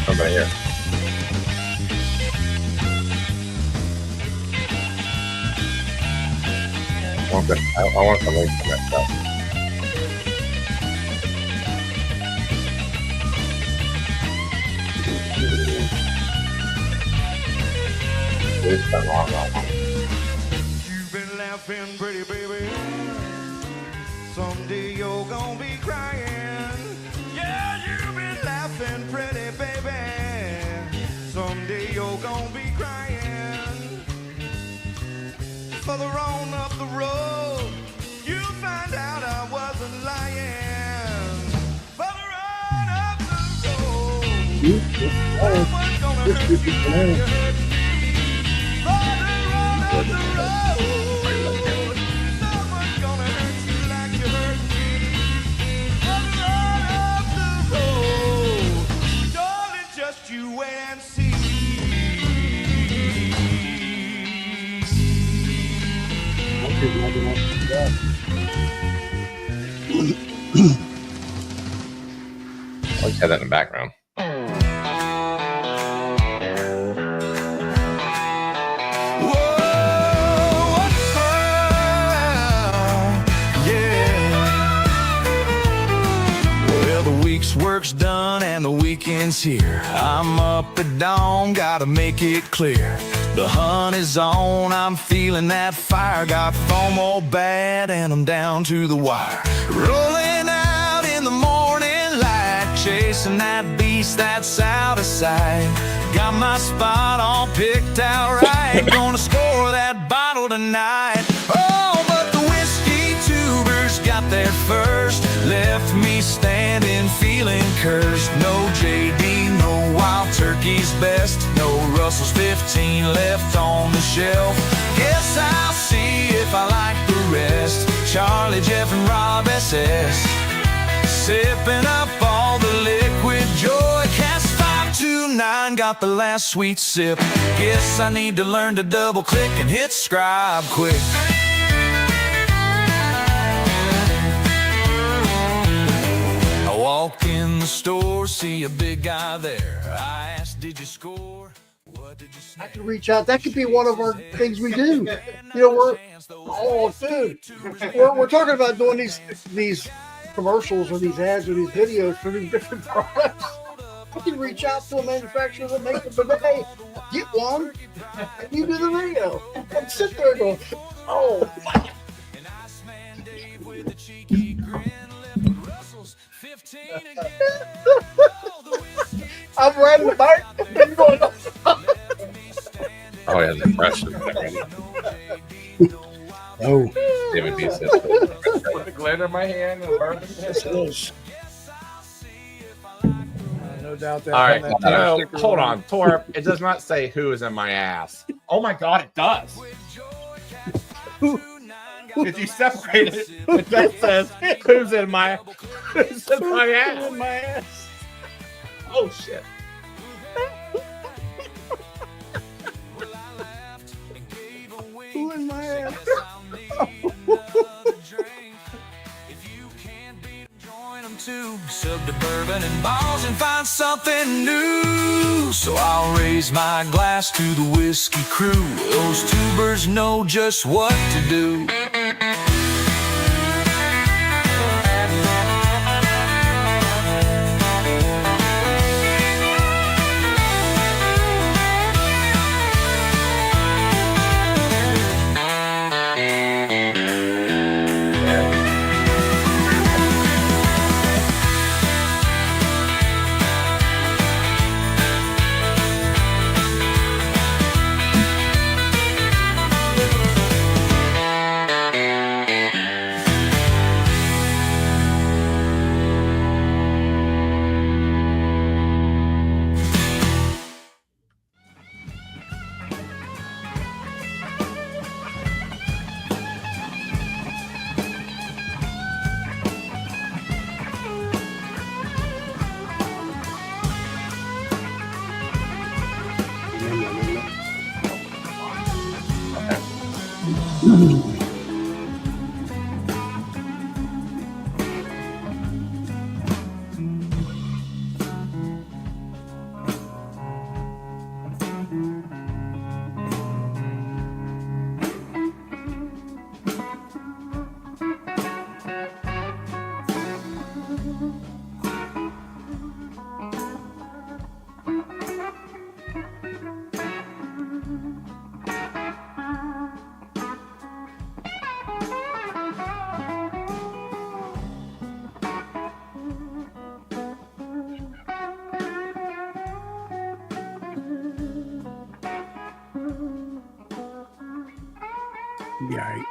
somebody here. I want the link to that stuff. It's been long. You've been laughing pretty, baby. Someday you're gonna be crying. Yeah, you've been laughing pretty, baby. Someday you're gonna be crying. Further on up the road, you'll find out I wasn't lying. Further on up the road, someone's gonna hurt you like you hurt me. Further on up the road, someone's gonna hurt you like you hurt me. Further on up the road, darling, just you wait and see. I always had that in the background. Work's done and the weekend's here. I'm up at dawn, gotta make it clear. The hunt is on, I'm feeling that fire. Got FOMO bad and I'm down to the wire. Rolling out in the morning light, chasing that beast that's out of sight. Got my spot all picked out right. Gonna score that bottle tonight. Oh, but the whiskey tubers got there first. Left me standing feeling cursed. No JD, no Wild Turkey's best. No Russell's 15 left on the shelf. Guess I'll see if I like the rest. Charlie, Jeff, and Rob SS. Sipping up all the liquid joy. Cast 529, got the last sweet sip. Guess I need to learn to double click and hit scribe quick. Walk in the store, see a big guy there. I asked, did you score? What did you say? I can reach out. That could be one of our things we do. You know, we're talking about doing these commercials or these ads or these videos for these different products. I can reach out to a manufacturer that makes it today, get one, and you do the video. And sit there and go, oh. I'm riding the bike and going up. Oh, yeah, the impression. Oh. David B. says, Put the glitter in my hand and burn it. No doubt that. All right, no, hold on, Torp. It does not say who is in my ass. Oh my God, it does. Did you separate it? It just says who's in my ass. In my ass. Oh shit. Who in my ass? Sub to Bourbon and Ballz and find something new. So I'll raise my glass to the whiskey crew. Those tubers know just what to do. Be all right.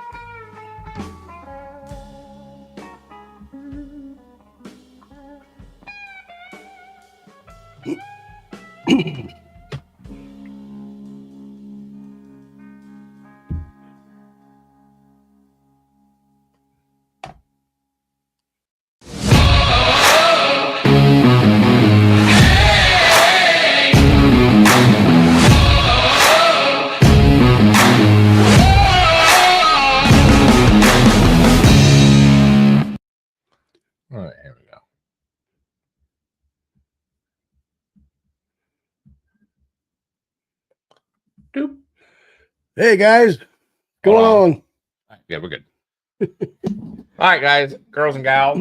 All right, here we go. Doop. Hey guys, going Hold on? Yeah, we're good. All right, guys, girls and gals,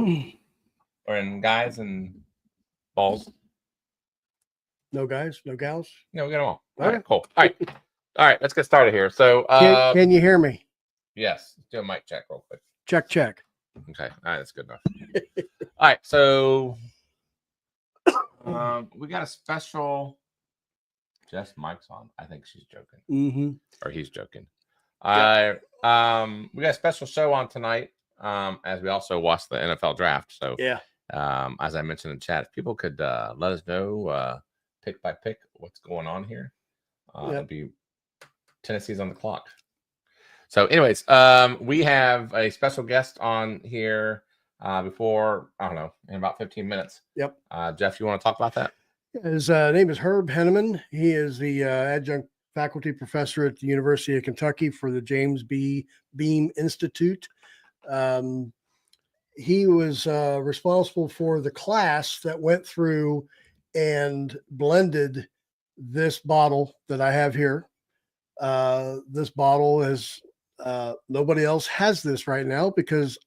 and guys and balls. No guys, no gals. No, we got them all. All Okay. right, cool. All right, let's get started here. So, Can you hear me? yes, let's do a mic check real quick. Check, check. Okay, all right, that's good enough. All right, so we got a special. Jess mic's on. I think she's joking, Mm-hmm. or he's joking. We got a special show on tonight, as we also watch the NFL draft. So, Yeah. as I mentioned in chat, if people could let us know pick by pick what's going on here. It'd be Tennessee's on the clock. So, anyways, we have a special guest on here before, I don't know, in about 15 minutes. Yep. Jeff, you want to talk about that? His name is Herb Heneman. He is the adjunct faculty professor at the University of Kentucky for the James B. Beam Institute. He was responsible for the class that went through and blended this bottle that I have here. This bottle is nobody else has this right now because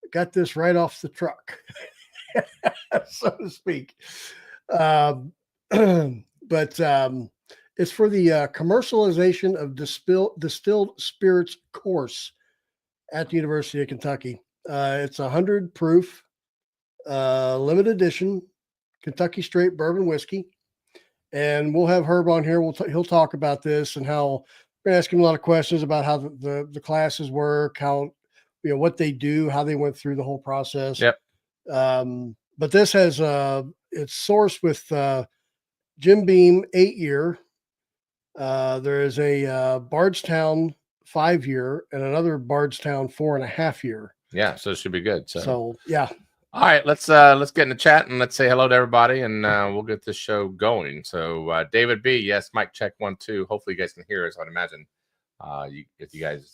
I got this right off the truck, so to speak. But it's for the commercialization of distilled spirits course at the University of Kentucky. It's 100 proof, limited edition Kentucky straight bourbon whiskey. And we'll have Herb on here. He'll talk about this and how we're going to ask him a lot of questions about how the classes work, how, what they do, how they went through the whole process. Yep. But this has it's sourced with Jim Beam 8-year. There is a Bardstown 5-year and another Bardstown 4.5-year. Yeah, so it should be good. So yeah. All right, let's get in the chat and let's say hello to everybody, and we'll get this show going. So David B, yes, mic check 1 2. Hopefully you guys can hear us. I'd imagine if you guys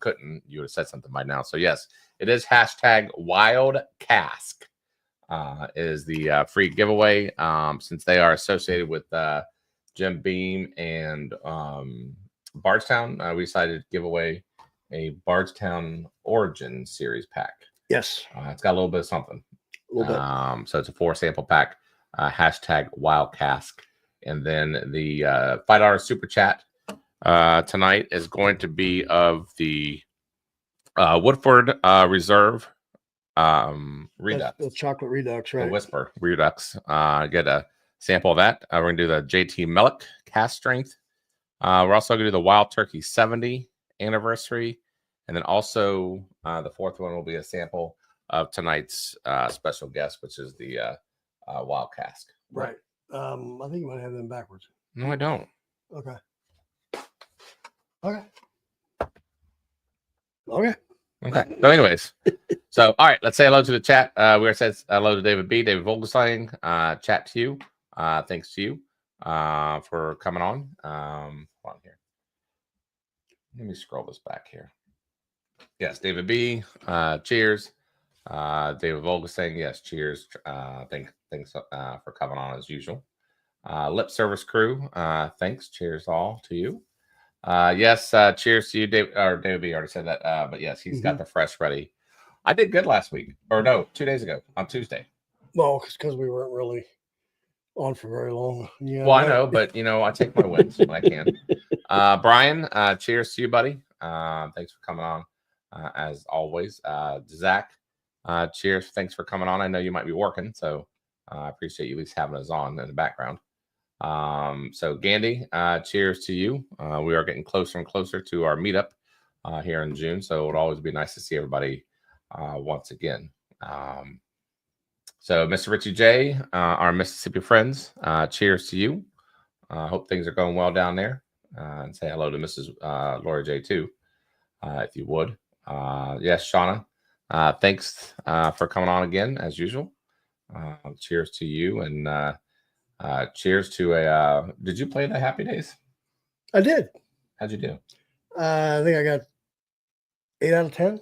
couldn't, you would have said something by now. So yes, it is hashtag Wild Cask is the free giveaway. Since they are associated with Jim Beam and Bardstown, we decided to give away a Bardstown Origin Series pack. Yes. It's got a little bit of something. A little bit. So it's a 4 sample pack, hashtag Wild Cask. And then the $5 super chat tonight is going to be of the Woodford Reserve Redux. The chocolate Redux, right? The Whisper Redux. Get a sample of that. We're going to do the JT Mellick cast strength. We're also going to do the Wild Turkey 70 anniversary. And then also the fourth one will be a sample of tonight's special guest, which is the Wild Cask. Right. I think you might have them backwards. No, I don't. Okay. Okay. So anyways, so all right, let's say hello to the chat. We already said hello to David B, David Vogelsang. Chat to you. Thanks to you for coming on. Hold on here. Let me scroll this back here. Yes, David B. Cheers. David Vogelsang. Yes, cheers. Thanks for coming on as usual. Lip Service Crew. Thanks. Cheers all to you. Yes, cheers to you, David B. already said that. But yes, he's got the fresh ready. I did good last week, or no, 2 days ago on Tuesday. Well, because we weren't really on for very long. Yeah. Well, I know, but I take my wins when I can. Brian, cheers to you, buddy. Thanks for coming on as always. Zach, cheers. Thanks for coming on. I know you might be working, so I appreciate you at least having us on in the background. So Gandhi, cheers to you. We are getting closer and closer to our meetup here in June. So it would always be nice to see everybody once again. So Mr. Richie J, our Mississippi friends, cheers to you. Hope things are going well down there. And say hello to Mrs. Laura J too, if you would. Yes, Shauna, thanks for coming on again as usual. Cheers to you, and cheers to a. Did you play the Happy Days? I did. How'd you do? I think I got 8 out of 10.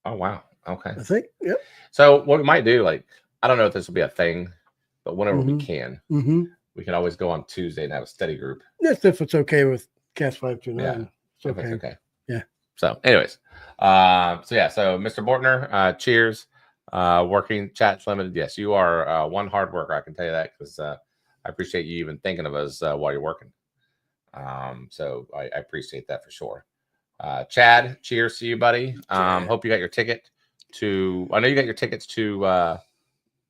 Oh wow. Okay. I think. Yep. So what we might do, like, I don't know if this will be a thing, but whenever we can, we can always go on Tuesday and have a study group. That's if it's okay with Cast 529. Yeah. It's okay. Okay. Yeah. So, anyways, so Mr. Bortner, cheers. Working Chats Limited. Yes, you are one hard worker. I can tell you that, because I appreciate you even thinking of us while you're working. So I appreciate that for sure. Chad, cheers to you, buddy. Hope you got your ticket to. I know you got your tickets to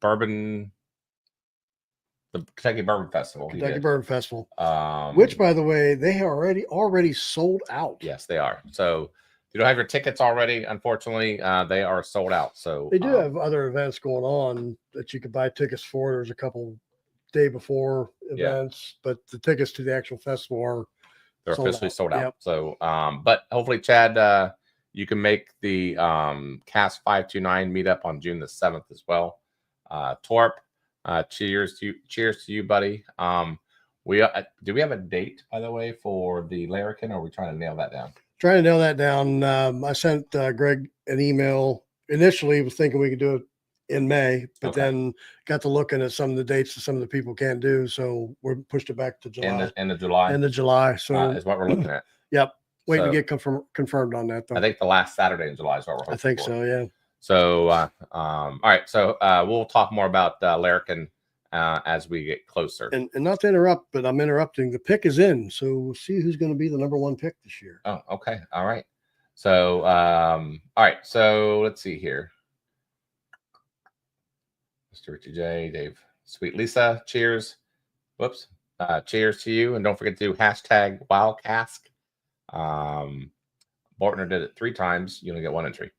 Bourbon. The Kentucky Bourbon Festival. Kentucky Bourbon Festival. Which, by the way, they are already sold out. Yes, they are. So if you don't have your tickets already, unfortunately, they are sold out. So they do have other events going on that you could buy tickets for. There's a couple day before events, but the tickets to the actual festival they're officially sold out. Yep. So but hopefully, Chad, you can make the Cast 529 meetup on June the 7th as well. Torp, cheers to you, buddy. Do we have a date, by the way, for the Larrikin, or are we trying to nail that down? Trying to nail that down. I sent Greg an email. Initially, was thinking we could do it in May, but then got to looking at some of the dates that some of the people can't do, so we're pushed it back to July. End of July. End of July. So is what we're looking at. Yep. Waiting to get confirmed on that, though. I think the last Saturday in July is what we're hoping I think for. so, yeah. So, all right. So we'll talk more about Larrikin as we get closer. And not to interrupt, but I'm interrupting. The pick is in, so we'll see who's going to be the number 1 pick this year. Oh, okay. All right. So, all right. So let's see here. Mr. Richie J, Dave, Sweet Lisa, cheers. Whoops. Cheers to you. And don't forget to do hashtag WildCask. Bortner did it 3 times. You only get 1 entry.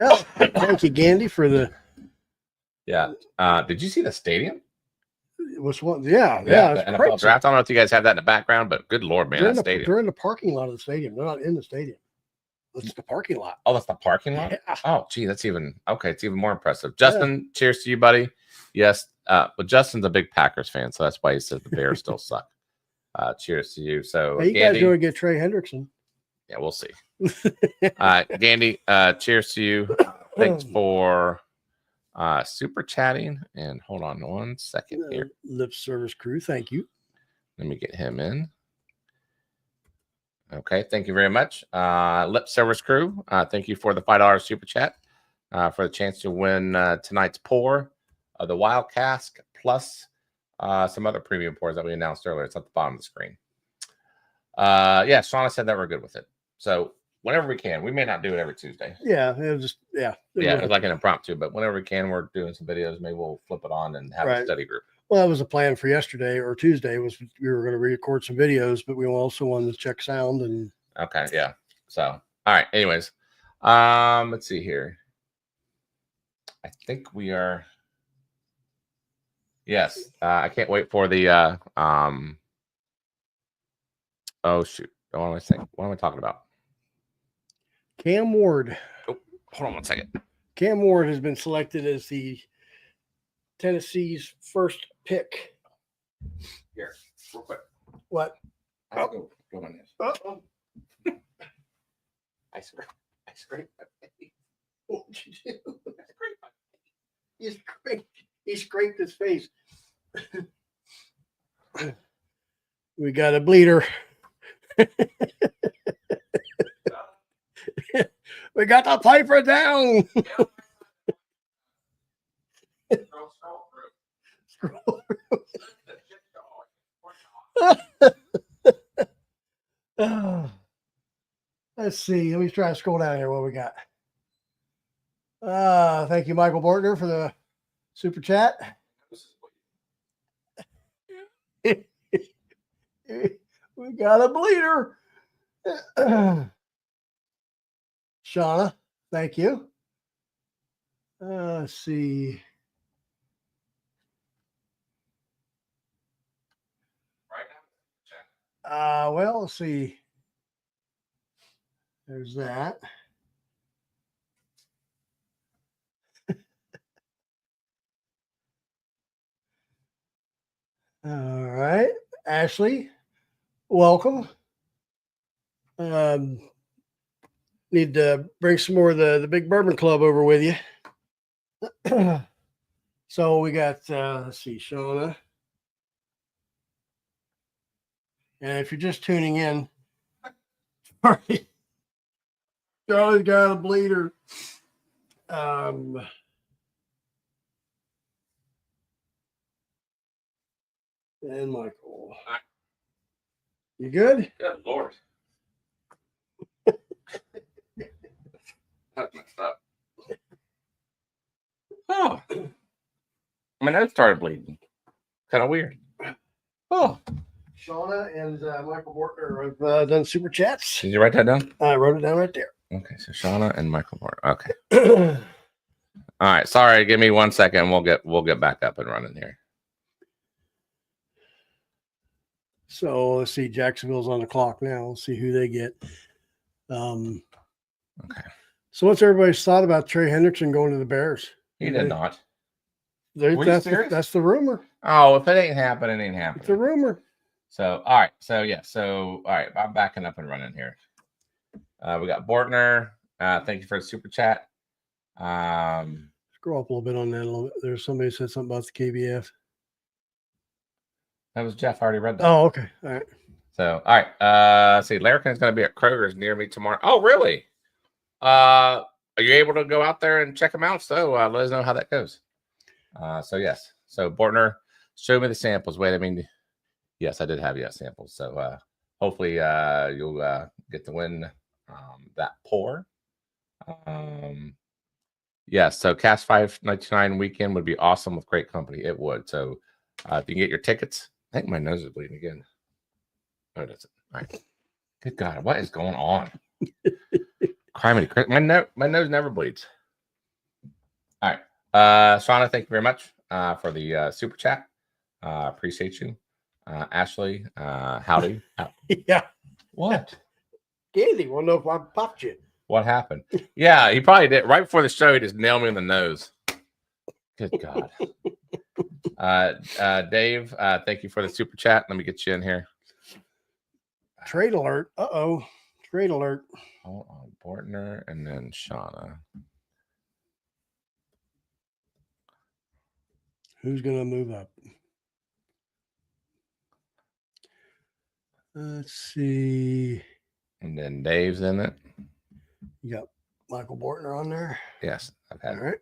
Well, thank you, Gandy, for the. Yeah. Did you see the stadium? Which one? Yeah. The NFL draft. I don't know if you guys have that in the background, but good Lord, man, stadium. They're in the parking lot of the stadium. They're not in the stadium. It's the parking lot. Oh, that's the parking lot? Yeah. Oh, gee, that's even okay. It's even more impressive. Justin, cheers to you, buddy. Yes. But Justin's a big Packers fan, so that's why he says the Bears still suck. Cheers to you. So hey, you Gandy, guys going to get Trey Hendrickson? Yeah, we'll see. Gandy, cheers to you. Thanks for super chatting. And hold on 1 second here. Lip Service Crew, thank you. Let me get him in. Okay, thank you very much. Lip Service Crew, thank you for the $5 super chat for the chance to win tonight's pour of the Wild Cask plus some other premium pours that we announced earlier. It's at the bottom of the screen. Yeah, Shauna said that we're good with it. So whenever we can, we may not do it every Tuesday. Yeah, it's like an impromptu, but whenever we can, we're doing some videos. Maybe we'll flip it on and have a study group. Well, that was a plan for yesterday or Tuesday. Was we were going to record some videos, but we also wanted to check sound and. Okay, yeah. So, all right. Anyways, let's see here. I think we are. Yes, I can't wait for the. Oh shoot! What am I saying? What am I talking about? Cam Ward. Oh, hold on 1 second. Cam Ward has been selected as the Tennessee's first pick. Here, real quick. What? I have to go on this. Uh-oh. I scraped my face. What did you do? He scraped his face. We got a bleeder. We got the Piper down. Let's see. Let me try to scroll down here. What we got? Thank you, Michael Bortner, for the super chat. We got a bleeder. Shauna, thank you. Let's see. Well, let's see. There's that. All right, Ashley, welcome. Need to bring some more of the Big Bourbon Club over with you. So we got, let's see, Shauna. And if you're just tuning in, sorry, Charlie's got a bleeder. And Michael. You good? Good Lord. That's messed up. Oh. My nose started bleeding. Kind of weird. Oh. Shauna and Michael Bortner have done super chats. Did you write that down? I wrote it down right there. Okay, so Shauna and Michael Bortner. Okay. All right. Sorry, give me 1 second. We'll get back up and running here. So let's see. Jacksonville's on the clock now. Let's see who they get. Okay. So what's everybody's thought about Trey Hendrickson going to the Bears? He did not. That's the rumor. Oh, if it ain't happening, it ain't happening. It's a rumor. So, all right. So, yeah. So, all right. I'm backing up and running here. We got Bortner. Thank you for the super chat. Scroll up a little bit on that. A little bit. There's somebody said something about the KBF. That was Jeff. I already read that. Oh, okay. All right. So, all right. Let's see. Larrikin's going to be at Kroger's near me tomorrow. Oh, really? Are you able to go out there and check them out? So, let us know how that goes. So, yes. So, Bortner, show me the samples. Wait, I mean, yes, I did have samples. So, hopefully, you'll get to win that pour. Yes. So, Cast 599 weekend would be awesome with great company. It would. So, if you can get your tickets, I think my nose is bleeding again. Oh, that's it. All right. Good God, what is going on? Criminy, my nose never bleeds. All right. Shauna, thank you very much for the super chat. Appreciate you. Ashley, howdy. Yeah. What? Candy, want to know if I popped you? What happened? Yeah, he probably did. Right before the show, he just nailed me in the nose. Good God. Dave, thank you for the super chat. Let me get you in here. Trade alert. Uh-oh. Trade alert. Hold on. Bortner and then Shauna. Who's going to move up? Let's see. And then Dave's in it. You got Michael Bortner on there? Yes, I've had All right.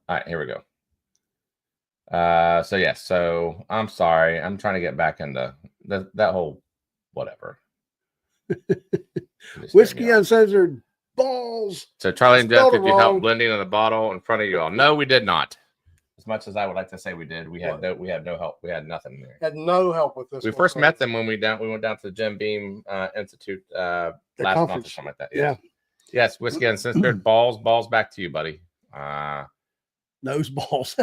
All right, here we go. So yes, so I'm sorry. I'm trying to get back into that whole whatever. Whiskey Uncensored Balls. So Charlie and Jeff, if you wrong. helped blending in the bottle in front of you all. No, we did not. As much as I would like to say we did, we had no help. We had nothing there. Had no help with this. We first met them when we went down to the Jim Beam Institute last month or something like that. Yeah. Yes, Whiskey Uncensored Balls back to you, buddy. Nose balls.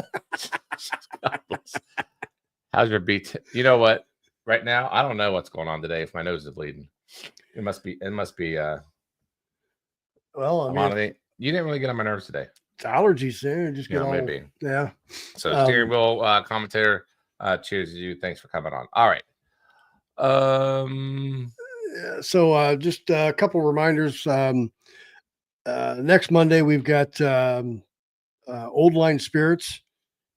How's your beat? You know what? Right now, I don't know what's going on today. If my nose is bleeding, it must be. Well, I mean, you didn't really get on my nerves today. It's allergies there. Just get maybe. Yeah. So steering wheel commentator, cheers to you. Thanks for coming on. All right. So just a couple reminders. Next Monday we've got Old Line Spirits,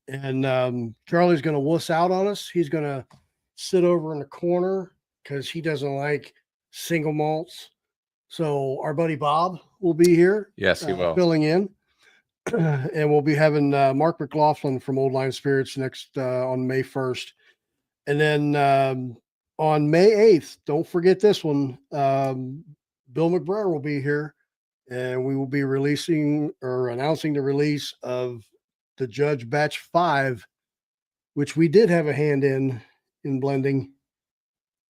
and Charlie's going to wuss out on us. He's going to sit over in the corner because he doesn't like single malts. So our buddy Bob will be here. Yes, he will. Filling in. And we'll be having Mark McLaughlin from Old Line Spirits next on May 1st. And then on May 8th, don't forget this one, Bill McBrayer will be here, and we will be releasing or announcing the release of the Judge Batch 5, which we did have a hand in blending.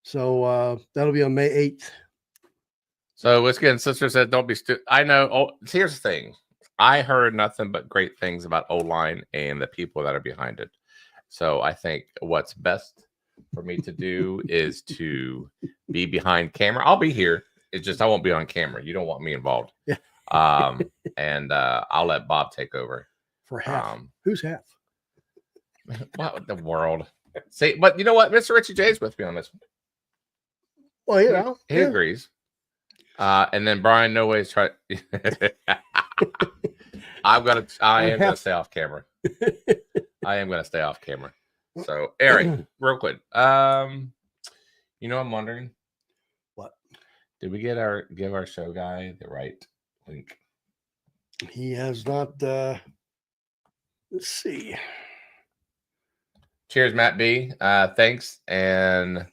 So that'll be on May 8th. So Whiskey and Sister said, "Don't be stupid." I know. Oh, here's the thing. I heard nothing but great things about O-line and the people that are behind it. So I think what's best for me to do is to be behind camera. I'll be here. It's just I won't be on camera. You don't want me involved. Yeah. And I'll let Bob take over. For half. Who's half? What the world? See, but you know what? Mr. Richie J's with me on this one. Well, you know, He agrees. And then Brian No Way's trying. I am gonna stay off camera. I am gonna stay off camera. So Eric, real quick. You know, I'm wondering what? Did we give our show guy the right link? He has not. Let's see. Cheers, Matt B. Thanks. And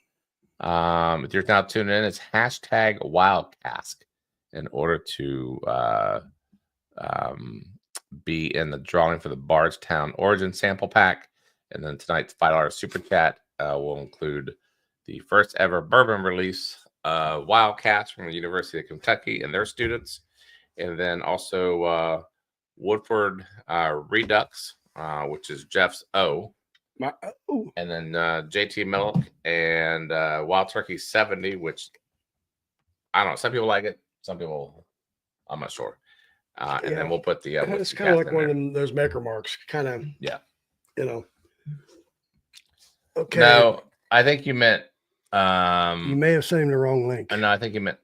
if you're now tuning in, it's hashtag Wildcask in order to be in the drawing for the Bardstown Origin Sample Pack. And then tonight's $5 super chat will include the first ever bourbon release, Wildcats from the University of Kentucky and their students. And then also Woodford Redux, which is Jeff's O. And then JT Milk and Wild Turkey 70, which I don't know. Some people like it. Some people, I'm not sure. And then we'll put the. It's kind of like one of those maker marks. Kind of. Yeah. You know. Okay. No, I think you meant. You may have sent him the wrong link. No, I think you meant.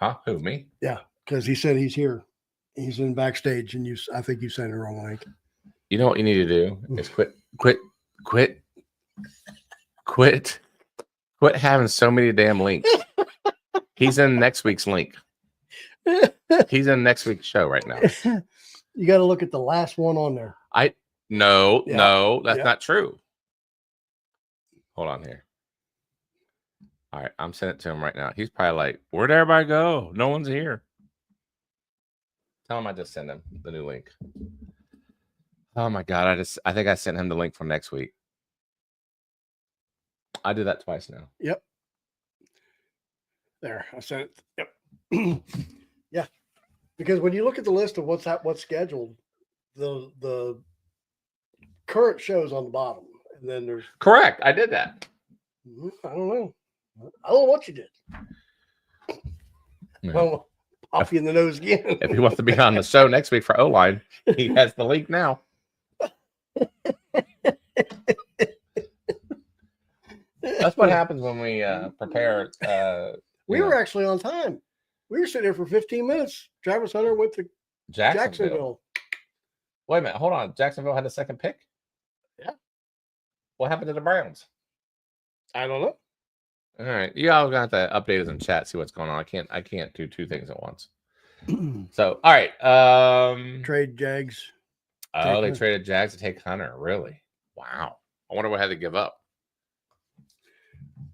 Huh? Who, me? Yeah, because he said he's here. He's in backstage, and I think you sent the wrong link. You know what you need to do is quit having so many damn links. He's in next week's link. He's in next week's show right now. You got to look at the last one on there. No, that's not true. Hold on here. All right, I'm sending it to him right now. He's probably like, "Where'd everybody go? No one's here." Tell him I just sent him the new link. Oh my God, I think I sent him the link for next week. I did that twice now. Yep. There, I sent it. Yep. Yeah. Because when you look at the list of what's scheduled, the current shows on the bottom, and then there's correct. I did that. I don't know. I don't know what you did. Yeah. Well, pop you in the nose again. If he wants to be on the show next week for O-line, he has the link now. That's what happens when we prepare. We were actually on time. We were sitting there for 15 minutes. Travis Hunter went to Jacksonville. Wait a minute. Hold on. Jacksonville had the second pick? Yeah. What happened to the Browns? I don't know. All right. You all got to update us in chat, see what's going on. I can't do two things at once. So, all right. Trade Jags. Oh, they traded Jags to take Hunter. Really? Wow. I wonder what I had to give up.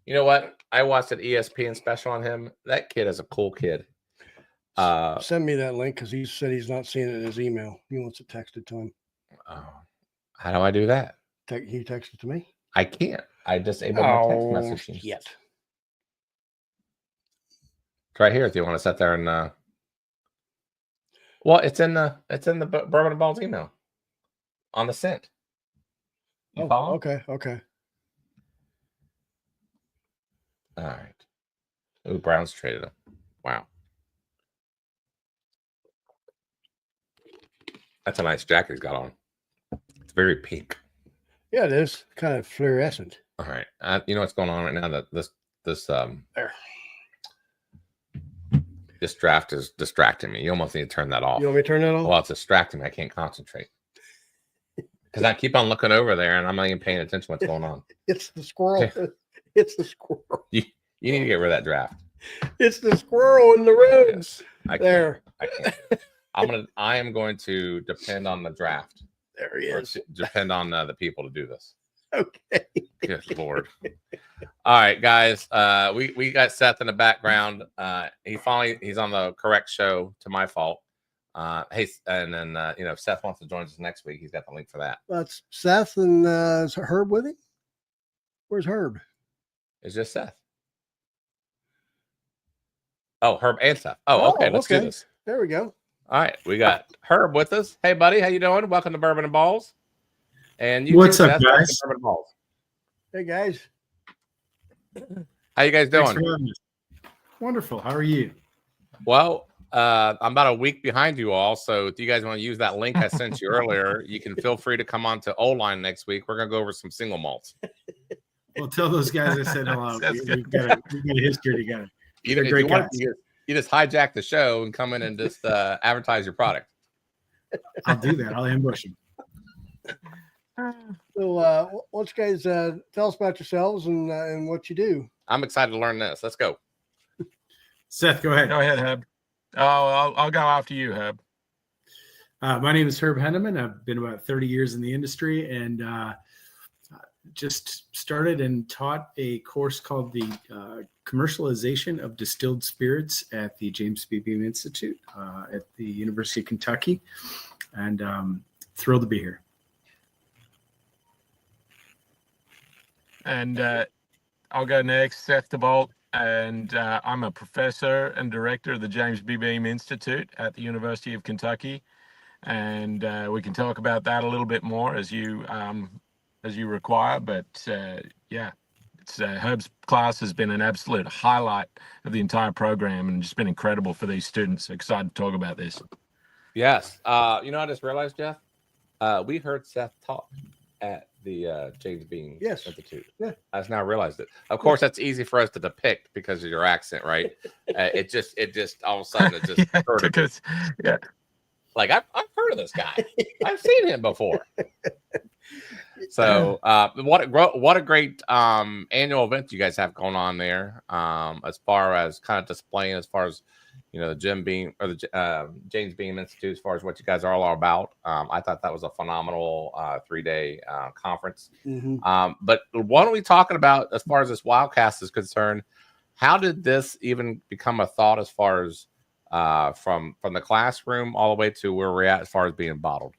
You know what? I watched an ESPN special on him. That kid is a cool kid. Send me that link because he said he's not seeing it in his email. He wants it texted to him. Oh, how do I do that? He texted to me. I can't. I disabled my text messaging. Yet. It's right here if you want to sit there and well, it's in the Bourbon and Ballz email on the sent. You follow? Okay. All right. Ooh, Browns traded him. Wow. That's a nice jacket he's got on. It's very pink. Yeah, it is. Kind of fluorescent. All right. You know what's going on right now? That this there. This draft is distracting me. You almost need to turn that off. You want me to turn that off? Well, it's distracting me. I can't concentrate. Because I keep on looking over there and I'm not even paying attention to what's going on. It's the squirrel. It's the squirrel. You need to get rid of that draft. It's the squirrel in the room. Yes, I can't. I am going to depend on the draft. There he is. Depend on the people to do this. Okay. Good Lord. All right, guys. We got Seth in the background. He's on the correct show to my fault. Hey, and then if Seth wants to join us next week, he's got the link for that. That's Seth and is Herb with him? Where's Herb? It's just Seth. Oh, Herb and Seth. Oh, okay. Let's do this. There we go. All right, we got Herb with us. Hey, buddy, how you doing? Welcome to Bourbon and Ballz. And you What's too, up, Seth. guys? Welcome to Bourbon and Ballz. Hey guys. How you guys Thanks doing? for having us. Wonderful. How are you? Well, I'm about a week behind you all, so if you guys want to use that link I sent you earlier, you can feel free to come on to O-Line next week. We're gonna go over some single malts. Well, tell those guys I said hello. We've got a history together. Even if great you want, guys. you just hijack the show and come in and just advertise your product. I'll do that. I'll ambush them. So why don't you guys tell us about yourselves and what you do? I'm excited to learn this. Let's go. Seth, go ahead. Go ahead, Hub. Oh, I'll go after you, Hub. My name is Herb Heneman. I've been about 30 years in the industry and just started and taught a course called the Commercialization of Distilled Spirits at the James B. Beam Institute at the University of Kentucky. And thrilled to be here. And I'll go next, Seth DeVault. And I'm a professor and director of the James B. Beam Institute at the University of Kentucky. And we can talk about that a little bit more as you require. But yeah, Herb's class has been an absolute highlight of the entire program and just been incredible for these students. Excited to talk about this. Yes. I just realized, Jeff, we heard Seth talk at the James Beam Institute. Yeah. I just now realized it. Of course, that's easy for us to depict because of your accent, right? It just all of a sudden it just because, yeah. Like I've heard of this guy. I've seen him before. So what a great annual event you guys have going on there. As far as kind of displaying, as far as the Jim Beam or the James Beam Institute, as far as what you guys are all about. I thought that was a phenomenal 3-day conference. Mm-hmm. But what are we talking about as far as this Wildcast is concerned? How did this even become a thought as far as from the classroom all the way to where we're at as far as being bottled?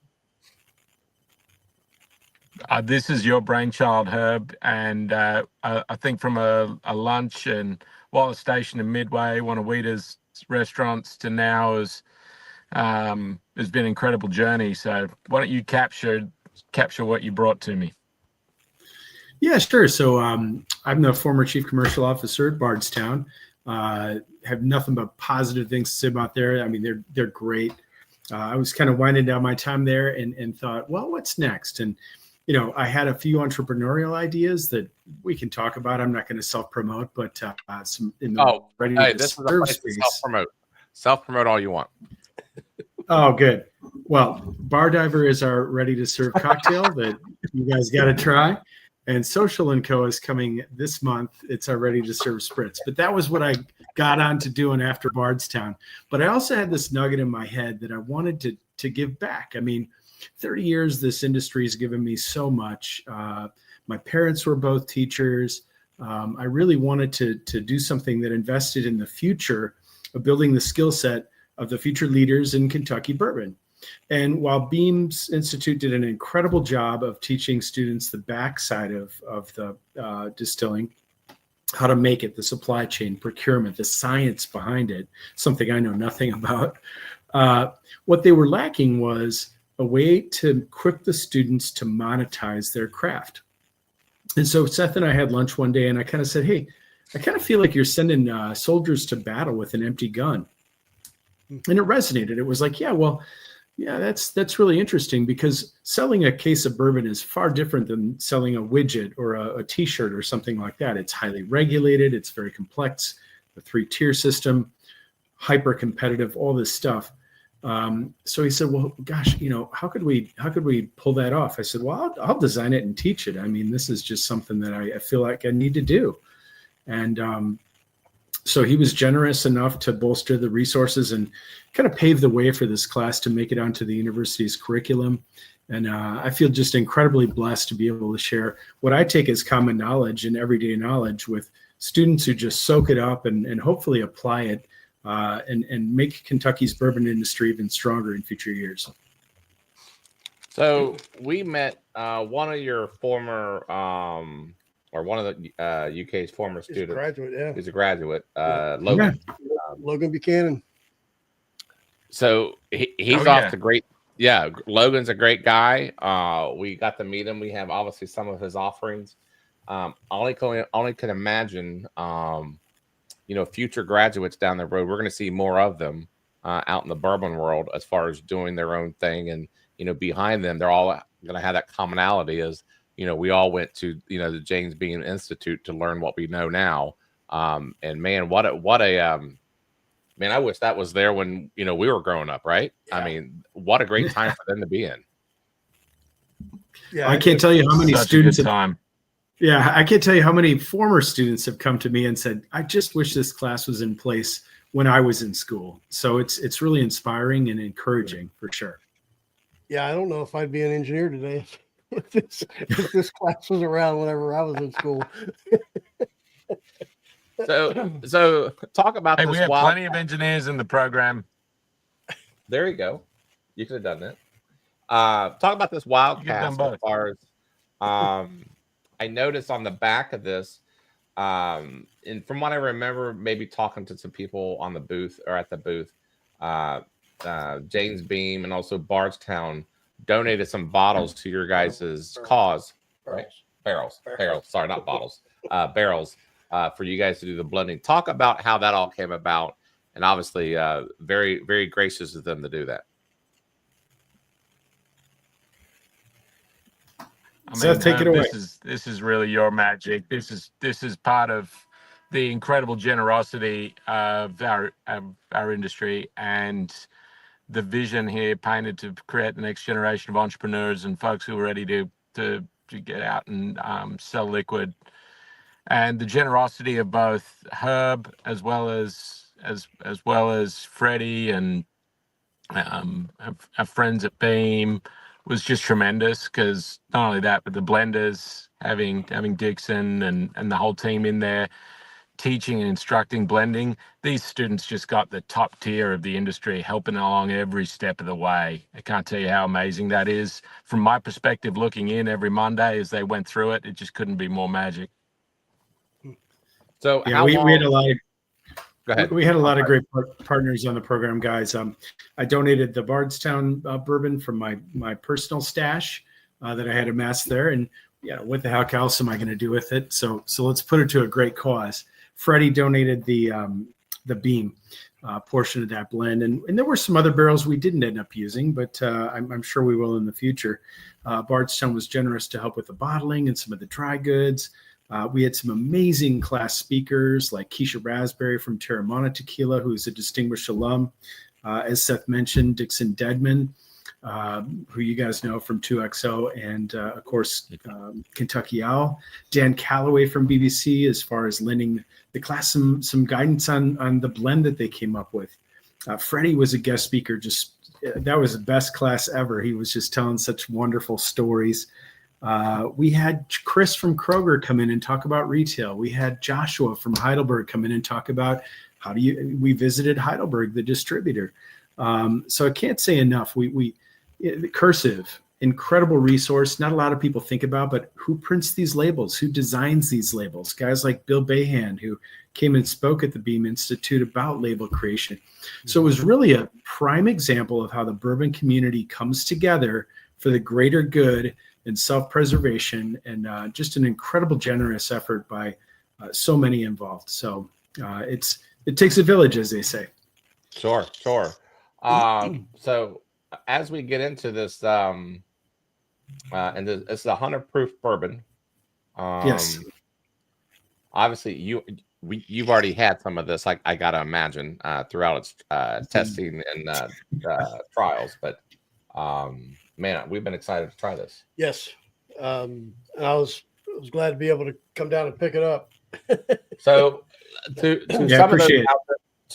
This is your brainchild, Herb, and I think from a lunch and Wallace Station in Midway, one of Wheater's restaurants, to now has been an incredible journey. So why don't you capture what you brought to me? Yeah, sure. So I'm the former chief commercial officer at Bardstown. Have nothing but positive things to say about there. I mean, they're great. I was kind of winding down my time there and thought, well, what's next? And I had a few entrepreneurial ideas that we can talk about. I'm not going to self-promote, but some in the ready to this serve is a place to space. Self-promote all you want. Oh, good. Well, Bar Diver is our ready to serve cocktail that you guys got to try. And Social & Co. is coming this month. It's our ready to serve spritz. But that was what I got on to doing after Bardstown. But I also had this nugget in my head that I wanted to give back. I mean, 30 years, this industry has given me so much. My parents were both teachers. I really wanted to do something that invested in the future of building the skill set of the future leaders in Kentucky bourbon. And while Beam's Institute did an incredible job of teaching students the backside of the distilling, how to make it, the supply chain, procurement, the science behind it, something I know nothing about, what they were lacking was a way to equip the students to monetize their craft. And so Seth and I had lunch one day and I kind of said, hey, I kind of feel like you're sending soldiers to battle with an empty gun. And it resonated. It was like, that's really interesting because selling a case of bourbon is far different than selling a widget or a t-shirt or something like that. It's highly regulated. It's very complex, a 3-tier system, hyper competitive, all this stuff. So he said, well, gosh, how could we pull that off? I said, well, I'll design it and teach it. I mean, this is just something that I feel like I need to do. And so he was generous enough to bolster the resources and kind of pave the way for this class to make it onto the university's curriculum. And I feel just incredibly blessed to be able to share what I take as common knowledge and everyday knowledge with students who just soak it up and hopefully apply it and make Kentucky's bourbon industry even stronger in future years. So we met one of your former, or one of the UK's former students. Graduate, yeah. He's a graduate, Logan. Logan Buchanan. So he's Oh, off yeah. to great. Yeah, Logan's a great guy. We got to meet him. We have obviously some of his offerings. Only can imagine, future graduates down the road. We're going to see more of them out in the bourbon world as far as doing their own thing. And, behind them, they're all going to have that commonality as, we all went to, the James Beam Institute to learn what we know now. And man, man, I wish that was there when, we were growing up, right? Yeah. I mean, what a great time for them to be in. Yeah, I can't tell you how many students time. Yeah, I can't tell you how many former students have come to me and said, I just wish this class was in place when I was in school. So it's really inspiring and encouraging for sure. Yeah, I don't know if I'd be an engineer today if this class was around whenever I was in school. So talk about Hey, this. we have plenty of engineers in the program. There you go. You could have done that. Talk about this Wildcast as far as I noticed on the back of this, and from what I remember, maybe talking to some people on the booth or at the booth, James Beam and also Bardstown donated some bottles to your guys' cause, right? Barrels. Sorry, not bottles. Barrels for you guys to do the blending. Talk about how that all came about, and obviously, very, very gracious of them to do that. Seth, take it away. This is really your magic. This is part of the incredible generosity of our industry and the vision here painted to create the next generation of entrepreneurs and folks who are ready to get out and sell liquid. And the generosity of both Herb as well as Freddie and our friends at Beam was just tremendous, because not only that, but the blenders, having Dixon and the whole team in there teaching and instructing blending. These students just got the top tier of the industry, helping along every step of the way. I can't tell you how amazing that is. From my perspective, looking in every Monday as they went through it, it just couldn't be more magic. So yeah, we had a lot of Go ahead. We had a lot of great partners on the program, guys. I donated the Bardstown bourbon from my personal stash that I had amassed there, and what the heck else am I going to do with it? So let's put it to a great cause. Freddie donated the Beam portion of that blend, and there were some other barrels we didn't end up using, but I'm sure we will in the future. Bardstown was generous to help with the bottling and some of the dry goods. We had some amazing class speakers like Keisha Raspberry from Terramana Tequila, who's a distinguished alum. As Seth mentioned, Dixon Dedman, who you guys know from 2XO, and of course, Kentucky Owl. Dan Calloway from BBC, as far as lending the class some guidance on the blend that they came up with. Freddie was a guest speaker. That was the best class ever. He was just telling such wonderful stories. We had Chris from Kroger come in and talk about retail. We had Joshua from Heidelberg come in and talk about we visited Heidelberg, the distributor. So I can't say enough. The Cursive, incredible resource. Not a lot of people think about, but who prints these labels? Who designs these labels? Guys like Bill Bayhand, who came and spoke at the Beam Institute about label creation. So it was really a prime example of how the bourbon community comes together for the greater good and self-preservation, and just an incredible, generous effort by so many involved. So it takes a village, as they say. Sure. So as we get into this, and it's the 100 proof bourbon. Yes. Obviously, you've already had some of this. I gotta imagine throughout its testing and trials, but. Man, we've been excited to try this. Yes. And I was glad to be able to come down and pick it up. So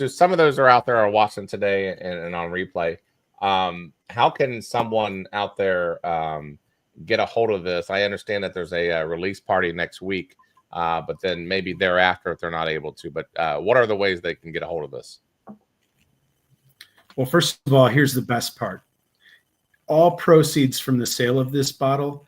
some of those are out there are watching today and on replay. How can someone out there get a hold of this? I understand that there's a release party next week, but then maybe thereafter if they're not able to. But what are the ways they can get a hold of this? Well, first of all, here's the best part. All proceeds from the sale of this bottle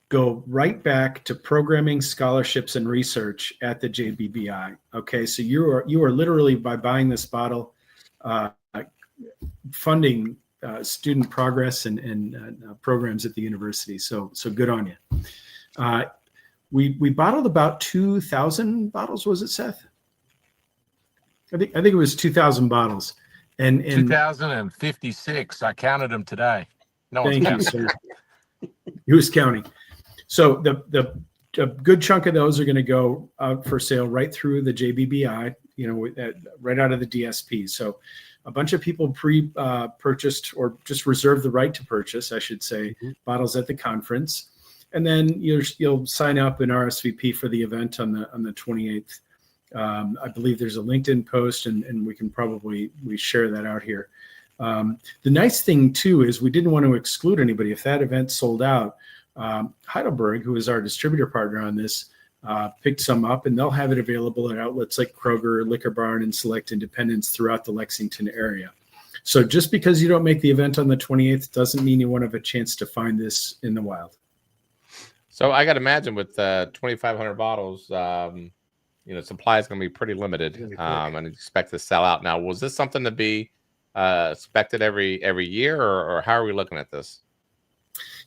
go right back to programming, scholarships, and research at the JBBI. Okay, so you are literally, by buying this bottle, funding student progress and programs at the university. So good on you. We bottled about 2,000 bottles. Was it, Seth? I think it was 2,000 bottles. And 2,056. I counted them today. No one's thank you, counting. sir. Who's counting? So the good chunk of those are going to go out for sale right through the JBBI, right out of the DSP. So a bunch of people purchased or just reserved the right to purchase, I should say, bottles at the conference. And then you'll sign up and RSVP for the event on the 28th. I believe there's a LinkedIn post, and we can probably share that out here. The nice thing too is we didn't want to exclude anybody. If that event sold out, Heidelberg, who is our distributor partner on this, picked some up, and they'll have it available at outlets like Kroger, Liquor Barn, and select independents throughout the Lexington area. So just because you don't make the event on the 28th doesn't mean you won't have a chance to find this in the wild. So I got to imagine with 2,500 bottles, supply is going to be pretty limited, and expect to sell out. Now, was this something to be expected every year, or how are we looking at this?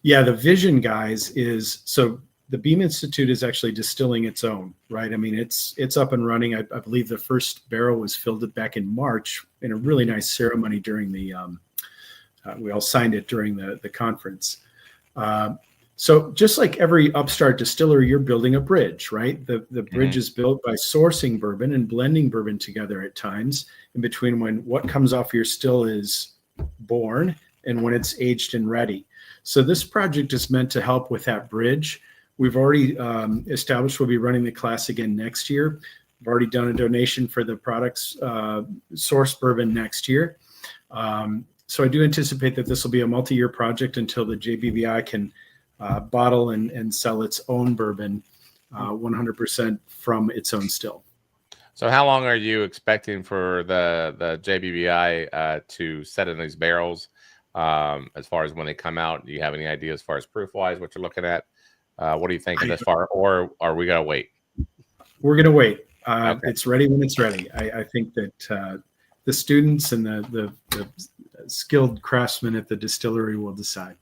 Yeah, the vision, guys, is so the Beam Institute is actually distilling its own, right? I mean, it's up and running. I believe the first barrel was filled back in March in a really nice ceremony during the we all signed it during the conference. So just like every upstart distillery, you're building a bridge, right? The bridge is built by sourcing bourbon and blending bourbon together at times in between when what comes off your still is born and when it's aged and ready. So this project is meant to help with that bridge. We've already established we'll be running the class again next year. We've already done a donation for the products source bourbon next year. So I do anticipate that this will be a multi-year project until the JBBI can bottle and sell its own bourbon 100% from its own still. So how long are you expecting for the JBBI to set in these barrels as far as when they come out? Do you have any idea as far as proof-wise what you're looking at? What are you thinking as far, or are we going to wait? We're going to wait. Okay. It's ready when it's ready. I think that the students and the skilled craftsmen at the distillery will decide.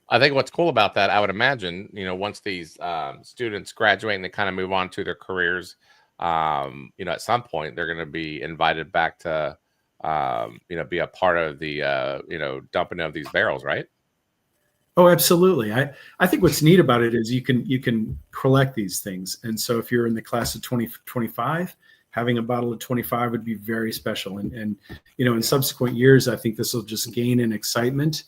I think what's cool about that, I would imagine, once these students graduate and they kind of move on to their careers, at some point they're going to be invited back to, be a part of the, dumping of these barrels, right? Oh, absolutely. I think what's neat about it is you can collect these things. And so if you're in the class of 2025, having a bottle of 25 would be very special. And in subsequent years, I think this will just gain in excitement.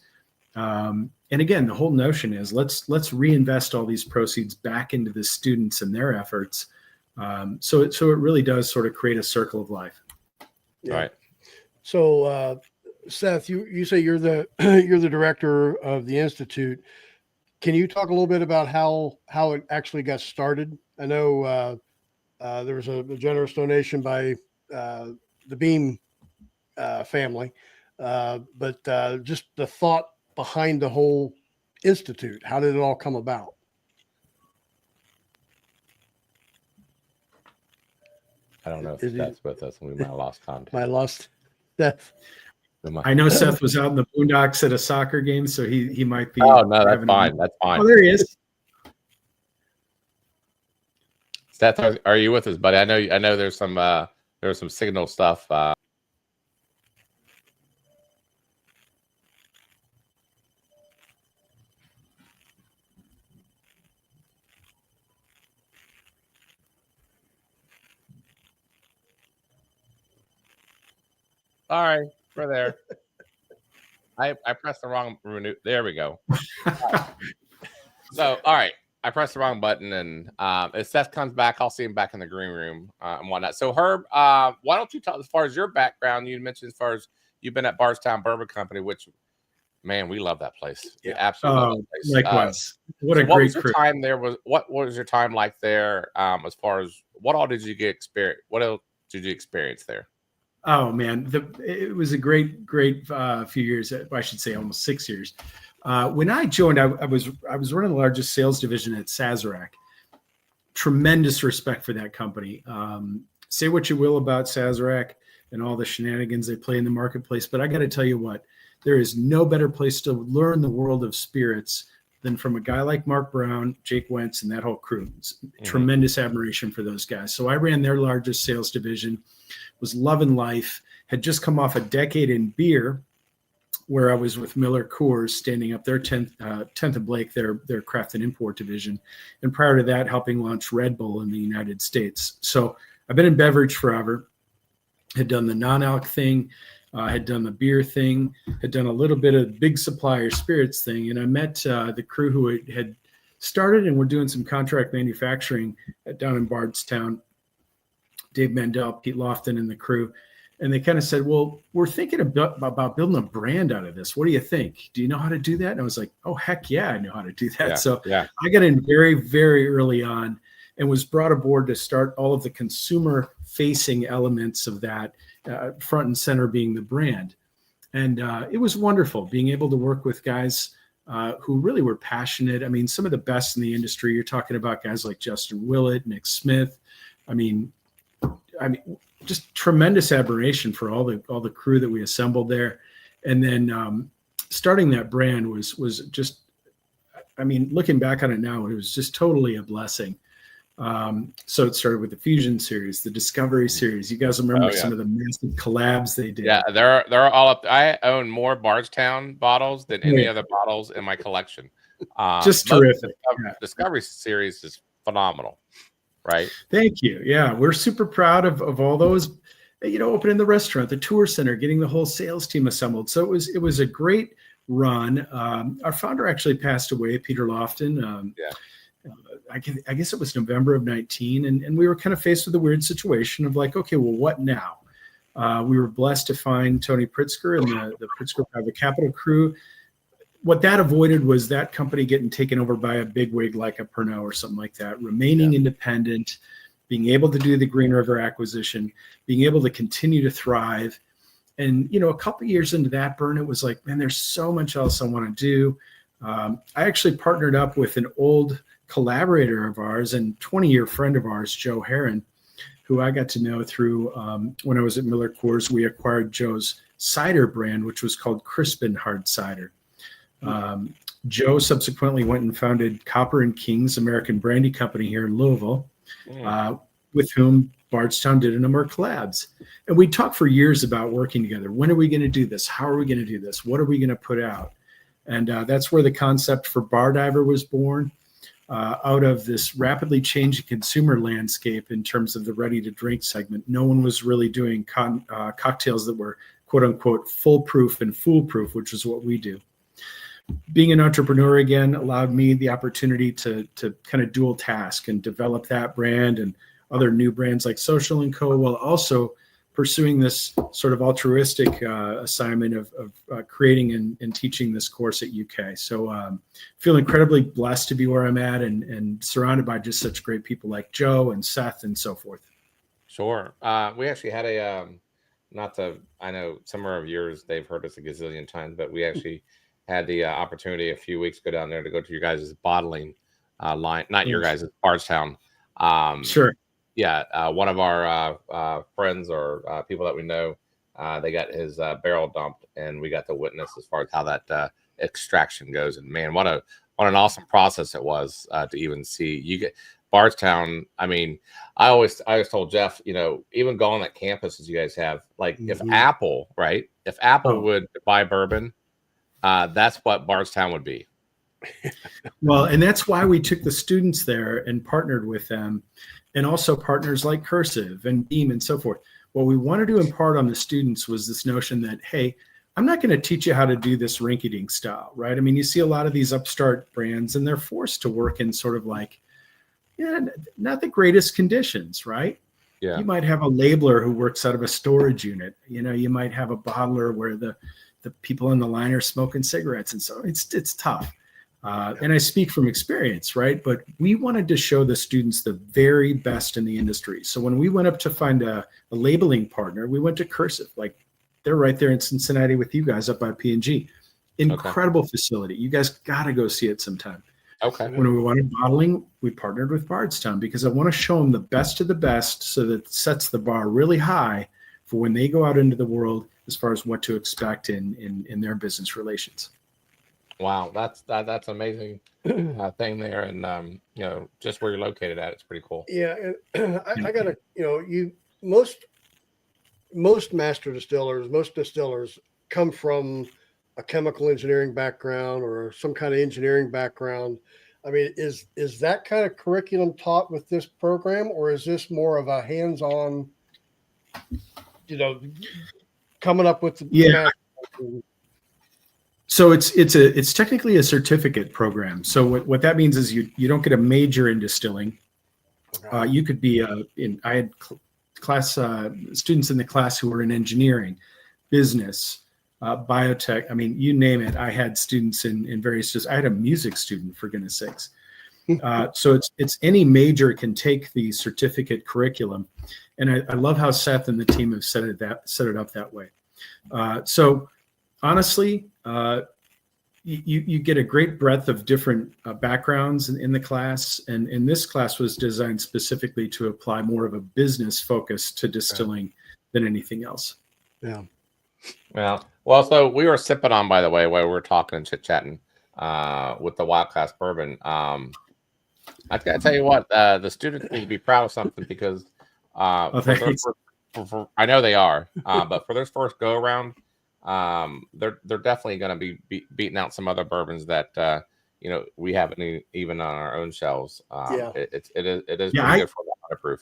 And again, the whole notion is let's reinvest all these proceeds back into the students and their efforts. So it really does sort of create a circle of life. Yeah. Right. So, Seth, you say you're the director of the Institute. Can you talk a little bit about how it actually got started? I know there was a generous donation by the Beam family, but just the thought behind the whole Institute. How did it all come about? I don't know if that's with us, and we might have lost contact. I lost Seth. I know Seth was out in the boondocks at a soccer game, so he might be. Oh no, that's fine. That's fine. Oh, there he is. Seth, are you with us, buddy? I know there's some signal stuff. All right, we're there. I pressed the wrong renew. There we go. So, all right, I pressed the wrong button, and if Seth comes back, I'll see him back in the green room and whatnot. So, Herb, why don't you tell as far as your background? You mentioned as far as you've been at Bardstown Bourbon Company, which, man, we love that place. We absolutely love that place. Likewise. What a so great what was your crew. time there? What was your time like there? As far as what all did you get experience? What else did you experience there? Oh man, it was a great few years. I should say almost 6 years. When I joined, I was running the largest sales division at Sazerac. Tremendous respect for that company. Say what you will about Sazerac and all the shenanigans they play in the marketplace, but I got to tell you what, there is no better place to learn the world of spirits than from a guy like Mark Brown, Jake Wentz, and that whole crew. Tremendous admiration for those guys. So I ran their largest sales division, was loving life, had just come off a decade in beer, where I was with Miller Coors, standing up their 10th and Blake, their craft and import division. And prior to that, helping launch Red Bull in the United States. So I've been in beverage forever, had done the non-alc thing, had done the beer thing, had done a little bit of big supplier spirits thing. And I met the crew who had started and were doing some contract manufacturing down in Bardstown, Dave Mandel, Pete Lofton, and the crew. And they kind of said, well, we're thinking about building a brand out of this. What do you think? Do you know how to do that? And I was like, oh, heck yeah, I know how to do that. I got in very, very early on and was brought aboard to start all of the consumer-facing elements of that, front and center being the brand. And it was wonderful being able to work with guys who really were passionate. I mean, some of the best in the industry. You're talking about guys like Justin Willett, Nick Smith. I mean, just tremendous admiration for all the crew that we assembled there. And then starting that brand was just, I mean, looking back on it now, it was just totally a blessing. So it started with the Fusion series, the Discovery series. You guys remember some of the massive collabs they did? Yeah, they're all up. I own more Bardstown bottles than any other bottles in my collection. Just terrific. Discovery series is phenomenal. Right. Thank you. Yeah, we're super proud of all those, opening the restaurant, the tour center, getting the whole sales team assembled. So it was a great run. Our founder actually passed away, Peter Lofton. I guess it was November of 19. And we were kind of faced with a weird situation of like, okay, well, what now? We were blessed to find Tony Pritzker and the Pritzker Private Capital crew. What that avoided was that company getting taken over by a bigwig like a Pernod or something like that, remaining independent, being able to do the Green River acquisition, being able to continue to thrive. And, a couple of years into that burn, it was like, man, there's so much else I want to do. I actually partnered up with an old collaborator of ours and 20-year friend of ours, Joe Heron, who I got to know through when I was at Miller Coors. We acquired Joe's cider brand, which was called Crispin Hard Cider. Joe subsequently went and founded Copper and Kings American Brandy Company here in Louisville, with whom Bardstown did a number of collabs. And we talked for years about working together. When are we going to do this? How are we going to do this? What are we going to put out? And that's where the concept for Bar Diver was born, out of this rapidly changing consumer landscape in terms of the ready-to-drink segment. No one was really doing cocktails that were, quote-unquote, foolproof and foolproof, which is what we do. Being an entrepreneur again allowed me the opportunity to kind of dual task and develop that brand and other new brands like Social & Co. while also pursuing this sort of altruistic assignment of creating and teaching this course at UK. So feel incredibly blessed to be where I'm at and surrounded by just such great people like Joe and Seth and so forth. Sure. We actually had I know some of yours, they've heard us a gazillion times, but we actually had the opportunity a few weeks ago down there to go to your guys' bottling line, not your guys' Bardstown. Sure. Yeah. One of our friends or people that we know, they got his barrel dumped, and we got to witness as far as how that extraction goes. And man, what an awesome process it was to even see. You get Bardstown. I mean, I always told Jeff, even going at campuses you guys have, like if Apple would buy bourbon, that's what Bardstown would be. Well, and that's why we took the students there and partnered with them, and also partners like Cursive and Beam and so forth. What we wanted to impart on the students was this notion that, hey, I'm not going to teach you how to do this rinky-dink style, right? I mean, you see a lot of these upstart brands, and they're forced to work in sort of like, not the greatest conditions, right? Yeah. You might have a labeler who works out of a storage unit. You might have a bottler where the people in the line are smoking cigarettes, and so it's tough. And I speak from experience, right? But we wanted to show the students the very best in the industry. So when we went up to find a labeling partner, we went to Cursive. Like, they're right there in Cincinnati with you guys up by P&G. Incredible facility. You guys got to go see it sometime. Okay. When we wanted bottling, we partnered with Bardstown because I want to show them the best of the best, so that it sets the bar really high for when they go out into the world as far as what to expect in their business relations. Wow, that's amazing thing there, and just where you're located at, it's pretty cool. Yeah, and I gotta, most master distillers, most distillers come from a chemical engineering background or some kind of engineering background. I mean, is that kind of curriculum taught with this program, or is this more of a hands-on, coming up with the So it's technically a certificate program. So what that means is you don't get a major in distilling. You could be I had class students in the class who were in engineering, business, biotech. I mean, you name it. I had students in various. I had a music student, for goodness sakes. So it's any major can take the certificate curriculum, and I love how Seth and the team have set it up that way. So honestly, you get a great breadth of different backgrounds in the class, and this class was designed specifically to apply more of a business focus to distilling than anything else. Yeah. Well, so we were sipping on, by the way, while we were talking and chit-chatting with the Wild Class Bourbon. I gotta tell you what, the students need to be proud of something, because I know they are, but for this first go around, they're definitely going to be beating out some other bourbons that we haven't even on our own shelves. It is pretty good for the proof.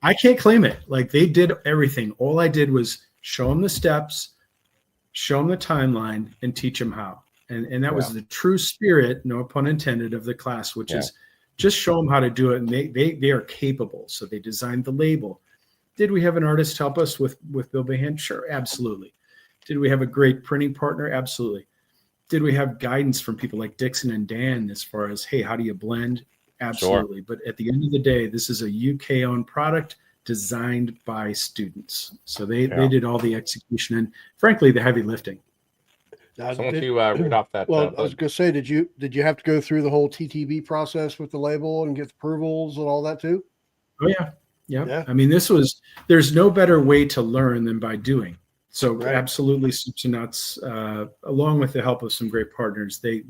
I can't claim it. Like, they did everything. All I did was show them the steps, show them the timeline, and teach them how. And that was the true spirit, no pun intended, of the class, which is just show them how to do it. And they are capable. So they designed the label. Did we have an artist help us with Bill Behan? Sure, absolutely. Did we have a great printing partner? Absolutely. Did we have guidance from people like Dixon and Dan as far as, hey, how do you blend? Absolutely. Sure. But at the end of the day, this is a UK-owned product designed by students. So they did all the execution and, frankly, the heavy lifting. So why don't you read off that? Well, I was going to say, did you have to go through the whole TTB process with the label and get the approvals and all that too? Oh, yeah. I mean, there's no better way to learn than by doing. So absolutely, soup to nuts, along with the help of some great partners, they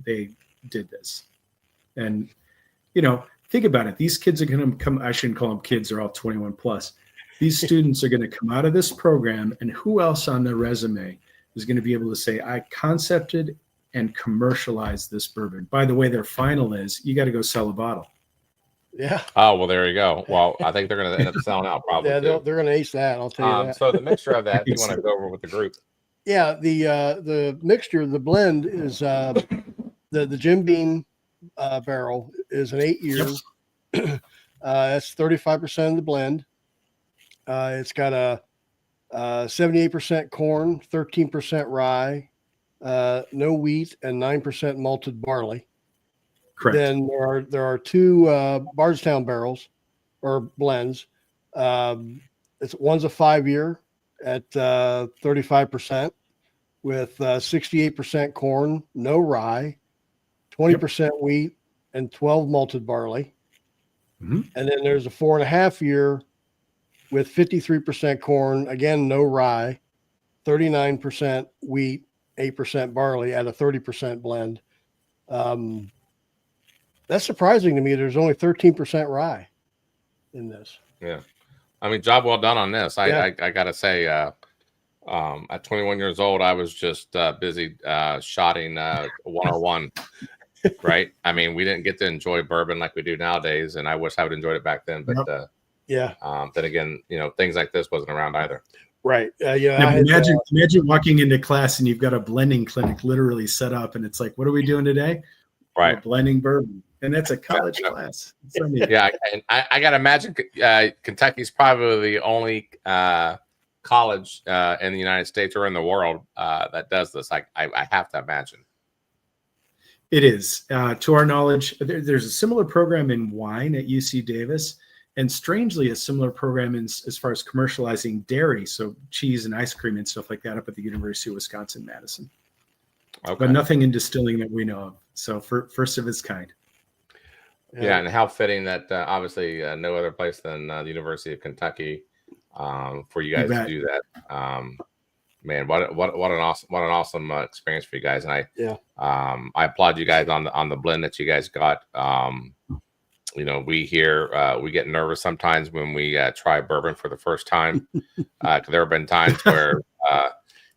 did this. And, think about it. These kids are going to come, I shouldn't call them kids, they're all 21 plus. These students are going to come out of this program, and who else on their resume is going to be able to say, I concepted and commercialized this bourbon. By the way, their final is, you got to go sell a bottle. Yeah. Oh, well, there you go. Well, I think they're going to end up selling out probably. Yeah, they're going to ace that. I'll tell you that. So the mixture of that, you want to go over with the group? Yeah, the mixture, the blend is the Jim Beam barrel is an 8-year. Yep. That's 35% of the blend. It's got a 78% corn, 13% rye, no wheat, and 9% malted barley. Correct. Then there are two Bardstown barrels or blends. One's a 5-year at 35% with 68% corn, no rye, 20% wheat, and 12 malted barley. Mm-hmm. And then there's a 4.5-year with 53% corn, again no rye, 39% wheat, 8% barley at a 30% blend. That's surprising to me. There's only 13% rye in this. Yeah. I mean, job well done on this. I got to say, at 21 years old, I was just busy shotting 101, right? I mean, we didn't get to enjoy bourbon like we do nowadays, and I wish I would enjoyed it back then. But then again, things like this wasn't around either. Right. Imagine walking into class and you've got a blending clinic literally set up, and it's like, what are we doing today? Right. We're blending bourbon. And that's a college class. Yeah, and I got to imagine Kentucky's probably the only college in the United States or in the world that does this. I have to imagine. It is. To our knowledge, there's a similar program in wine at UC Davis, and strangely, a similar program as far as commercializing dairy, so cheese and ice cream and stuff like that, up at the University of Wisconsin-Madison. Okay. but nothing in distilling that we know of. So first of its kind. Yeah, and how fitting that obviously no other place than the University of Kentucky for you guys to do that. Man, what an awesome experience for you guys, and I applaud you guys on the blend that you guys got. You know, we get nervous sometimes when we try bourbon for the first time. There have been times where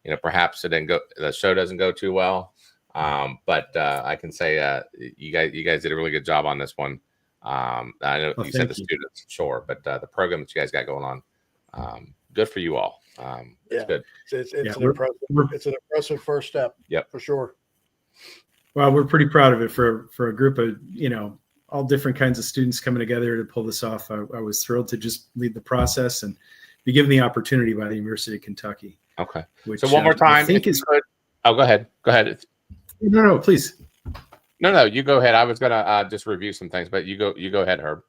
you know, perhaps the show doesn't go too well. But I can say you guys did a really good job on this one. I know you said the students, sure, but the program that you guys got going on, good for you all. It's good. It's an impressive first step. Yep, for sure. Well, we're pretty proud of it for a group of, you know, all different kinds of students coming together to pull this off. I was thrilled to just lead the process and be given the opportunity by the University of Kentucky. Okay. Which, so one more time, if you could. Oh, go ahead. Go ahead. No, please. No, you go ahead. I was gonna just review some things, but you go ahead, Herb.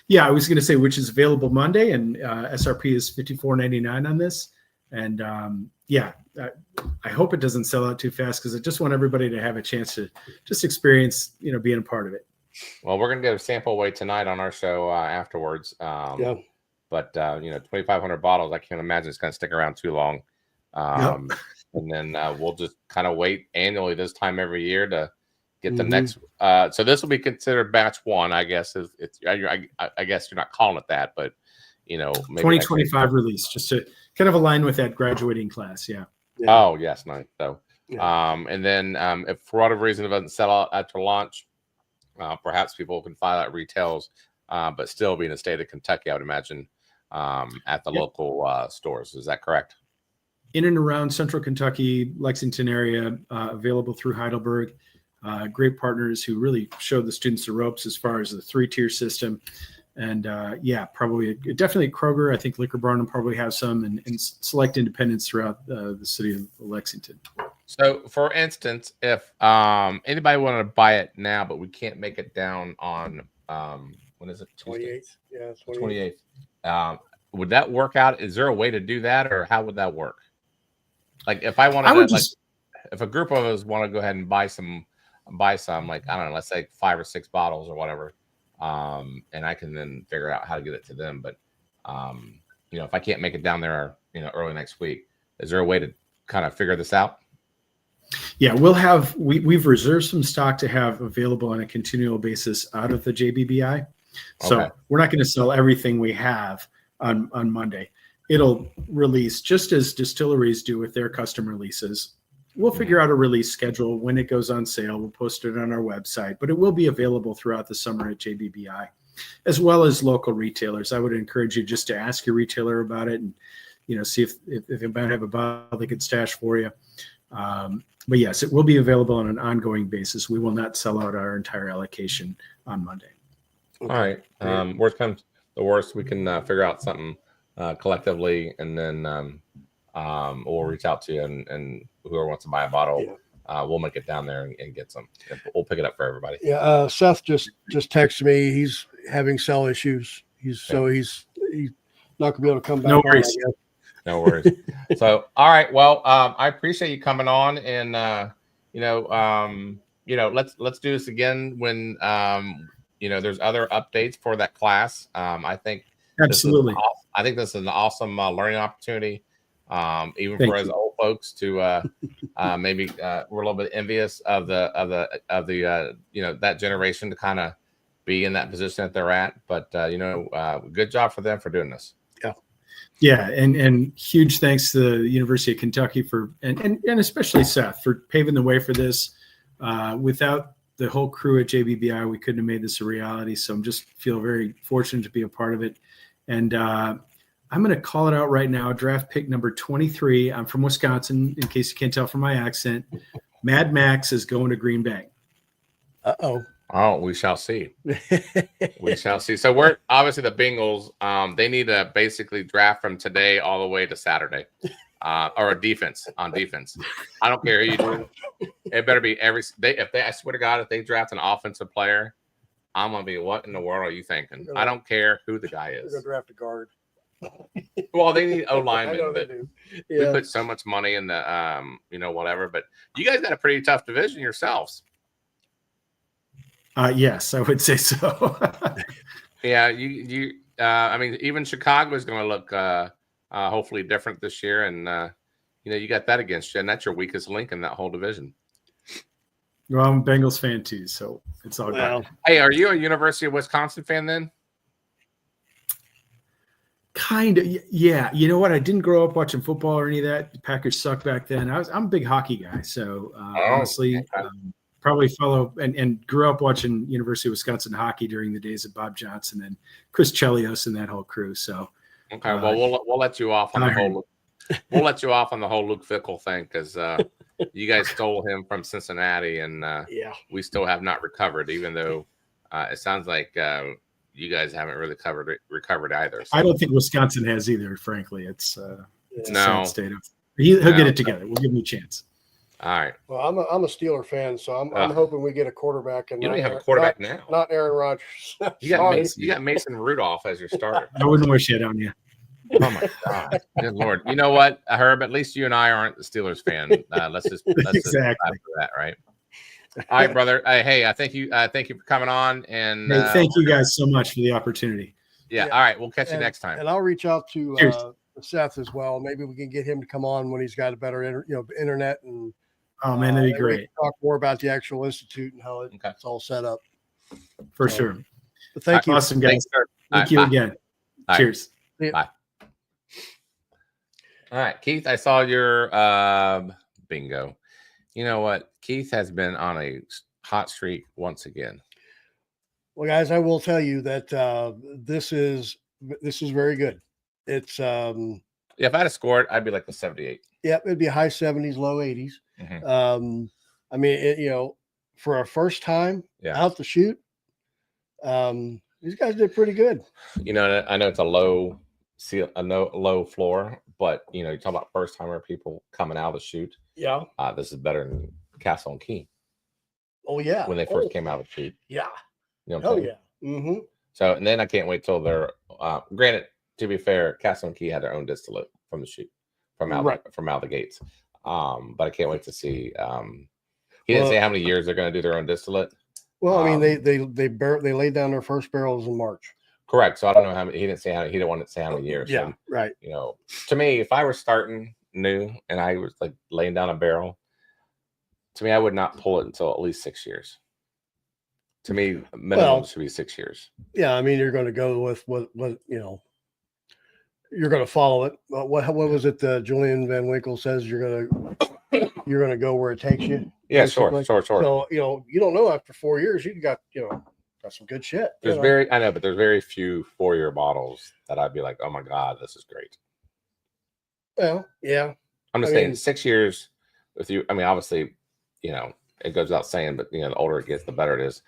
Yeah, I was going to say, which is available Monday, and SRP is $54.99 on this. And I hope it doesn't sell out too fast, because I just want everybody to have a chance to just experience, you know, being a part of it. Well, we're gonna get a sample away tonight on our show afterwards. But you know, 2,500 bottles. I can't imagine it's gonna stick around too long. And then we'll just kind of wait annually this time every year to get the next. So this will be considered batch one, I guess. I guess you're not calling it that, but you know, maybe 2025 release, just to kind of align with that graduating class. Yeah. Oh yes, nice. So, and then if for whatever reason it doesn't sell out after launch, perhaps people can file out retails, but still be in the state of Kentucky, I would imagine, at the local stores. Is that correct? In and around Central Kentucky, Lexington area, available through Heidelberg. Great partners who really showed the students the ropes as far as the 3-tier system. And probably definitely Kroger. I think Liquor Barn will probably have some, and select independents throughout the city of Lexington. So, for instance, if anybody wanted to buy it now, but we can't make it down on when is it? 28th. Yeah, 28th. Would that work out? Is there a way to do that, or how would that work? Like if I wanted if a group of us want to go ahead and buy some, like, I don't know, let's say 5 or 6 bottles or whatever, and I can then figure out how to get it to them. But you know, if I can't make it down there, you know, early next week, is there a way to kind of figure this out? Yeah, we've reserved some stock to have available on a continual basis out of the JBBI. So we're not going to sell everything we have on Monday. It'll release just as distilleries do with their custom releases. We'll figure out a release schedule when it goes on sale. We'll post it on our website, but it will be available throughout the summer at JBBI, as well as local retailers. I would encourage you just to ask your retailer about it, and you know, see if it might have a bottle they could stash for you. But yes, it will be available on an ongoing basis. We will not sell out our entire allocation on Monday. All right. Worst comes the worst, we can figure out something collectively, and then we'll reach out to you, and whoever wants to buy a bottle, we'll make it down there and get some. We'll pick it up for everybody. Yeah. Seth just texted me. He's having cell issues. He's not gonna be able to come back. No worries. No worries. So, all right. Well, I appreciate you coming on, and let's do this again when there's other updates for that class. I think absolutely. I think this is an awesome learning opportunity, even for us old folks to maybe we're a little bit envious of the that generation to kind of be in that position that they're at. But good job for them for doing this. Yeah, and huge thanks to the University of Kentucky for and especially Seth for paving the way for this. Without the whole crew at JBBI, we couldn't have made this a reality. So I'm just feel very fortunate to be a part of it. And I'm going to call it out right now. Draft pick number 23. I'm from Wisconsin, in case you can't tell from my accent. Mad Max is going to Green Bay. Oh, we shall see. We shall see. So we're obviously the Bengals. They need to basically draft from today all the way to Saturday, or a defense on defense. I don't care who you do. It better be I swear to God, if they draft an offensive player, I'm gonna be, what in the world are you thinking? I don't care who the guy is. They're gonna draft a guard. Well, they need O I know linemen, they but do. we Yeah. put so much money in the whatever. But you guys got a pretty tough division yourselves. Yes, I would say so. Yeah, I mean, even Chicago is going to look hopefully different this year, and you got that against you, and that's your weakest link in that whole division. Well, I'm a Bengals fan too, so it's all good. Hey, are you a University of Wisconsin fan then? Kind of, yeah. You know what? I didn't grow up watching football or any of that. The Packers sucked back then. I'm a big hockey guy, so honestly, probably follow and grew up watching University of Wisconsin hockey during the days of Bob Johnson and Chris Chelios and that whole crew. So, okay, well, we'll let you off on the whole. We'll let you off on the whole Luke Fickell thing because you guys stole him from Cincinnati, and we still have not recovered, even though it sounds like you guys haven't really recovered either. So. I don't think Wisconsin has either. Frankly, it's a sad state of. He'll get it together. We'll give him a chance. All right. Well, I'm a Steeler fan, so I'm hoping we get a quarterback. And you don't have a quarterback now. Not Aaron Rodgers. You got Mason Rudolph as your starter. I wouldn't wish it on you. Oh my God, good Lord! You know what, Herb? At least you and I aren't the Steelers fan. Let's just exactly that, right? All right, brother. Hey, I thank you for coming on, and thank you guys so much for the opportunity. Yeah. All right, we'll catch you next time. And I'll reach out to Seth as well. Maybe we can get him to come on when he's got a better internet and. Oh man, that'd be great. Talk more about the actual institute and how it's all set up. For sure. But thank you. Awesome, guys. Thank you again. Cheers. Bye. All right, Keith, I saw your bingo. You know what? Keith has been on a hot streak once again. Well, guys, I will tell you that this is very good. It's if I had to score it, I'd be like the 78. Yeah, it'd be high 70s, low 80s. Mm-hmm. I mean, for our first time out the chute, these guys did pretty good. I know it's a low floor, but you talk about first timer people coming out of the chute. Yeah, this is better than Castle and Key. Oh yeah, when they first came out of the chute. Yeah. Oh yeah. Mm-hmm. So and then I can't wait till they're. Granted, to be fair, Castle and Key had their own distillate from the chute, from out the gates. But I can't wait to see. He didn't say how many years they're going to do their own distillate. Well, I mean, they laid down their first barrels in March. Correct. So I don't know how many. He didn't want to say how many years. Yeah, so, right. To me, if I were starting new and I was like laying down a barrel, to me, I would not pull it until at least 6 years. To me, minimum should be 6 years. Yeah, I mean, you're going to go with what you're going to follow it. What was it? Julian Van Winkle says you're going to go where it takes you. Yeah, sure. So you don't know after 4 years you got some good shit. There's there's very few 4-year bottles that I'd be like, oh my God, this is great. Well, yeah. I'm just saying 6 years with you. I mean, obviously, it goes without saying, but the older it gets, the better it is.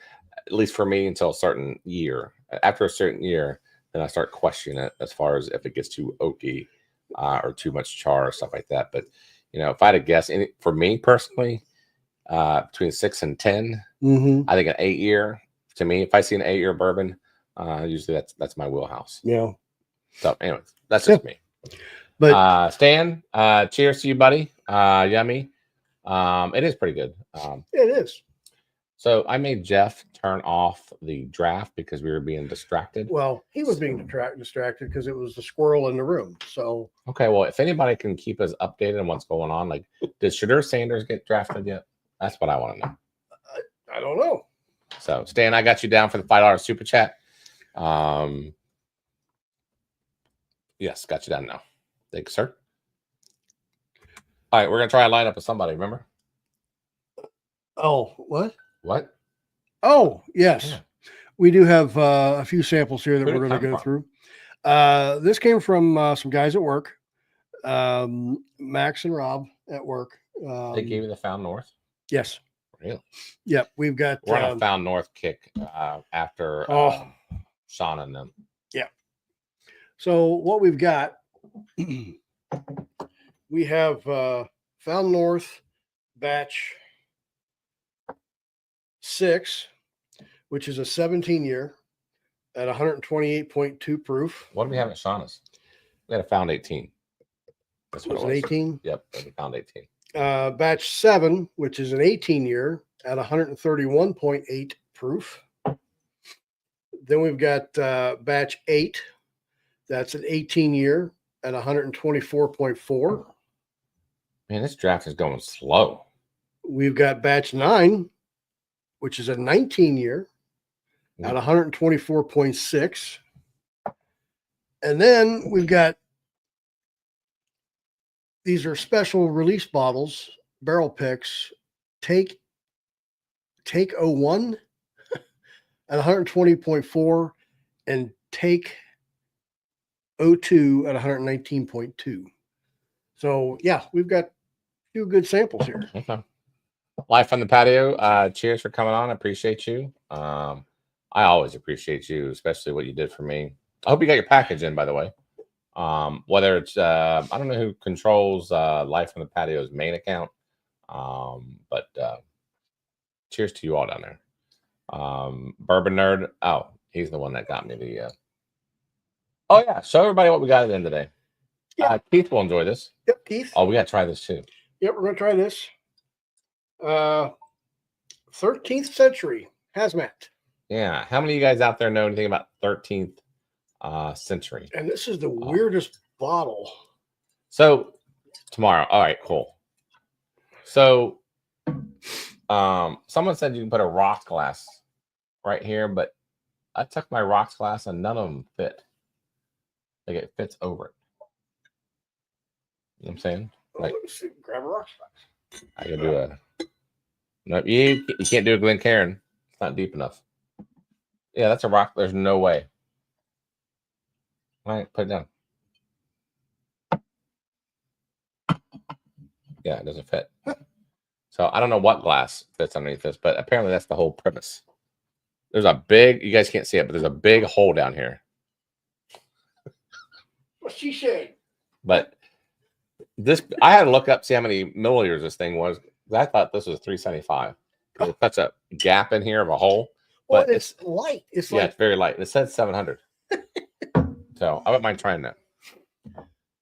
At least for me, until a certain year. After a certain year, then I start questioning it as far as if it gets too oaky or too much char or stuff like that. But if I had to guess, for me personally, between 6 and 10, I think an 8-year. To me, if I see an 8-year bourbon, usually that's my wheelhouse. Yeah. So, anyways, that's just me. But Stan, cheers to you, buddy. Yummy. It is pretty good. It is. So I made Jeff turn off the draft because we were being distracted. Well, he was being distracted because it was the squirrel in the room. So okay, well, if anybody can keep us updated on what's going on, like did Shadur Sanders get drafted yet? That's what I want to know. I don't know. So Stan, I got you down for the $5 super chat. Yes, got you down now. Thank you, sir. All right, we're gonna try a lineup with somebody. Remember? Oh, what? What? Oh, yes. Yeah. We do have a few samples here that we're going to go through. This came from some guys at work, Max and Rob at work. They gave you the Found North? Yes. Really? Yep. We're on a Found North kick after Sean and them. Yeah. So what we've got, we have Found North batch 6, which is a 17-year at 128.2 proof. What do we have at Shauna's? We had a found 18. That's It what was an 18. Yep, we found 18. Batch 7, which is an 18 year at 131.8 proof. Then we've got batch 8. That's an 18 year at 124.4. Man, this draft is going slow. We've got batch 9, which is a 19 year at 124.6. And then we've got, these are special release bottles, barrel picks, Take 01 at 120.4 and Take 02 at 119.2. So yeah, we've got a few good samples here. Okay. Life on the patio. Cheers for coming on. I appreciate you. I always appreciate you, especially what you did for me. I hope you got your package in, by the way. Whether it's I don't know who controls Life on the Patio's main account, but cheers to you all down there. Bourbon Nerd. Oh, he's the one that got me the. Oh yeah, show everybody what we got at the end today. Yeah. Keith will enjoy this. Yep, Keith. Oh, we got to try this too. Yep, we're gonna try this. 13th century hazmat. Yeah. How many of you guys out there know anything about 13th century? And this is the weirdest bottle. So tomorrow. All right, cool. So someone said you can put a rocks glass right here, but I took my rocks glass and none of them fit. Like it fits over it. You know what I'm saying? Like, Let's see, grab a rocks glass. I can do a. No, you can't do a Glencairn. It's not deep enough. Yeah, that's a rock. There's no way. All right, put it down. Yeah, it doesn't fit. So I don't know what glass fits underneath this, but apparently that's the whole premise. There's a big, you guys can't see it, but there's a big hole down here. What's she saying? But this, I had to look up, see how many milliliters this thing was. I thought this was 375. It's such a gap in here of a hole. Well, But it's light. It's yeah, like it's very light. It said 700. So I wouldn't mind trying that.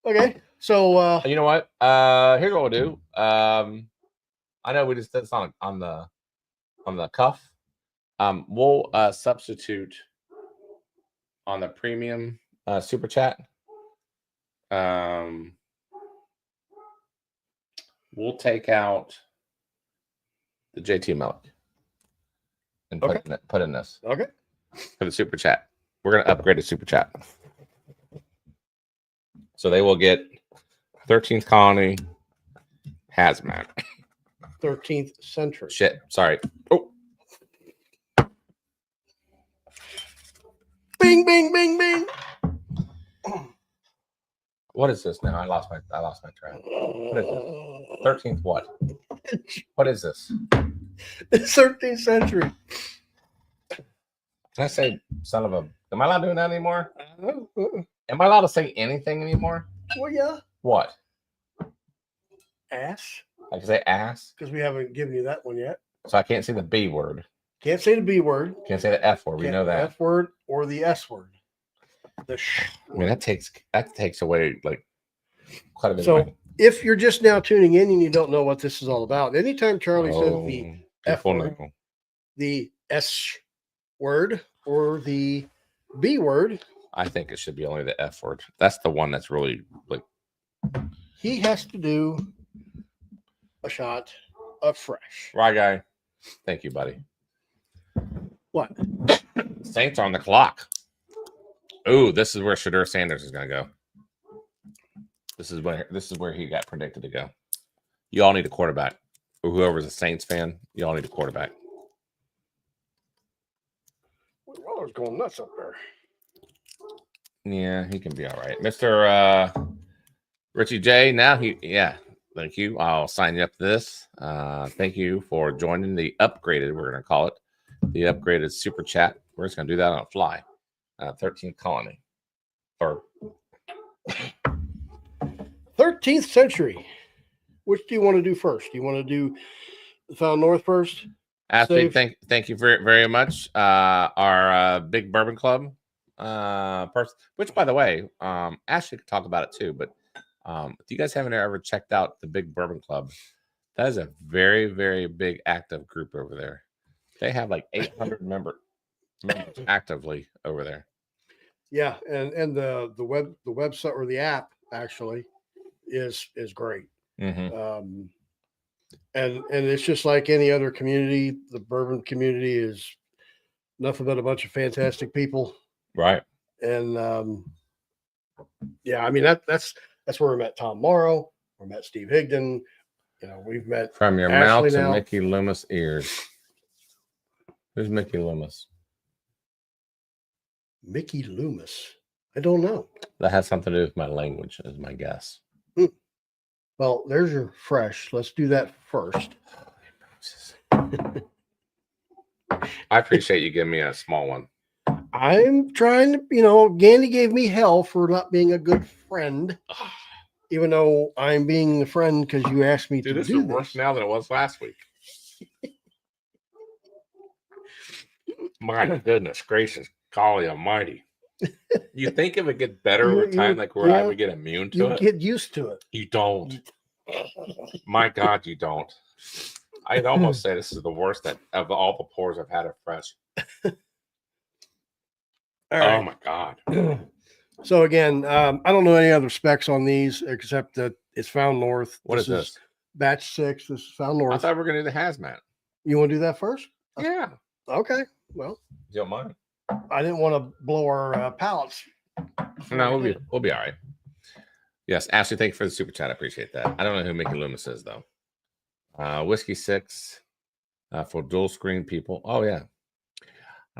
okay. So You know what? Here's what we'll do. I know we just did this on the cuff. We'll substitute on the premium super chat. We'll take out the JT Milk and put in this okay. for the super chat. We're gonna upgrade the super chat, so they will get 13th Colony hazmat. 13th century. Shit, sorry. Oh, Bing, bing, bing, bing. what is this now? I lost my track. What is this? 13th what? What is this? It's 13th century. Can I say son of a? Am I allowed doing that anymore? Am I allowed to say anything anymore? Well, yeah. What? Ass. I can say ass, Because we haven't given you that one yet. so I can't say the B word. Can't say the B word. Can't say the F word. We Can't know the that. F word or the S word. The I mean, that takes away like quite a bit. So of my, if you're just now tuning in and you don't know what this is all about, anytime Charlie says the F people word, know. the S word, or the B word, I think it should be only the F word. That's the one that's really like. he has to do a shot of fresh. Right, guy. Thank you, buddy. What? Saints are on the clock. Ooh, this is where Shadur Sanders is going to go. This is where he got predicted to go. You all need a quarterback. Or whoever's a Saints fan, you all need a quarterback. Roller's going nuts up there. Yeah, he can be all right. Mr. Richie J, thank you. I'll sign you up to this. Thank you for joining the upgraded, we're going to call it, the upgraded super chat. We're just going to do that on a fly. 13th Colony. Or 13th century. Which do you want to do first? Do you want to do the Found North first? Ashley, thank you very, very much. Our big bourbon club person. Which, by the way, Ashley could talk about it too. But if you guys haven't ever checked out the Big Bourbon Club, that is a very, very big active group over there. They have like 800 members actively over there. Yeah, and the website or the app actually is great. Mm-hmm. And it's just like any other community. The bourbon community is nothing but a bunch of fantastic people. Right. And yeah, I mean that's where we met Tom Morrow, we met Steve Higdon. You know, we've met From your Ashley mouth to now. Mickey Loomis' ears. Who's Mickey Loomis? Mickey Loomis. I don't know. That has something to do with my language, is my guess. Well, there's your fresh. Let's do that first. I appreciate you giving me a small one. I'm trying to, you know, Gandy gave me hell for not being a good friend, even though I'm being the friend because you asked me Dude, to this do is worse this. now than it was last week. My goodness gracious, golly almighty. You think it would get better over time, like where I would get immune to You it? get used to it. You don't. My God, you don't. I'd almost say this is the worst of all the pours I've had of fresh. All right. Oh my God. So again, I don't know any other specs on these except that it's found north. What is this? Batch 6. This is found I north. thought we were gonna do the hazmat. You want to do that first? Yeah. Okay. Well, You don't mind? I didn't want to blow our pallets. No, we'll be all right. Yes, Ashley, thank you for the super chat. I appreciate that. I don't know who Mickey Loomis is though. Whiskey 6 for dual screen people. Oh yeah.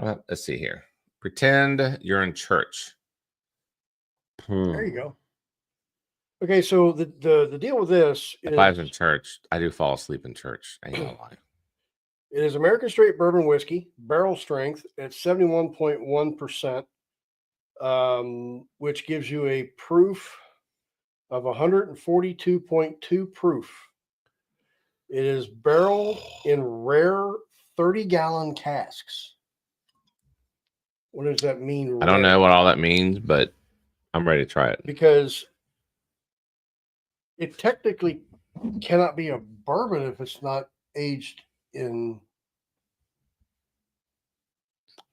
Let's see here. Pretend you're in church. There you go. Okay, so the deal with this is If I was in church, I do fall asleep in church. I ain't gonna lie. it is American straight bourbon whiskey, barrel strength at 71.1%, which gives you a proof of 142.2 proof. It is barreled in rare 30-gallon casks. What does that mean? I don't know what all that means, but I'm ready to try it. Because it technically cannot be a bourbon if it's not aged in.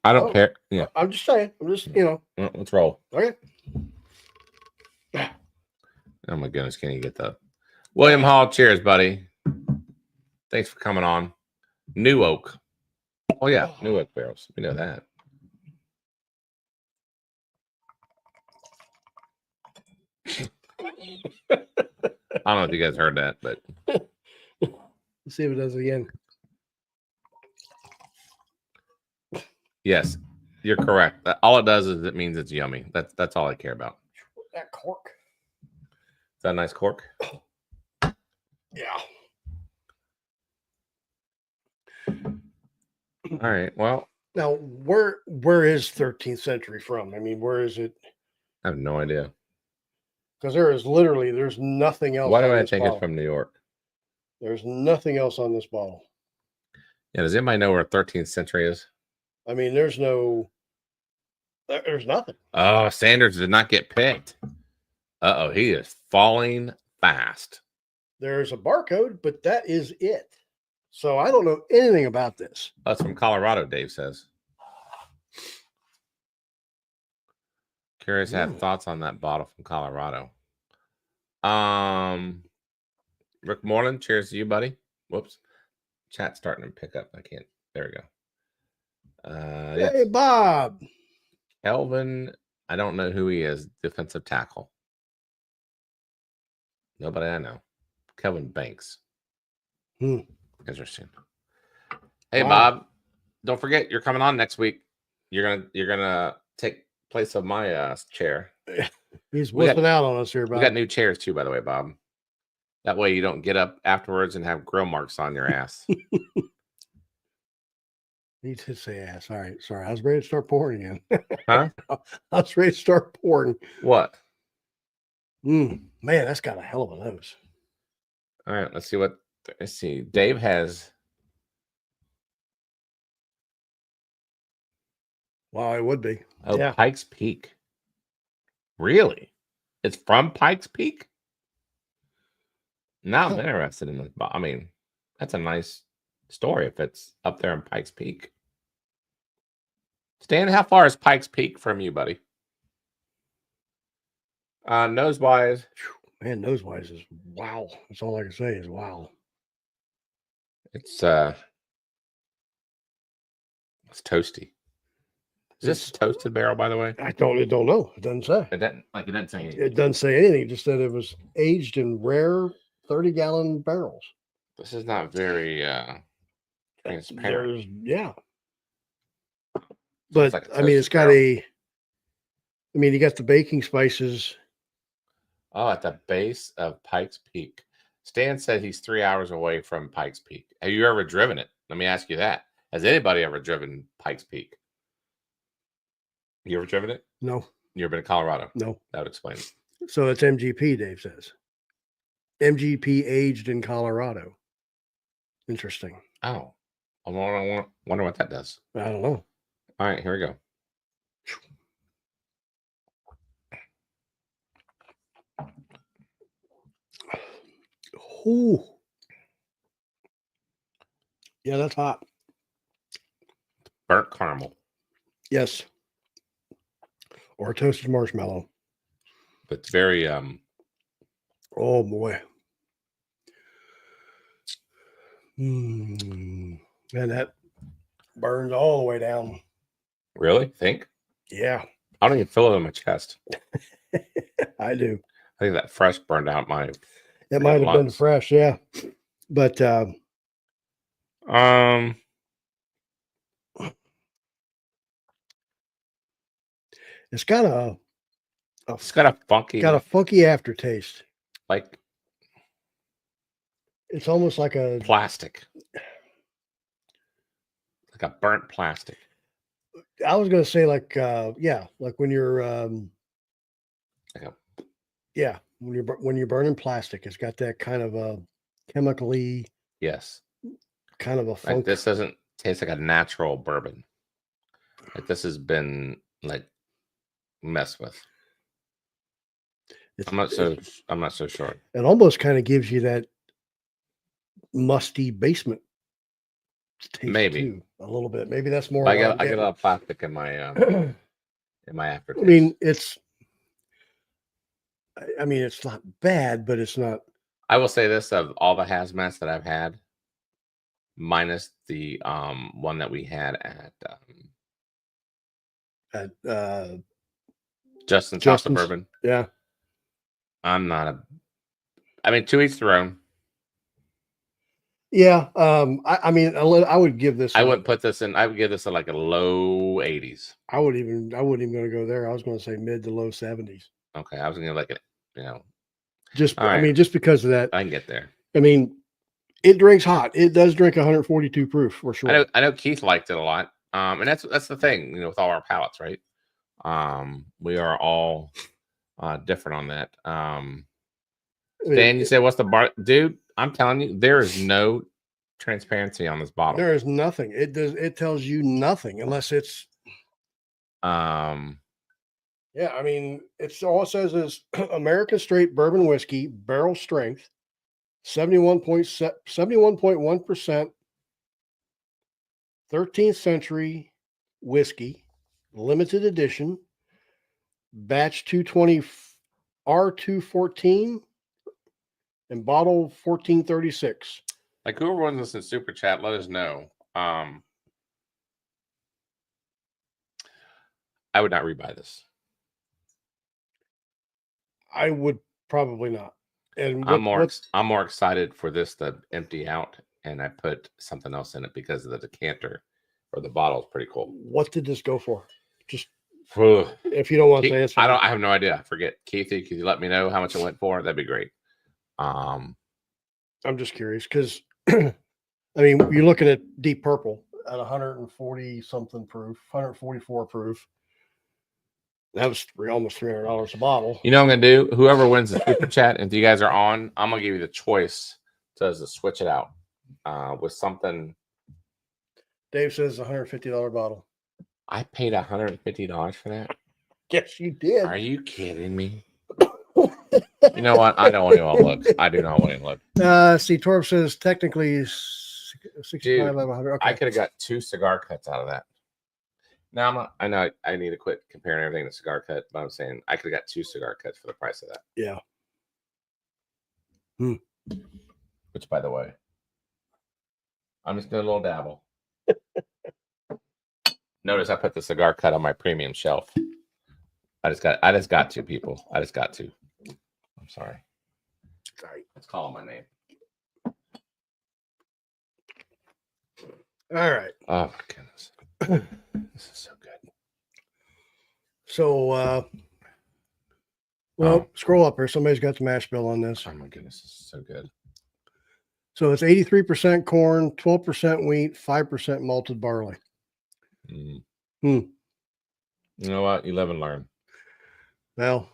I don't care. Yeah. I'm just saying. I'm just, you know. Well, let's roll. Okay. Oh my goodness, can you get that? William Hall, cheers, buddy. Thanks for coming on. New Oak. Oh yeah, New Oak barrels. We know that. I don't know if you guys heard that, but Let's see if it does it again. yes, you're correct. All it does is it means it's yummy. That's all I care about. That cork. Is that a nice cork? Yeah. All right. Well, Now, where is 13th century from? I mean, where is it? I have no idea. Because there's nothing else. Why do on I this think bottle. it's from New York? There's nothing else on this bottle. Yeah, does anybody know where 13th century is? I mean, there's nothing. Oh, Sanders did not get picked. Uh-oh, he is falling fast. There's a barcode, but that is it. So I don't know anything about this. That's from Colorado, Dave says. Curious to have thoughts on that bottle from Colorado. Rick Moreland, cheers to you, buddy. Whoops. Chat's starting to pick up. I can't. There we go. Hey, Yes. Bob. Elvin, I don't know who he is. Defensive tackle. Nobody I know. Kevin Banks. Interesting. Hey, Wow. Bob. Don't forget you're coming on next week. You're gonna take place of my chair. He's We got- whipping out on us here, Bob. We got new chairs too, by the way, Bob. That way you don't get up afterwards and have grill marks on your ass. He did say ass. All right. Sorry. I was ready to start pouring again. Huh? I was ready to start pouring. What? Man, that's got a hell of a nose. All right, let's see what. Let's see. Dave has. Wow, it would be. Oh, Yeah. Pikes Peak. Really? It's from Pikes Peak? Now I'm interested in this. I mean, that's a nice story if it's up there in Pikes Peak. Stan, how far is Pikes Peak from you, buddy? Nose-wise. Man, nose-wise is wow. That's all I can say is wow. It's toasty. Is this a toasted barrel, by the way? I don't know. It doesn't say. It doesn't say anything. It doesn't say anything. It just said it was aged in rare 30-gallon barrels. This is not very transparent. But like a I mean, it's got toasted you got the baking spices. Oh, at the base of Pikes Peak. Stan said he's 3 hours away from Pikes Peak. Have you ever driven it? Let me ask you that. Has anybody ever driven Pikes Peak? You ever driven it? No. You ever been to Colorado? No. That would explain it. So it's MGP, Dave says. MGP aged in Colorado. Interesting. Oh. I wonder what that does. I don't know. All right, here we go. Ooh. Yeah, that's hot. Burnt caramel. Yes. Or toasted marshmallow. But it's very Oh boy. And that burns all the way down. really? Think? Yeah, I don't even feel it in my chest. I do. I think that fresh burned out my It might have been lungs. fresh, yeah. But it's got a it's got a funky aftertaste. like It's almost like a plastic. Like a burnt plastic. I was gonna say like when you're Like a- when you're burning plastic, it's got that kind of a chemically yes. kind of a Like funk. this doesn't taste like a natural bourbon. Like this has been like messed with. I'm not so sure. It almost kind of gives you that musty basement taste Maybe. too, a little bit. Maybe that's more. I what I'm get a getting. lot of plastic in my aftertaste. I mean, it's not bad, but it's not. I will say this: of all the hazmats that I've had, minus the one that we had at Justin's House of Bourbon. Yeah. I'm not a. I mean, to each their own. Yeah. I mean, I would give this. I wouldn't put this in. I would give this like a low 80s. I wouldn't even going to go there. I was going to say mid to low 70s. Okay, I was gonna like it. Just, All I right. mean, just because of that. I can get there. I mean, it drinks hot. It does drink 142 proof for sure. I know Keith liked it a lot. And that's the thing, with all our palates, right? We are all different on that. Dan, you said what's the bar, dude? I'm telling you, there is no transparency on this bottle. There is nothing. It tells you nothing unless it's. Yeah, I mean, it's all it says is American straight bourbon whiskey, barrel strength, 71.1%, 13th century whiskey, limited edition, batch 220 R214, and bottle 1436. Like whoever wants this in super chat, let us know. I would not rebuy this. I would probably not. And I'm more excited for this to empty out, and I put something else in it because of the decanter or the bottle is pretty cool. What did this go for? Just Ugh. if you don't want to say it, I have no idea. I forget. Keithy, could you let me know how much it went for? That'd be great. I'm just curious because I mean you're looking at Deep Purple at 140 something proof, 144 proof. That was almost $300 a bottle. You know what I'm gonna do? Whoever wins the super chat, if you guys are on, I'm gonna give you the choice to switch it out with something. Dave says $150 bottle. I paid $150 for that. Yes, you did. Are you kidding me? You know what? I don't want to look. I do not want to look. See, Torb says technically 65 Dude, out of 100. Okay. I could have got 2 cigar cuts out of that. Now I'm not, I know I need to quit comparing everything to cigar cut, but I'm saying I could have got 2 cigar cuts for the price of that. Yeah. Which, by the way, I'm just doing a little dabble. Notice I put the cigar cut on my premium shelf. I just got to, people. I just got to. I'm sorry. Sorry. Let's call him my name. All right. Oh my goodness. This is so good. So, scroll up here. Somebody's got the mash bill on this. Oh my goodness, this is so good. So it's 83% corn, 12% wheat, 5% malted barley. You know what? You live and learn. Well,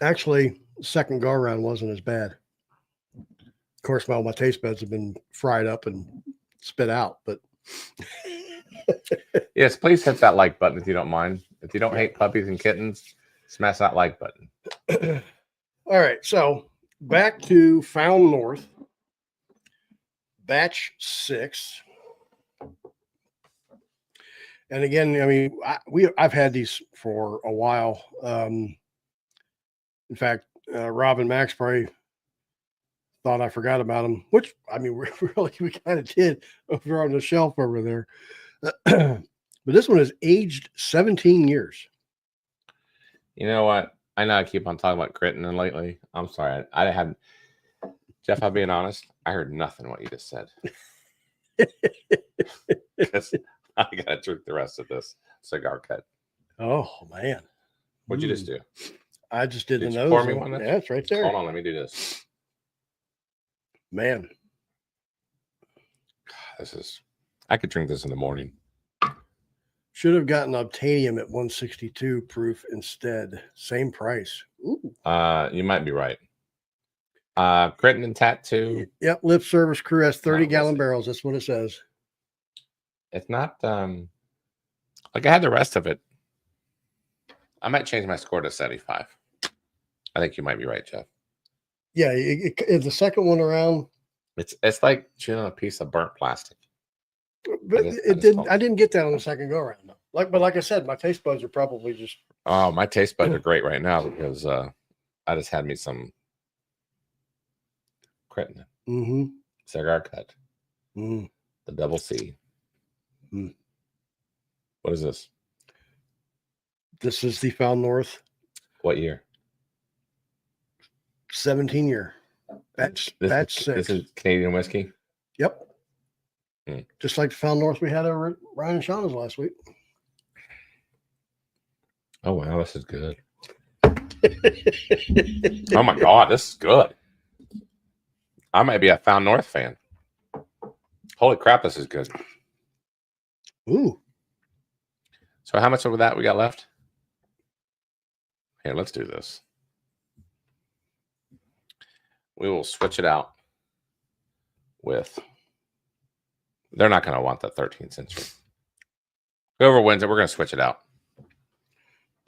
actually, second go around wasn't as bad. Of course, my taste buds have been fried up and spit out, but yes, please hit that like button if you don't mind. If you don't hate puppies and kittens, smash that like button. All right, so back to Found North, batch 6. And again, I mean, I've had these for a while. In fact, Rob and Max probably thought I forgot about them, which I mean, really, we kind of did over on the shelf over there. But this one is aged 17 years. You know what? I know I keep on talking about Crittenden lately. I'm sorry. I haven't. Jeff, I'm being honest. I heard nothing what you just said. Because I got to drink the rest of this cigar cut. Oh, man. What'd you just do? I just did the you nose. pour me one? Yeah, it's right there. Hold on. Let me do this. Man. This is. I could drink this in the morning. Should have gotten Obtanium at 162 proof instead. Same price. Ooh. You might be right. Crittenden Tattoo. Yep, Lip Service Crew has 30-gallon whiskey. barrels. That's what it says. It's not like I had the rest of it. I might change my score to 75. I think you might be right, Jeff. Yeah, it's the second one around. It's like chewing on a piece of burnt plastic. But I didn't get that on the second go around though. Like I said, my taste buds are probably just. Oh, my taste buds are great right now because I just had me some Crittenden cigar cut, the double C. What is this? This is the Found North. What year? 17 year. That's 6. This is Canadian whiskey. Yep. Just like the Found North we had over at Ryan and Shauna's last week. Oh wow, this is good. Oh my god, this is good. I might be a Found North fan. Holy crap, this is good. Ooh. So how much of that we got left? Here, let's do this. We will switch it out with. They're not going to want the 13th century. Whoever wins it, we're going to switch it out.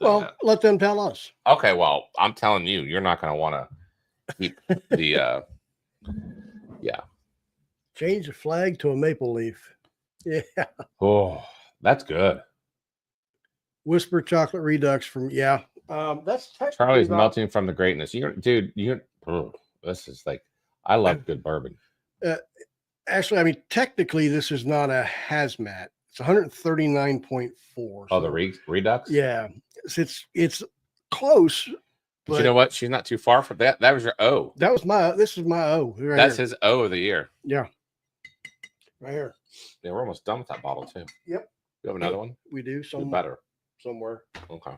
Well, let them tell us. Okay, well, I'm telling you, you're not going to want to keep the. Yeah. Change the flag to a maple leaf. Yeah. Oh, that's good. Whisper Chocolate Redux from that's Charlie's melting from the greatness. This is like, I love good bourbon. Actually, I mean, technically, this is not a hazmat. It's 139.4. Oh, the Redux? Yeah, it's close. But you know what? She's not too far from that. That was your O. This is my O. Right That's here. his O of the year. Yeah. Right here. Yeah, we're almost done with that bottle too. Yep. You have another one? We do. Better. Somewhere. Okay.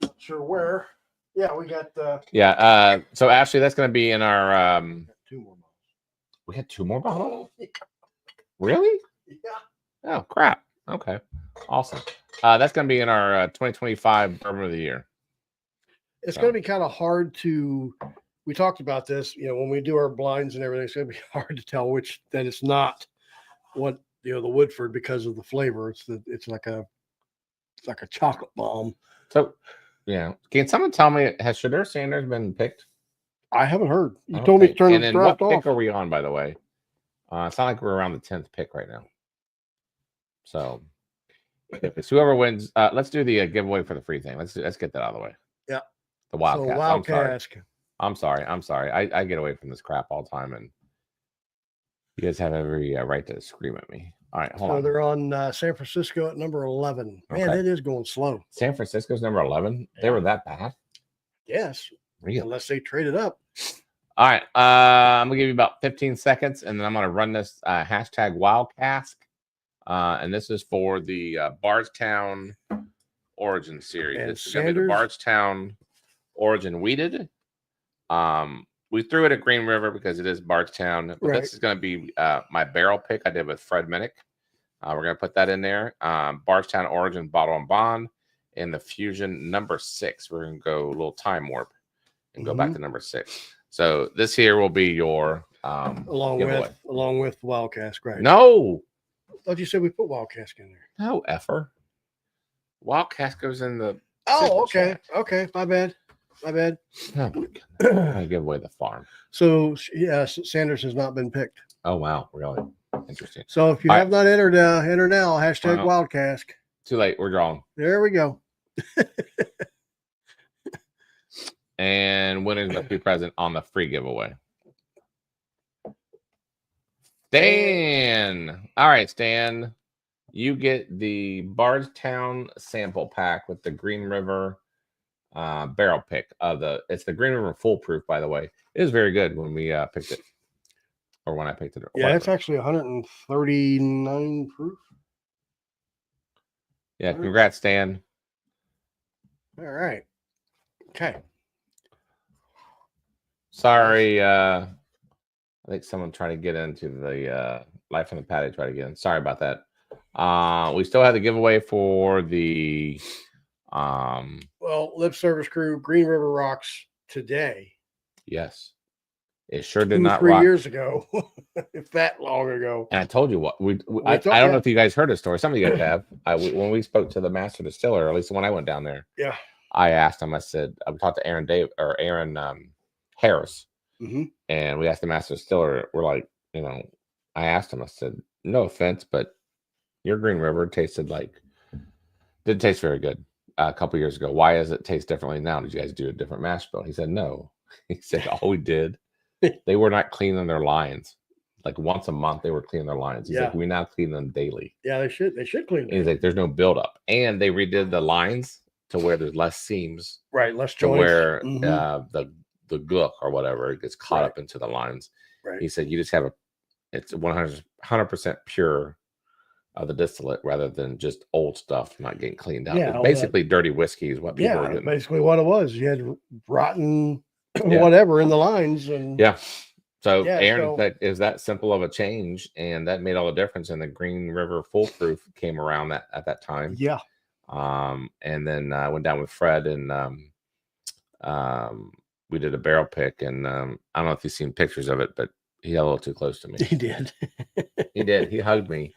Not sure where. Yeah, we got Yeah. So Ashley, that's gonna be in our 2 more bottles. We had 2 more bottles? Really? Yeah. Oh crap. Okay. Awesome. That's gonna be in our 2025 Bourbon of the Year. It's going to be kind of hard to. We talked about this, when we do our blinds and everything. It's going to be hard to tell that it's not what the Woodford because of the flavor. It's like a It's like a chocolate bomb. So, yeah. Can someone tell me, has Shadur Sanders been picked? I haven't heard. You I told me to don't turn think. the And then what draft off. pick are we on, by the way? It's not like we're around the 10th pick right now. So, if it's whoever wins, let's do the giveaway for the free thing. Let's get that out of the way. Yeah. The Wildcats. So Wildcats. I'm sorry. I get away from this crap all the time, and you guys have every right to scream at me. All right, hold So on. they're on San Francisco at number 11. Man, Okay. it is going slow. San Francisco's number 11. They were that bad? Yes. Really? Unless they trade it up. All right. I'm gonna give you about 15 seconds, and then I'm gonna run this hashtag Wildcast. And this is for the Bardstown Origin Series. And This is gonna be the Bardstown Origin Weeded. We threw it at Green River because it is Bardstown. But Right. this is gonna be my barrel pick I did with Fred Minnick. We're gonna put that in there. Bardstown Origin Bottle and Bond in the Fusion number 6. We're gonna go a little time warp and go back to number 6. So this here will be your along giveaway. with Wildcats, right? No, I thought you said we put Wildcats in there. no effer. Wildcast goes in the. Oh, Super okay. chat. Okay. My bad. Oh my God. I give away the farm. So, yes, Sanders has not been picked. Oh wow, really interesting. So if you All have not entered, enter now. Hashtag Wow. Wildcast. Too late. We're drawing. There we go. And winners must be present on the free giveaway. Stan. All right, Stan. You get the Bardstown sample pack with the Green River barrel pick. It's the Green River Foolproof, by the way. It is very good when we picked it. Or when I picked it. Or Yeah, whatever. it's actually 139 proof. Yeah, congrats, Stan. All right. Okay. Sorry, I think someone tried to get into the Life in the Patio. Try to get in. Sorry about that. We still have the giveaway for the Well, Lip Service Crew, Green River Rocks today. yes. It sure did 2 not 3 rock. years ago, if that long ago. And I told you what I don't know if you guys heard the story. Some of you guys have. When we spoke to the master distiller, or at least when I went down there, Yeah. I asked him. I said, I talked to Aaron Harris, and we asked the master distiller. We're like, I asked him. I said, no offense, but your Green River didn't taste very good a couple years ago. Why does it taste differently now? Did you guys do a different mash bill? He said no. He said all we did. They were not cleaning their lines. Like once a month, they were cleaning their lines. He's like, we now clean them daily. Yeah, they should. They should clean And he's like, there's no buildup. And they redid the lines to where there's less seams. Right, less To joints. where the gluck or whatever it gets caught up into the lines. Right. He said you just have it's 100% pure of the distillate rather than just old stuff not getting cleaned out. Yeah, Basically, dirty whiskey is what people are Yeah, getting. basically what it was. You had rotten whatever in the lines, and So Yeah, Aaron, so- that is that simple of a change, and that made all the difference. And the Green River Foolproof came around at that time. yeah, And then I went down with Fred, and we did a barrel pick. And I don't know if you've seen pictures of it, but he got a little too close to me. he did. He did. He hugged me.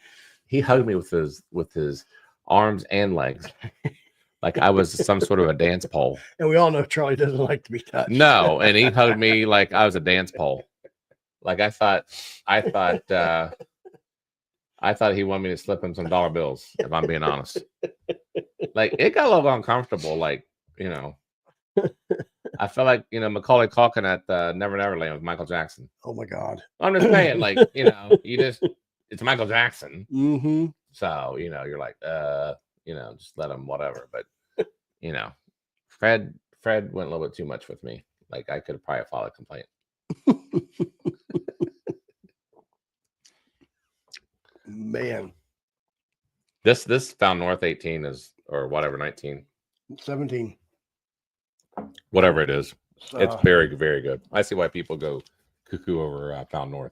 He hugged me with his arms and legs, like I was some sort of a dance pole. And we all know Charlie doesn't like to be touched. No, and he hugged me like I was a dance pole. Like I thought he wanted me to slip him some dollar bills, if I'm being honest. Like it got a little uncomfortable. Like, I felt like, Macaulay Culkin at Never Never Land with Michael Jackson. Oh my God. I'm just saying, like, it's Michael Jackson. Mm-hmm. So, you're like, just let him whatever. But, Fred went a little bit too much with me. Like I could have probably filed a complaint. Man, This Found North 18 is, or whatever, 19, 17. whatever it is. It's So, very, very good. I see why people go cuckoo over Found North.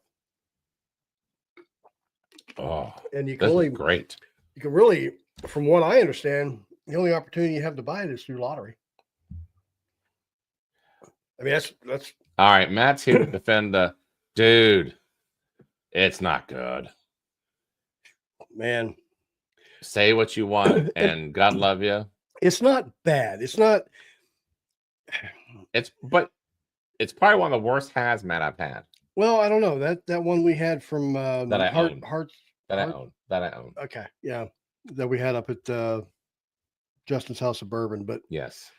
Oh, and you this can is great. you can really, from what I understand, the only opportunity you have to buy it is through lottery. I mean, that's All right, Matt's here to defend the dude. It's not good. man. Say what you want, and God love you. It's not bad. It's not. But it's probably one of the worst hazmat I've had. Well, I don't know that one we had from That I own. That I own. Okay, yeah, that we had up at Justin's House of Bourbon, but Yes,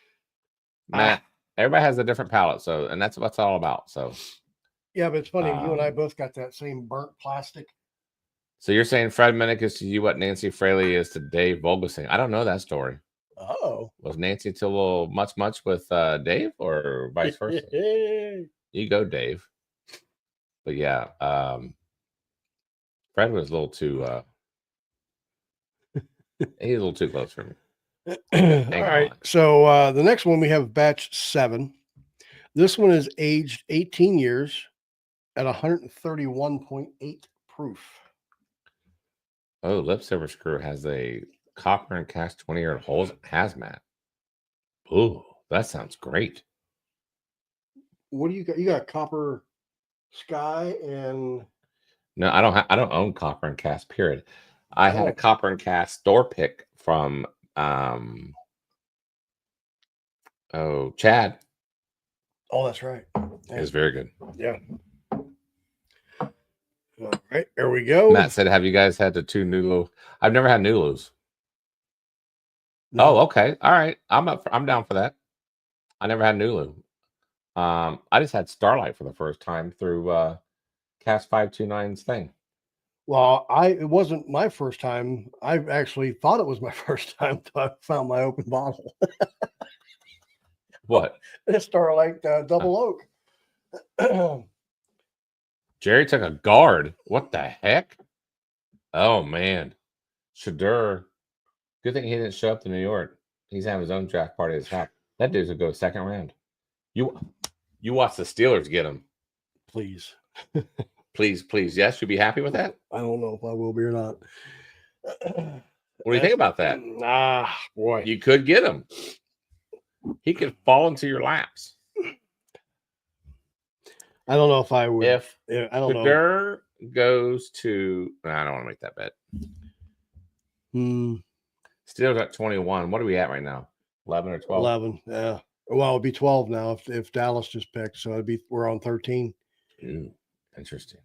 Matt. Everybody has a different palate, so and that's what it's all about. So yeah, but it's funny. You and I both got that same burnt plastic. So you're saying Fred Minnick is to you what Nancy Fraley is to Dave Vogelsang? I don't know that story. Oh, Was Nancy to a little much with Dave, or vice versa? You go, Dave. But yeah, Fred was a little too. He's a little too close for me. All right. So the next one we have batch 7. This one is aged 18 years at 131.8 proof. Oh, Lip Silver Screw has a copper and cast 20-year holes hazmat. Ooh, that sounds great. What do you got? You got Copper Sky and No, I don't own copper and cast. Period. I had a copper and cast store pick from Chad. Oh, that's right. It was very good. Yeah. All right, there we go. Matt said, "Have you guys had the 2 Nulu?" I've never had Nulus. No. Oh, okay. All right. I'm down for that. I never had Nulu. I just had Starlight for the first time through Cast 529's thing. Well, it wasn't my first time. I actually thought it was my first time until I found my open bottle. What? Starlight Double Oak. Jerry took a guard. What the heck? Oh man, Shadur. Good thing he didn't show up to New York. He's having his own draft party at his house. That dude's gonna go second round. You watch the Steelers get him. Please. Please. Yes, you'll be happy with that? I don't know if I will be or not. What do you think about that? Boy. You could get him. He could fall into your laps. I don't know if I would. If I don't know. Shadur goes to, I don't want to make that bet. Steelers at 21. What are we at right now? 11 or 12? 11. Yeah. Well, it'd be 12 now if Dallas just picked. So we're on 13. Ooh, interesting.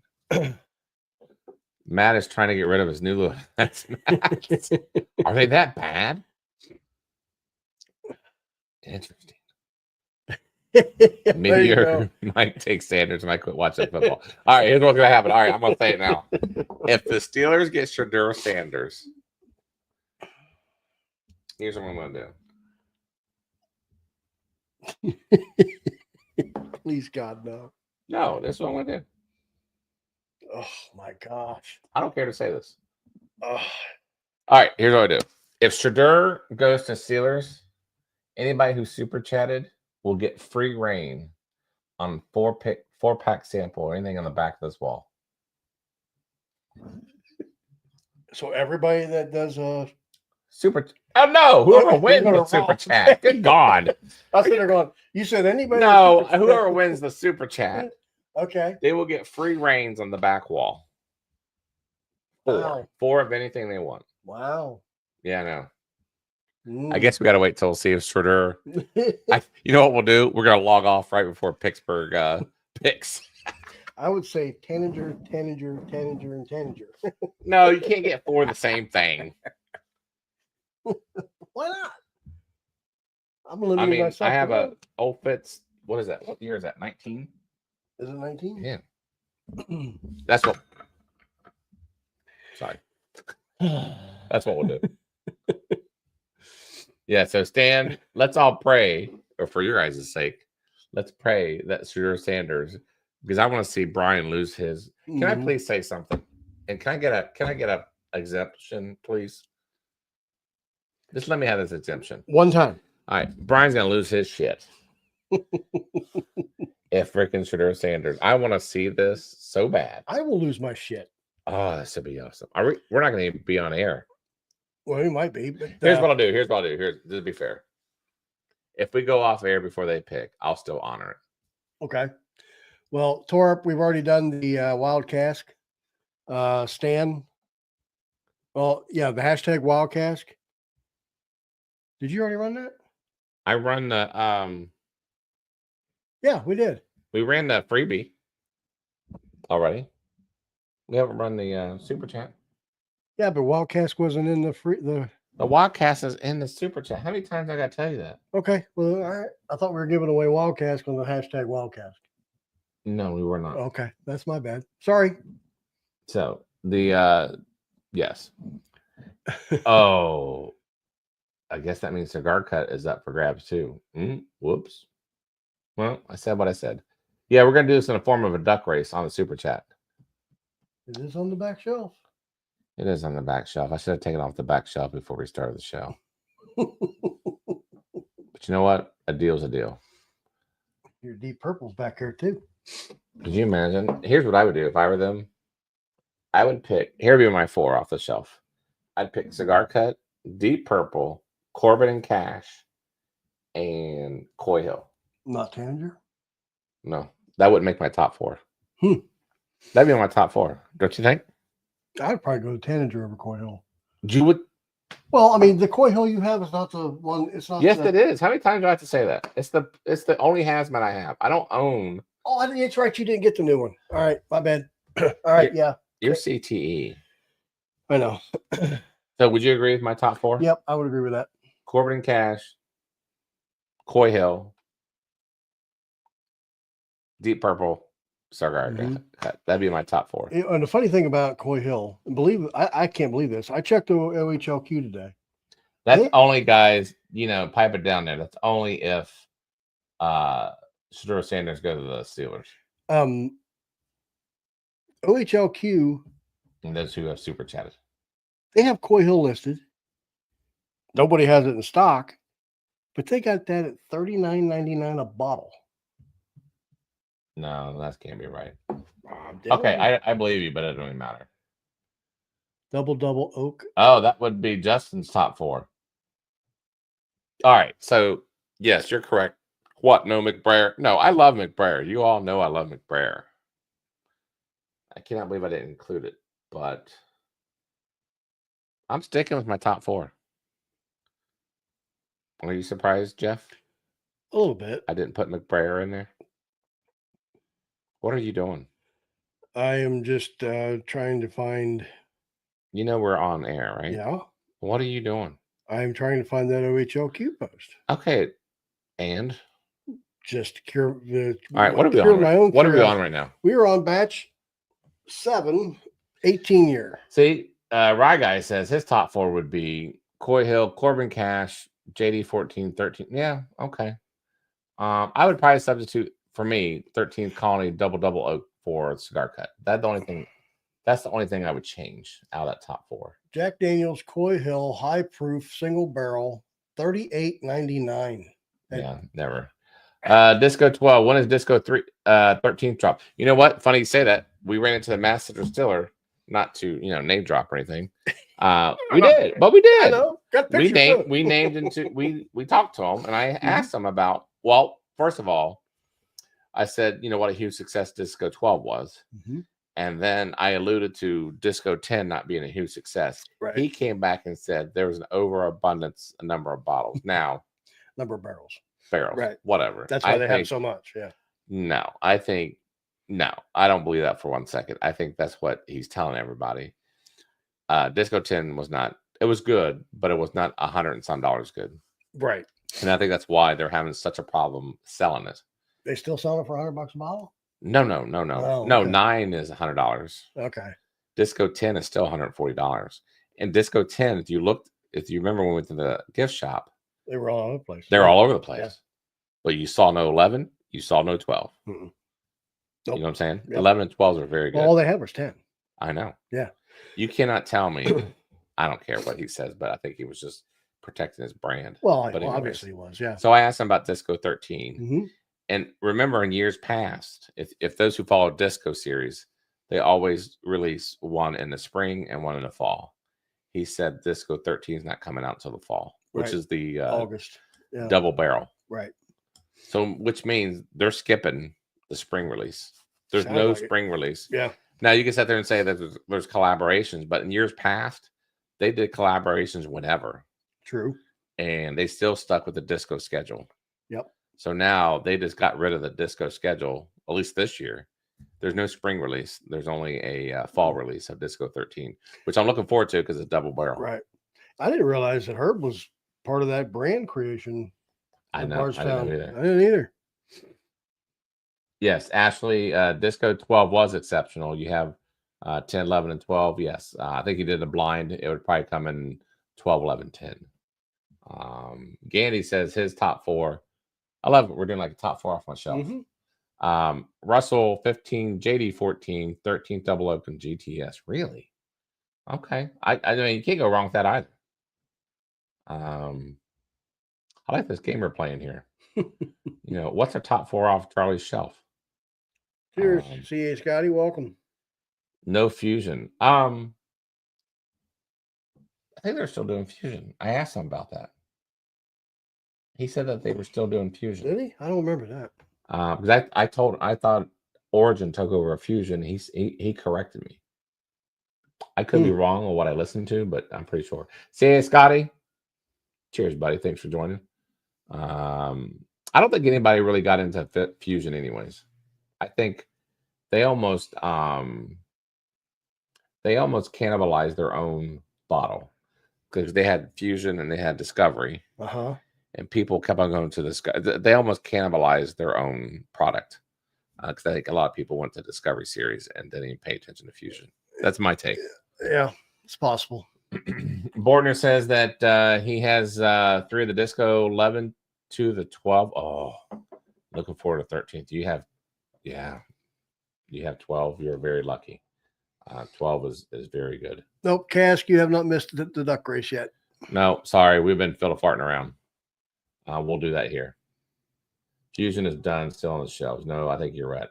Matt is trying to get rid of his new look. Are they that bad? Interesting. Maybe you might take Sanders and I quit watching football. All right, here's what's going to happen. All right, I'm going to say it now. If the Steelers get Shadur Sanders, here's what I'm going to do. Please, God, no. No, this is what I'm going to do. Oh, my gosh. I don't care to say this. Oh. All right, here's what I do. If Shadur goes to Steelers, anybody who super chatted will get free reign on 4-pack sample or anything on the back of this wall. So everybody that does super, oh no, whoever wins the super chat. Good God. I was there going, you said anybody? No, whoever wins the super chat. Okay. They will get free reigns on the back wall. 4. Wow. 4 of anything they want. Wow. Yeah, I know. I guess we got to wait till see if Schroeder. You know what we'll do? We're gonna log off right before Pittsburgh picks. I would say Tanager, and Tanager. No, you can't get 4 of the same thing. Why not? I'm limiting myself. I have a old Fitz. What is that? What year is that? 19? Is it 19? Yeah. That's what. Sorry. That's what we'll do. Yeah, so Stan, let's all pray, or for your guys' sake, let's pray that Shadur Sanders, because I want to see Brian lose his. Can I please say something? And can I get a exemption, please? Just let me have this exemption. One time. All right, Brian's gonna lose his shit. If freaking Shadur Sanders, I want to see this so bad. I will lose my shit. Oh, this would be awesome. We're not going to be on air. Well, it might be. But Here's what I'll do. Here's to be fair. If we go off air before they pick, I'll still honor it. Okay. Well, Torp, we've already done the wild cask. Stan, Well, yeah, the hashtag wild cask. Did you already run that? I run the Yeah, we did. we ran the freebie already. We haven't run the super chat. Yeah, but wild cask wasn't in the The Wildcast is in the super chat. How many times I gotta tell you that? Okay, well, all right. I thought we were giving away wild cask on the hashtag wild cask. No, we were not. Okay, that's my bad. Sorry. So the yes. Oh, I guess that means cigar cut is up for grabs too. Whoops. Well, I said what I said. Yeah, we're gonna do this in the form of a duck race on the super chat. It is on the back shelf. It is on the back shelf. I should have taken it off the back shelf before we started the show. But you know what? A deal's a deal. Your deep purple's back here too. Could you imagine? Here's what I would do if I were them. I would pick, here would be my 4 off the shelf. I'd pick Cigar Cut, Deep Purple, Corbin and Cash, and Coy Hill. Not Tanager? No, that wouldn't make my top 4. That'd be my top 4. Don't you think? I'd probably go to Tanager over Coy Hill. You would? Well, I mean, the Coy Hill you have is not the one. It's not. Yes, it is. How many times do I have to say that? It's the only hazmat I have. I don't own. Oh, it's right. You didn't get the new one. All right, my bad. All right, yeah. You're CTE. I know. So would you agree with my top 4? Yep, I would agree with that. Corbin and Cash, Coy Hill, Deep Purple, Cigar Cut. That'd be my top 4. And the funny thing about Coy Hill, I can't believe this. I checked the OHLQ today. That's only, guys, pipe it down there. That's only if Shedeur Sanders go to the Steelers. OHLQ. And those who have super chatted. They have Coy Hill listed. Nobody has it in stock, but they got that at $39.99 a bottle. No, that can't be right. Okay, I believe you, but it doesn't really matter. Double oak. Oh, that would be Justin's top 4. All right, so yes, you're correct. What? No McBrayer? No, I love McBrayer. You all know I love McBrayer. I cannot believe I didn't include it, but I'm sticking with my top 4. Are you surprised, Jeff? A little bit. I didn't put McBrayer in there. What are you doing? I am just trying to find. We're on air, right? Yeah. What are you doing? I'm trying to find that OHLQ post. Okay, and just to cure the. All right, what are we on? What are we on right now? We are on batch 7, 18 year. See, Rye Guy says his top 4 would be Coy Hill, Corbin Cash, JD 14, 13. Yeah, okay. I would probably substitute for me 13th Colony double oak for Cigar Cut. That's the only thing I would change out of that top 4. Jack Daniels Coy Hill high proof single barrel $38.99. Yeah, never. Disco 12. When is Disco 13th drop? You know what? Funny you say that. We ran into the Master Distiller, not to name drop or anything. We did, but we did. I know. We talked to him, and I asked him about. Well, first of all, I said, what a huge success Disco 12 was. And then I alluded to Disco 10 not being a huge success. Right. He came back and said there was an overabundance, a number of bottles. Now, number of barrels. Right. Whatever. That's why they have so much. Yeah. No, I don't believe that for 1 second. I think that's what he's telling everybody. Disco 10 was not, it was good, but it was not $100 and some good. Right. And I think that's why they're having such a problem selling it. They still sell it for $100 a bottle? No. Oh, no, okay. 9 is $100. Okay. Disco 10 is still $140. And Disco 10, if you remember when we went to the gift shop, they were all over the place. They're all over the place. Yeah. But you saw no 11, you saw no 12. Nope. You know what I'm saying? Yep. 11 and 12 are very good. Well, all they had was 10. I know. Yeah. You cannot tell me. I don't care what he says, but I think he was just protecting his brand. Well, but obviously he was, yeah. So I asked him about Disco 13. And remember, in years past, if those who follow Disco series, they always release one in the spring and one in the fall. He said Disco 13 is not coming out until the fall, which is the August double barrel. Right. So, which means they're skipping the spring release. There's no spring release. Yeah. Now you can sit there and say that there's collaborations, but in years past, they did collaborations whenever, True. and they still stuck with the disco schedule. Yep. So now they just got rid of the disco schedule, at least this year. There's no spring release. There's only a fall release of Disco 13, which I'm looking forward to because it's double barrel. Right. I didn't realize that Herb was part of that brand creation. I know. I didn't know either. I didn't either. Yes, Ashley, Disco 12 was exceptional. You have 10, 11, and 12. Yes. I think you did a blind. It would probably come in 12, 11, 10. Gandy says his top 4. I love it. We're doing like a top 4 off my shelf. Russell 15, JD 14, 13 double open GTS. Really? Okay. I mean, you can't go wrong with that either. I like this game we're playing here. What's our top 4 off Charlie's shelf? Cheers, C.A. Scotty. Welcome. No fusion. I think they're still doing fusion. I asked him about that. He said that they were still doing fusion. Did he? I don't remember that. Because I thought Origin took over a fusion. He corrected me. I could be wrong on what I listened to, but I'm pretty sure. See, Scotty. Cheers, buddy. Thanks for joining. I don't think anybody really got into fusion, anyways. I think they almost cannibalized their own bottle because they had fusion and they had discovery. And people kept on going to this. They almost cannibalized their own product because I think a lot of people went to Discovery Series and didn't even pay attention to Fusion. That's my take. Yeah, it's possible. Bortner says that he has 3 of the Disco 11 to the 12. Oh, looking forward to 13th. You have 12. You're very lucky. 12 is very good. Nope, Cask, you have not missed the duck race yet. No, sorry. We've been fiddle farting around. We'll do that here. Fusion is done, still on the shelves. No, I think you're right.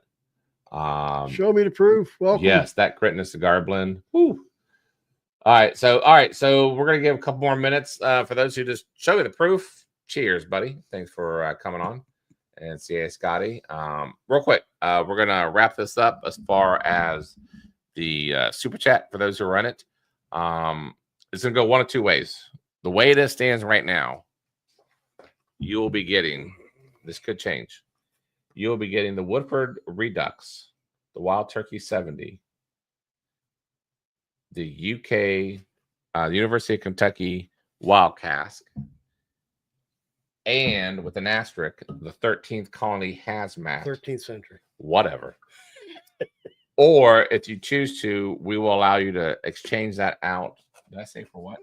Show me the proof. Welcome. Yes, that Crittness cigar blend. Woo. All right, so we're gonna give a couple more minutes for those who just show me the proof. Cheers, buddy. Thanks for coming on. And CA Scotty. Real quick, we're gonna wrap this up as far as the super chat for those who run it. It's gonna go one of two ways. The way this stands right now, you will be getting, this could change. You'll be getting the Woodford Redux, the Wild Turkey 70, the UK, the University of Kentucky Wild Cask, and with an asterisk, the 13th Colony Hazmat. 13th century. Whatever. Or if you choose to, we will allow you to exchange that out. Did I say for what?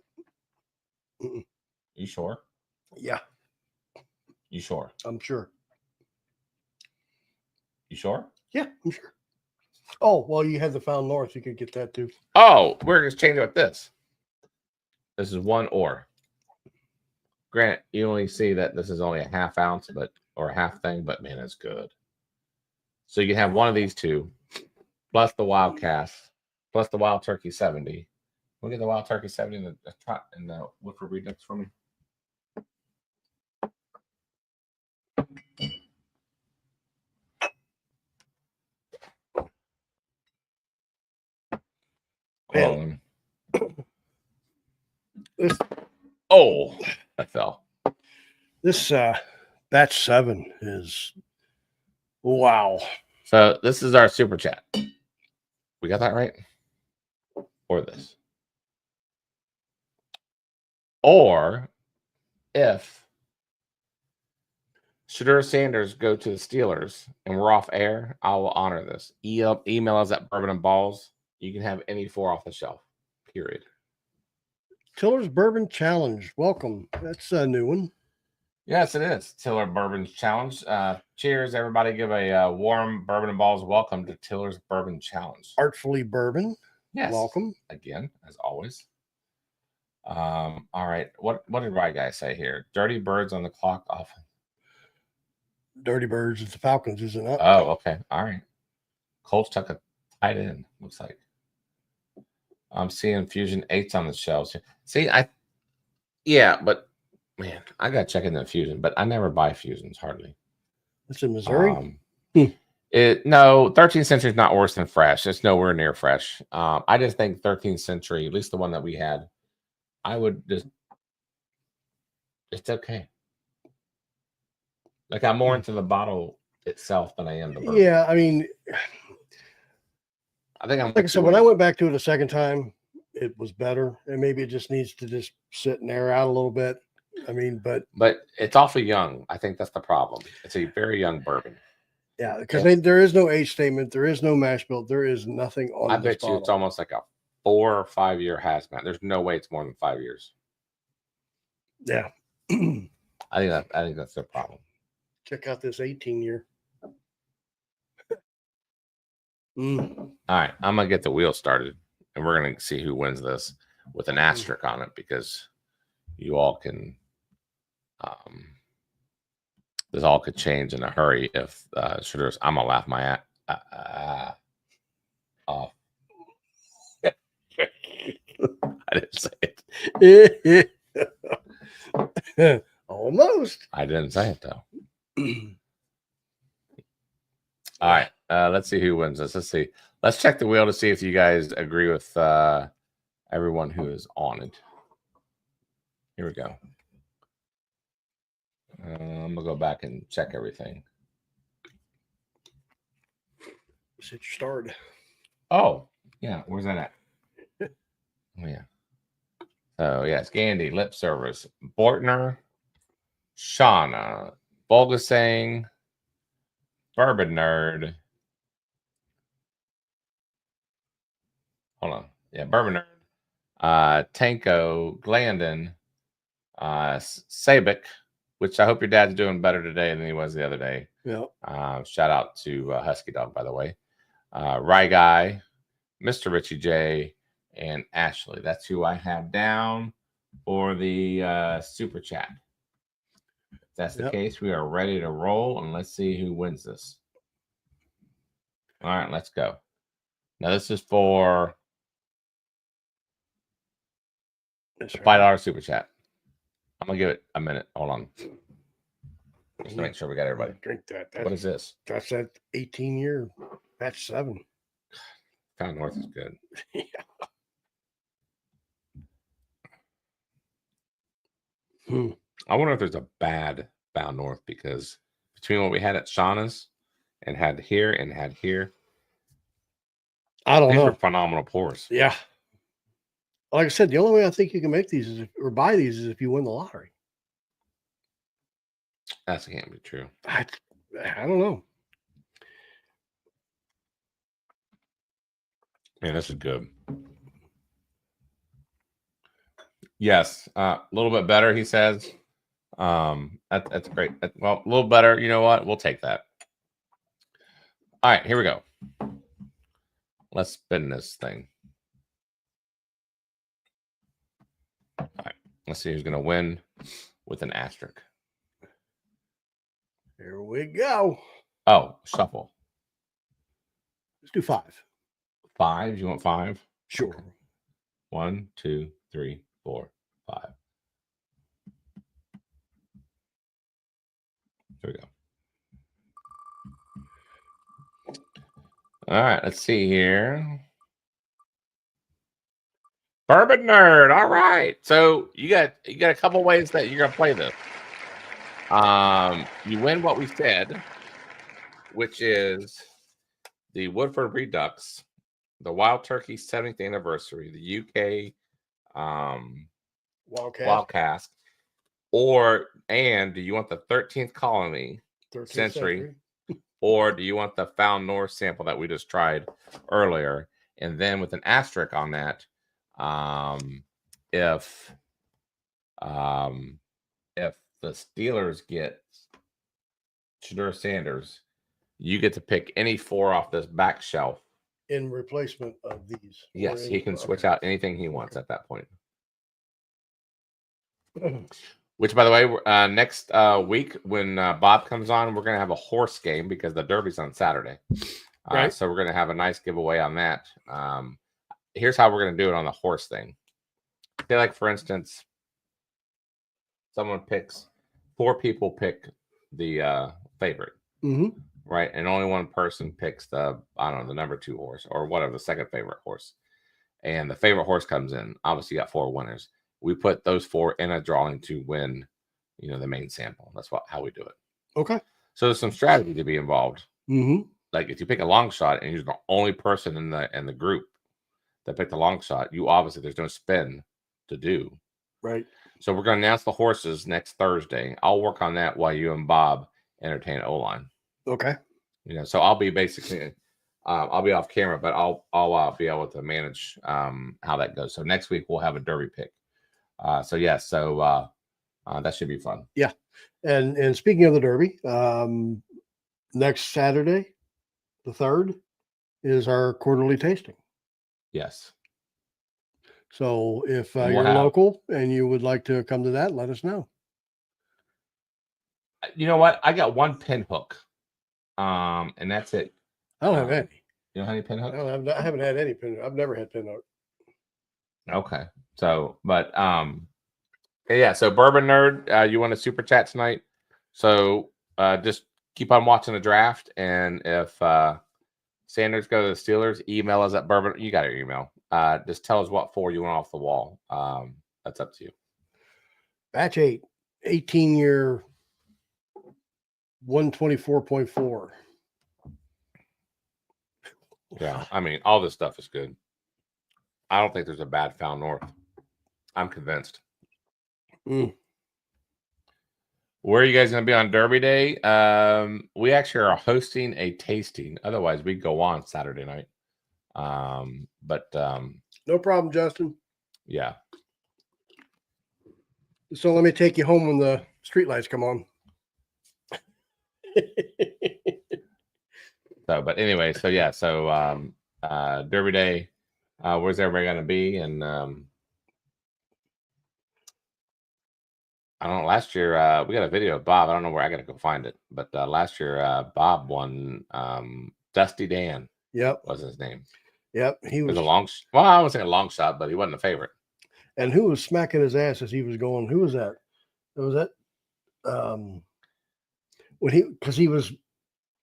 You sure? Yeah. You sure? I'm sure. You sure? Yeah, I'm sure. Oh, well, you have the Found North. You could get that too. Oh, we're going to change it with this. This is 1 or. Grant, you only see that this is only a half ounce, or a half thing, but man, it's good. So you can have one of these two, plus the Wild Cask, plus the Wild Turkey 70. We'll get the Wild Turkey 70 in the Woodford Redux for me. Man. Oh, that fell. This batch 7 is wow. So this is our super chat. We got that right? Or this. Or if Shedeur Sanders go to the Steelers and we're off air, I will honor this. Email us at Bourbon and Ballz. You can have any 4 off the shelf. Period. Tiller's Bourbon Challenge. Welcome. That's a new one. Yes, it is. Tiller Bourbon Challenge. Cheers, everybody. Give a warm Bourbon and Ballz welcome to Tiller's Bourbon Challenge. Artfully Bourbon. Yes. Welcome. Again, as always. All right. What did Rye Guy say here? Dirty birds on the clock often. Dirty Birds. It's the Falcons, isn't it? Oh, okay. All right. Colts tuck a tight end, looks like. I'm seeing Fusion 8s on the shelves. See, but man, I got to check into Fusion, but I never buy Fusions hardly. It's in Missouri. No, 13th century is not worse than fresh. It's nowhere near fresh. I just think 13th century, at least the one that we had, I would just, it's okay. Like I'm more into the bottle itself than I am the bourbon. Yeah, I mean, I think I'm like I said, when I went back to it a second time, it was better, and maybe it just needs to just sit and air out a little bit. I mean, but it's awfully young. I think that's the problem. It's a very young bourbon. yeah, because there is no age statement, there is no mash bill, there is nothing on. I bet you it's almost like a 4 or 5 year hazmat. There's no way it's more than 5 years. Yeah, I think that's the problem. check out this 18-year. All right, I'm gonna get the wheel started, and we're gonna see who wins this with an asterisk on it, because you all can. This all could change in a hurry if shooters. I'm gonna laugh my ass off. I didn't say it. Almost. I didn't say it though. All right, let's see who wins this. Let's see. Let's check the wheel to see if you guys agree with everyone who is on it. Here we go. I'm gonna go back and check everything. Let's hit your start. Oh, yeah. Where's that at? Oh, yeah. Oh, yes. Gandhi, Lip Service, Bortner, Shauna, Bulgasang, Bourbon Nerd. Hold on. Yeah, Bourbon Nerd. Tanko, Glandon, Sabic, which I hope your dad's doing better today than he was the other day. Yeah. Shout out to Husky Dog, by the way. Rye Guy, Mr. Richie J, and Ashley. That's who I have down for the super chat. If that's the case, we are ready to roll, and let's see who wins this. All right, let's go. Now this is for $5 super chat. I'm gonna give it a minute. Hold on. Just to make sure we got everybody. Drink that. What is this? That's that 18-year batch 7. Found North is good. Yeah. I wonder if there's a bad Bound North, because between what we had at Shauna's and had here, I don't these know. are phenomenal pours. Yeah. Like I said, the only way I think you can make these is or buy these is if you win the lottery. That can't be true. I don't know. Man, this is good. Yes, a little bit better, he says. That's great. Well, a little better. You know what? We'll take that. All right, here we go. Let's spin this thing. All right, let's see who's going to win with an asterisk. Here we go. Oh, shuffle. Let's do 5. 5? You want 5? Sure. 1, 2, 3, 4, 5. Here we go. All right, let's see here. Bourbon Nerd. All right. So you got a couple ways that you're gonna play this. You win what we said, which is the Woodford Redux, the Wild Turkey 70th anniversary, the UK Wild Cask, and do you want the 13th Colony 13th Century, or do you want the Found North sample that we just tried earlier? And then with an asterisk on that, if the Steelers get Shedeur Sanders, you get to pick any 4 off this back shelf in replacement of these. Yes, he can switch out anything he wants at that point. Which, by the way, next week when Bob comes on, we're going to have a horse game because the Derby's on Saturday. Right. So we're going to have a nice giveaway on that. Here's how we're going to do it on the horse thing. Say, like, for instance, someone picks 4 people pick the favorite, right? And only one person picks the number 2 horse or whatever, the second favorite horse. And the favorite horse comes in. Obviously, you got 4 winners. we put those 4 in a drawing to win, the main sample. That's how we do it. Okay. So there's some strategy to be involved. Mm-hmm. Like if you pick a long shot and you're the only person in the group that picked a long shot, there's no spin to do. Right. So we're going to announce the horses next Thursday. I'll work on that while you and Bob entertain O-line. Okay. So I'll be basically, I'll be off camera, but I'll be able to manage how that goes. So next week we'll have a derby pick. So that should be fun. Yeah. And speaking of the derby, next Saturday, the 3rd, is our quarterly tasting. Yes. So if you're local and you would like to come to that, let us know. You know what? I got 1 pin hook, and that's it. I don't have any. You don't have any pin hooks? I haven't had any pin. I've never had pin hook. Okay. So, but yeah. So Bourbon Nerd, you want a super chat tonight? So just keep on watching the draft, and if Sanders go to the Steelers, email us at Bourbon. You got our email. Just tell us what 4 you want off the wall. That's up to you. Batch 8, 18-year, 124.4. Yeah, I mean, all this stuff is good. I don't think there's a bad Found North. I'm convinced. Mm. Where are you guys going to be on Derby Day? We actually are hosting a tasting. Otherwise, we go on Saturday night. But No problem, Justin. Yeah. So let me take you home when the streetlights come on. So, but anyway, so yeah, so Derby Day, where's everybody going to be? And I don't know. Last year, we got a video of Bob. I don't know where. I got to go find it. But last year, Bob won. Dusty Dan. Yep, was his name. Yep, he was a long. Well, I wouldn't say a long shot, but he wasn't a favorite. And who was smacking his ass as he was going? Who was that? Was that when he was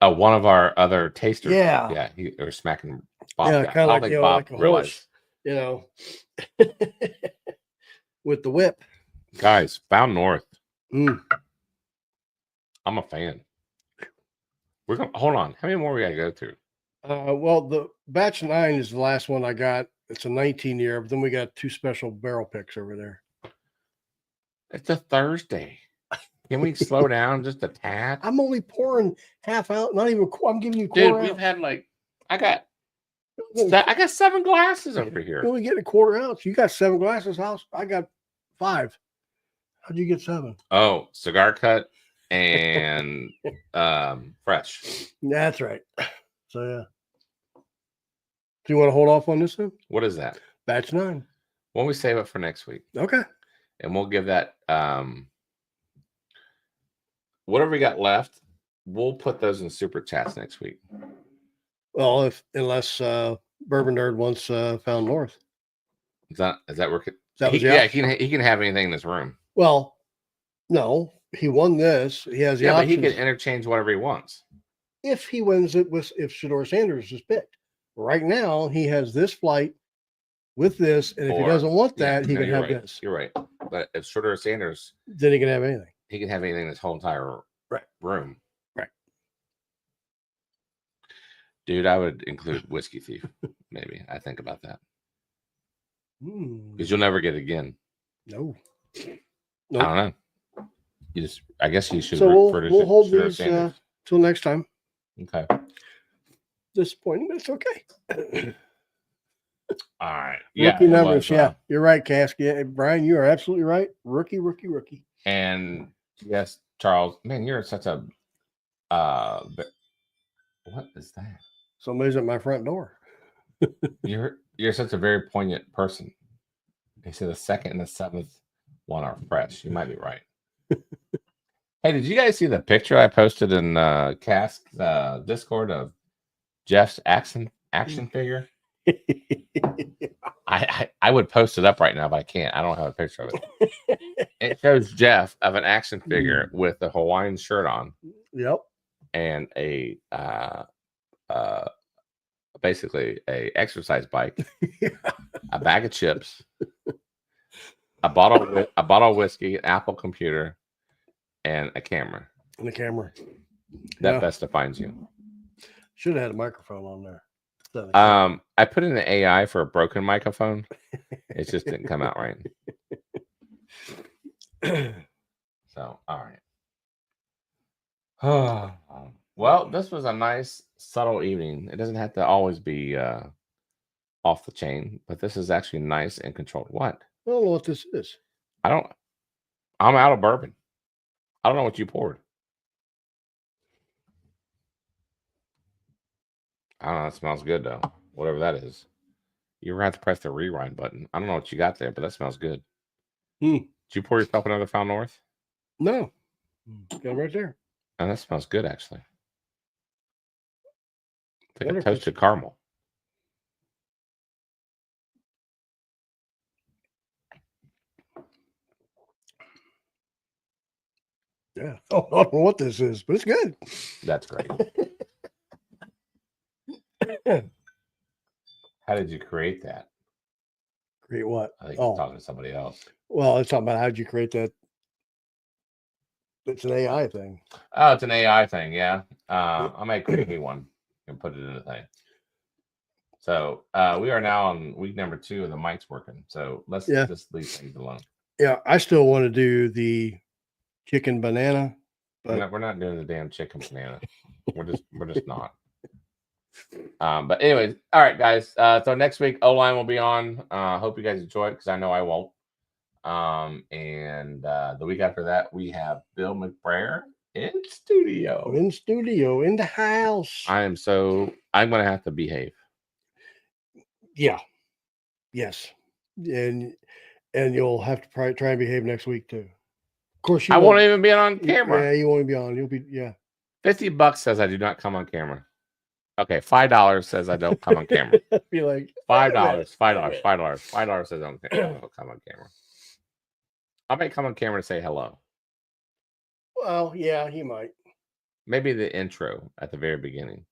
one of our other tasters. Yeah, yeah, he was smacking Bob. Yeah, kind of like Bob like realized. With the whip. Guys, Found North. Mm. I'm a fan. We're gonna hold on. How many more we gotta go through? Well, the batch 9 is the last one I got. It's a 19-year, but then we got 2 special barrel picks over there. It's a Thursday. Can we slow down just a tad? I'm only pouring half out. Not even. I'm giving you a quarter. Dude, we've had I got 7 glasses over here. You're only getting a quarter ounce. You got 7 glasses, House. I got 5. How'd you get 7? Oh, cigar cut and fresh. That's right. So yeah. Do you want to hold off on this one? What is that? Batch 9. Why don't we save it for next week? Okay. And we'll give that whatever we got left, we'll put those in super chats next week. Well, unless Bourbon Nerd wants Found North. Is that working? Yeah, he can have anything in this room. Well, no, he won this. He has the options. But he can interchange whatever he wants. If he wins it if Shador Sanders is picked. Right now, he has this flight with this, and if he doesn't want that, he can have this. You're right. But if Shador Sanders, then he can have anything. He can have anything in this whole entire room. Right. Dude, I would include Whiskey Thief. Maybe. I think about that. Because you'll never get it again. No. I don't know. I guess you should. So we'll hold these till next time. Okay. Disappointing, but it's okay. All right. Rookie numbers. You're right, Cask. Yeah, Brian, you are absolutely right. Rookie. And yes, Charles, man, you're such a what is that? Somebody's at my front door. You're such a very poignant person. They said the 2nd and the 7th one are fresh. You might be right. Hey, did you guys see the picture I posted in Cask's Discord of Jeff's action figure? I would post it up right now, but I can't. I don't have a picture of it. It shows Jeff of an action figure with a Hawaiian shirt on. Yep. And a basically a exercise bike, a bag of chips, a bottle of whiskey, an Apple computer, and a camera. And the camera. That best defines you. Should have had a microphone on there. I put in the AI for a broken microphone. It just didn't come out right. So, all right. Well, this was a nice, subtle evening. It doesn't have to always be off the chain, but this is actually nice and controlled. What? I don't know what this is. I'm out of bourbon. I don't know what you poured. I don't know. It smells good, though. Whatever that is. You're going to have to press the rewind button. I don't know what you got there, but that smells good. Did you pour yourself another Found North? No. Got it right there. Oh, that smells good, actually. It's like a toasted caramel. Yeah. Oh, I don't know what this is, but it's good. That's great. How did you create that? Create what? I think you're talking to somebody else. Well, I was talking about how did you create that? It's an AI thing. Oh, it's an AI thing, yeah. I might create me one and put it in the thing. So we are now on week number 2 and the mic's working. So let's just leave things alone. Yeah, I still want to do the chicken banana. But we're not doing the damn chicken banana. we're just not. But anyways, all right, guys. So next week O-line will be on. Hope you guys enjoy it because I know I won't. And the week after that, we have Bill McBrayer in studio. In the house. I'm going to have to behave. Yeah. Yes. And you'll have to try and behave next week too. Of course, I won't even be on camera. Yeah, you won't be on. You'll be $50 says I do not come on camera. Okay, $5 says I don't come on camera. Be like $5 says I don't come on camera. I might come on camera to say hello. Well, yeah, he might. Maybe the intro at the very beginning.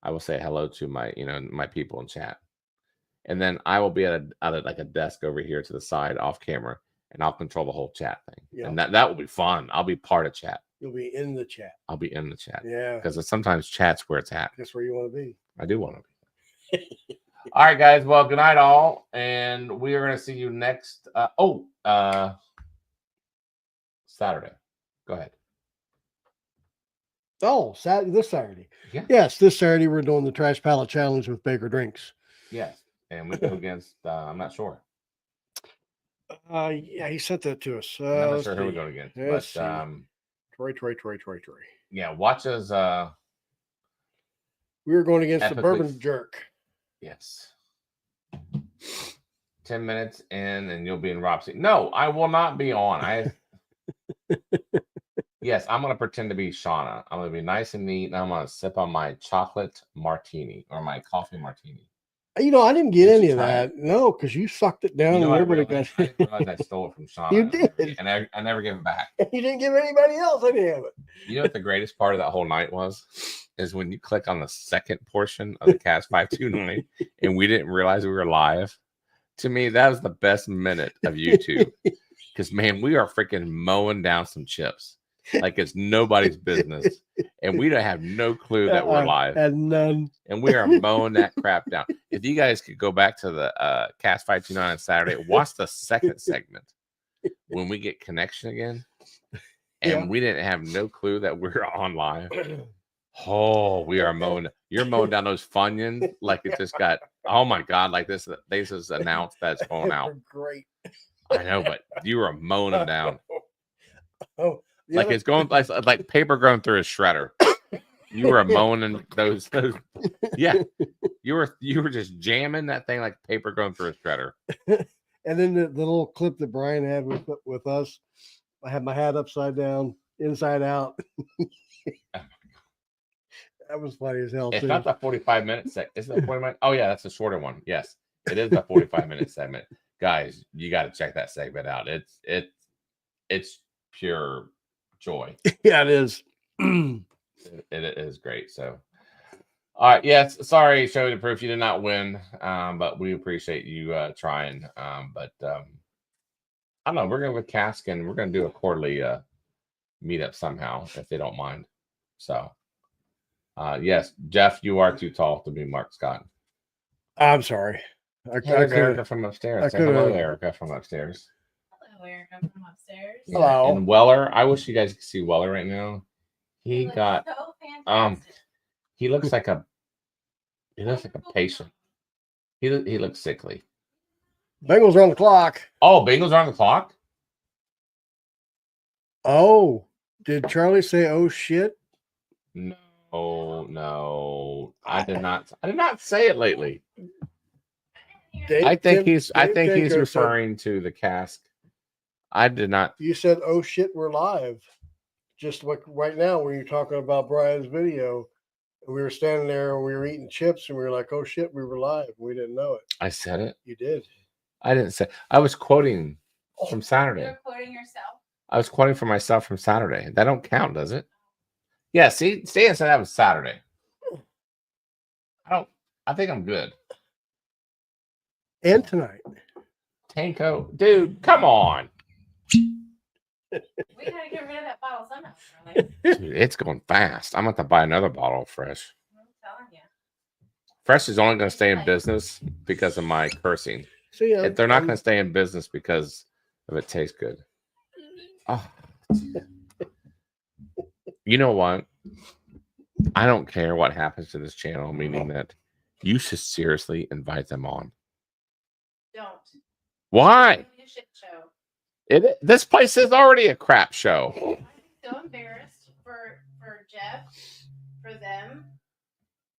I will say hello to my people in chat. And then I will be at a desk over here to the side off camera, and I'll control the whole chat thing. Yeah. And that will be fun. I'll be part of chat. You'll be in the chat. I'll be in the chat. Yeah. Because sometimes chat's where it's at. That's where you want to be. I do want to be. All right, guys. Well, good night, all. And we are going to see you next. Saturday. Go ahead. Oh, this Saturday. Yeah. Yes, this Saturday we're doing the Trash Pallet Challenge with Baker Drinks. Yes. And we go against, I'm not sure. Yeah, he sent that to us. I'm not sure who we're going against. But Troy. Yeah, watch us. We were going against the Bourbon Jerk. Yes. 10 minutes in, and you'll be in Rob's seat. No, I will not be on. Yes, I'm going to pretend to be Shauna. I'm going to be nice and neat, and I'm going to sip on my chocolate martini or my coffee martini. I didn't get any of that. No, because you sucked it down and everybody got it. I didn't realize I stole it from Shauna. You did. And I never gave it back. You didn't give anybody else any of it. You know what the greatest part of that whole night was? Is when you click on the second portion of the Cast 529 and we didn't realize we were live. To me, that was the best minute of YouTube. Because, man, we are freaking mowing down some chips. Like it's nobody's business. And we don't have no clue that we're live. And none. And we are mowing that crap down. If you guys could go back to the Cast 529 on Saturday, watch the second segment when we get connection again. And we didn't have no clue that we're on live. Oh, we are mowing. You're mowing down those Funyuns like it just got, oh my God, like this. They just announced that's going out. Great. I know, but you were mowing them down. Oh. Like it's going like paper going through a shredder. You were mowing those. Yeah, you were just jamming that thing like paper going through a shredder. And then the little clip that Brian had with us, I had my hat upside down, inside out. That was funny as hell. It's not the 45-minute segment. Is it the 40 minute? Oh yeah, that's the shorter one. Yes, it is the 45-minute segment. Guys, you got to check that segment out. It's pure joy. Yeah, it is. It is great. So, all right. Yes. Sorry, show the proof you did not win. But we appreciate you trying. I don't know. We're going with cask, and we're going to do a quarterly meetup somehow if they don't mind. So, yes, Jeff, you are too tall to be Mark Scott. I'm sorry. Hey, there's Erica from upstairs. Say hello, Erica from upstairs. Hello, Erica from upstairs. Yeah, Hello. and Weller, I wish you guys could see Weller right now. He looks got so fantastic. he looks like a patient. He looks sickly. Bengals are on the clock. Oh, Bengals are on the clock? Oh, did Charlie say oh shit? No. I did not say it lately. I think he's referring to the cask. I did not. You said oh shit, we're live. Just like right now when you're talking about Brian's video, we were standing there and we were eating chips and we were like, oh shit, we were live. We didn't know it. I said it. You did. I didn't say. I was quoting from Saturday. You're quoting yourself. I was quoting for myself from Saturday. That don't count, does it? Yeah, see, Stan said that was Saturday. I think I'm good. And tonight. Tanko, dude, come on. We gotta get rid of that bottle somehow, Charlie. Dude, it's going fast. I'm going to buy another bottle of Fresh. I'm telling you. Fresh is only going to stay in business because of my cursing. See, They're not going to stay in business because of it tastes good. Oh. You know what? I don't care what happens to this channel, meaning that you should seriously invite them on. Don't. Why? It's really a shit show. This place is already a crap show. I'm so embarrassed for Jeff, for them,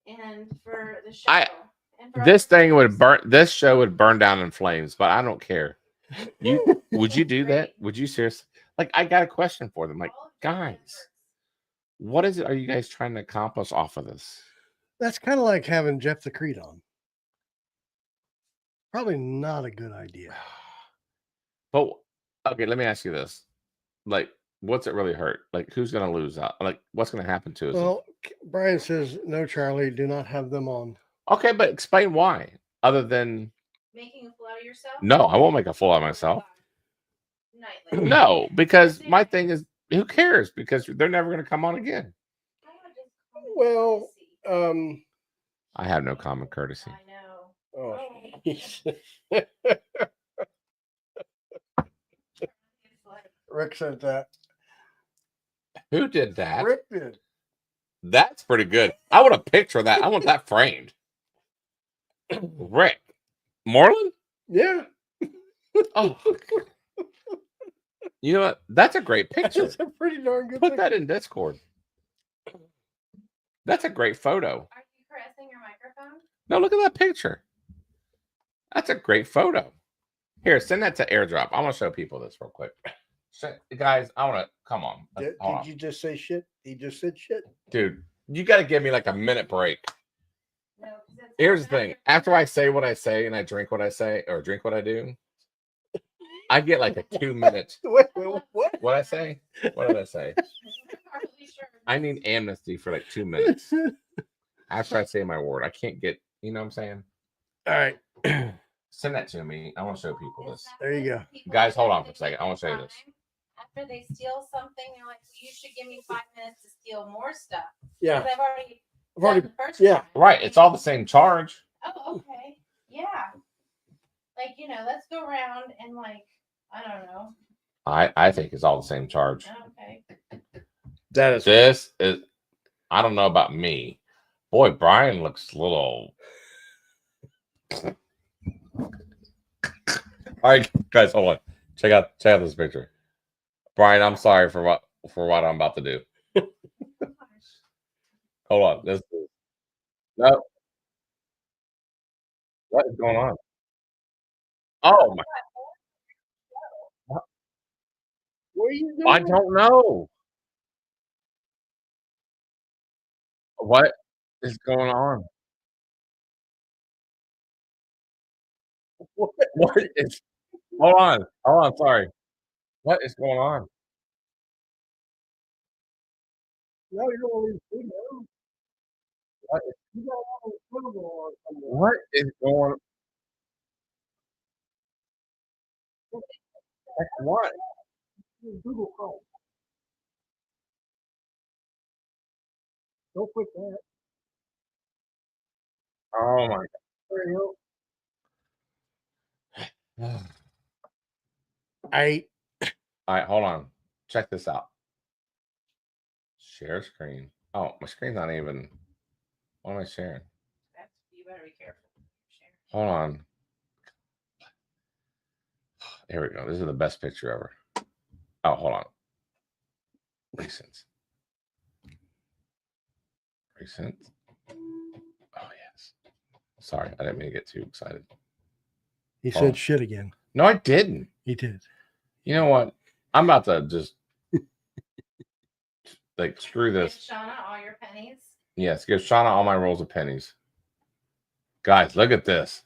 and for the show. And for This thing would burn. This show would burn down in flames, but I don't care. Would you do that? Would you seriously? Like, I got a question for them. Like, guys, what is it? Are you guys trying to accomplish off of this? That's kind of like having Jeff the Creed on. Probably not a good idea. But okay, let me ask you this: like, what's it really hurt? Like, who's gonna lose out? Like, what's gonna happen to us? Well, Brian says no, Charlie, do not have them on. Okay, but explain why. Other than making a fool out of yourself. No, I won't make a fool out of myself. Nightly. No, because my thing is, who cares? Because they're never gonna come on again. Well, I have no common courtesy. I know. Oh. Rick said that. Who did that? Rick did. That's pretty good. I want a picture of that. I want that framed. Rick Moreland? Yeah. Oh, you know what? That's a great picture. That's a pretty darn good Put picture. that in Discord. That's a great photo. Are you caressing your microphone? No, look at that picture. That's a great photo. Here, send that to AirDrop. I want to show people this real quick. Guys, I want to come on. Did you just say shit? He just said shit. Dude, you got to give me like a minute break. No. Here's the thing. After I say what I say and I drink what I say or drink what I do, I get like a 2 minute. Wait, what? What I say? What did I say? I need amnesty for like 2 minutes after I say my word. I can't get, you know what I'm saying? All right. Send that to me. I want to show people this. There you go. Guys, hold on for a second. I want to show you this. After they steal something, they're like, well, you should give me 5 minutes to steal more stuff. Yeah. Because I've already already- done the first yeah. time. Right. It's all the same charge. Oh, okay. Yeah. Like, let's go around and like, I don't know. I think it's all the same charge. Okay. That is. This is, I don't know about me. Boy, Brian looks a little. All right, guys, hold on. Check out this picture. Brian, I'm sorry for what I'm about to do. Hold on. No. What is going on? Oh my! What are you doing? I don't know. What is going on? What is? Hold on. Sorry. What is going on? No, you don't want to leave food now. What is, You got all the food on somewhere. what is going? Why? Google Chrome. Don't click that. Oh my There you god. I All right, hold on. Check this out. Share screen. Oh, my screen's not even. What am I sharing? You better be careful. Hold on. Here we go. This is the best picture ever. Oh, hold on. Recent. Oh, yes. Sorry, I didn't mean to get too excited. He Oh. said shit again. No, I didn't. He did. You know what? I'm about to just like screw Give this. Shauna all your pennies. Yes, give Shauna all my rolls of pennies. Guys, look at this.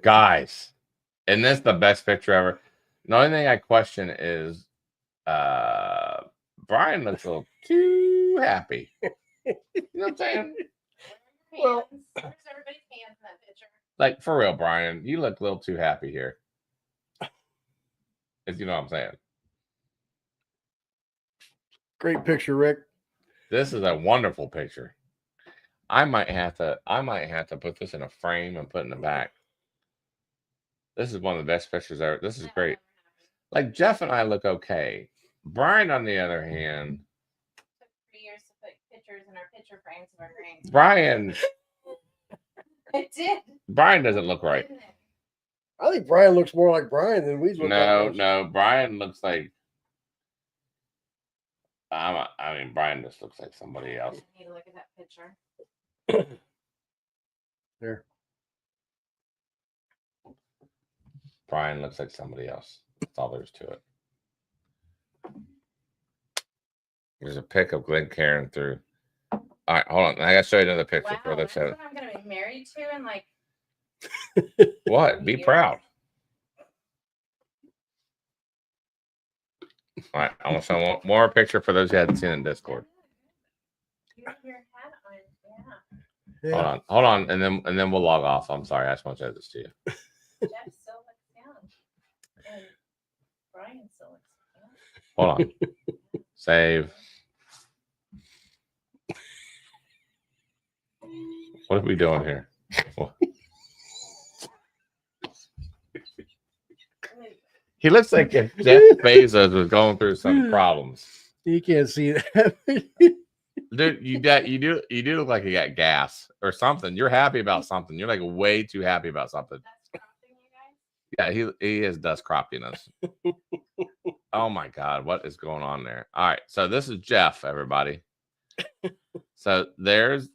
Guys, isn't this the best picture ever? The only thing I question is Brian looks a little too happy. You know what I'm saying? Well, where's everybody's hands in that picture? Like, for real, Brian, you look a little too happy here. If you know what I'm saying. Great picture, Rick. This is a wonderful picture. I might have to put this in a frame and put it in the back. This is one of the best pictures ever. This is great. Like, Jeff and I look okay. Brian, on the other hand, Took 3 years to put pictures in our picture frames of our grandkids. Brian It did. Brian doesn't look right. Didn't it? I think Brian looks more like Brian than we look. No, Brian looks like I mean, Brian just looks like somebody else. I need to look at that picture. There. Brian looks like somebody else. That's all there is to it. There's a pic of Glenn Cairn through. All right, hold on. I gotta show you another picture Wow, for that's this. what I'm gonna be married to, and like. What? Be proud. All right, I want to show one more picture for those who hadn't seen it in Discord. You have your hat on, yeah. Yeah. Hold on, and then we'll log off. I'm sorry, I just want to show this to you. Jeff still looks young, and Brian still looks young. Hold on. Save. What are we doing here? He looks like if Jeff Bezos was going through some problems. You can't see that. Dude, you do look like you got gas or something. You're happy about something. You're like way too happy about something. That's cropping, you guys. Yeah, he is dust croppiness. Oh my God, what is going on there? All right, so this is Jeff, everybody. So there's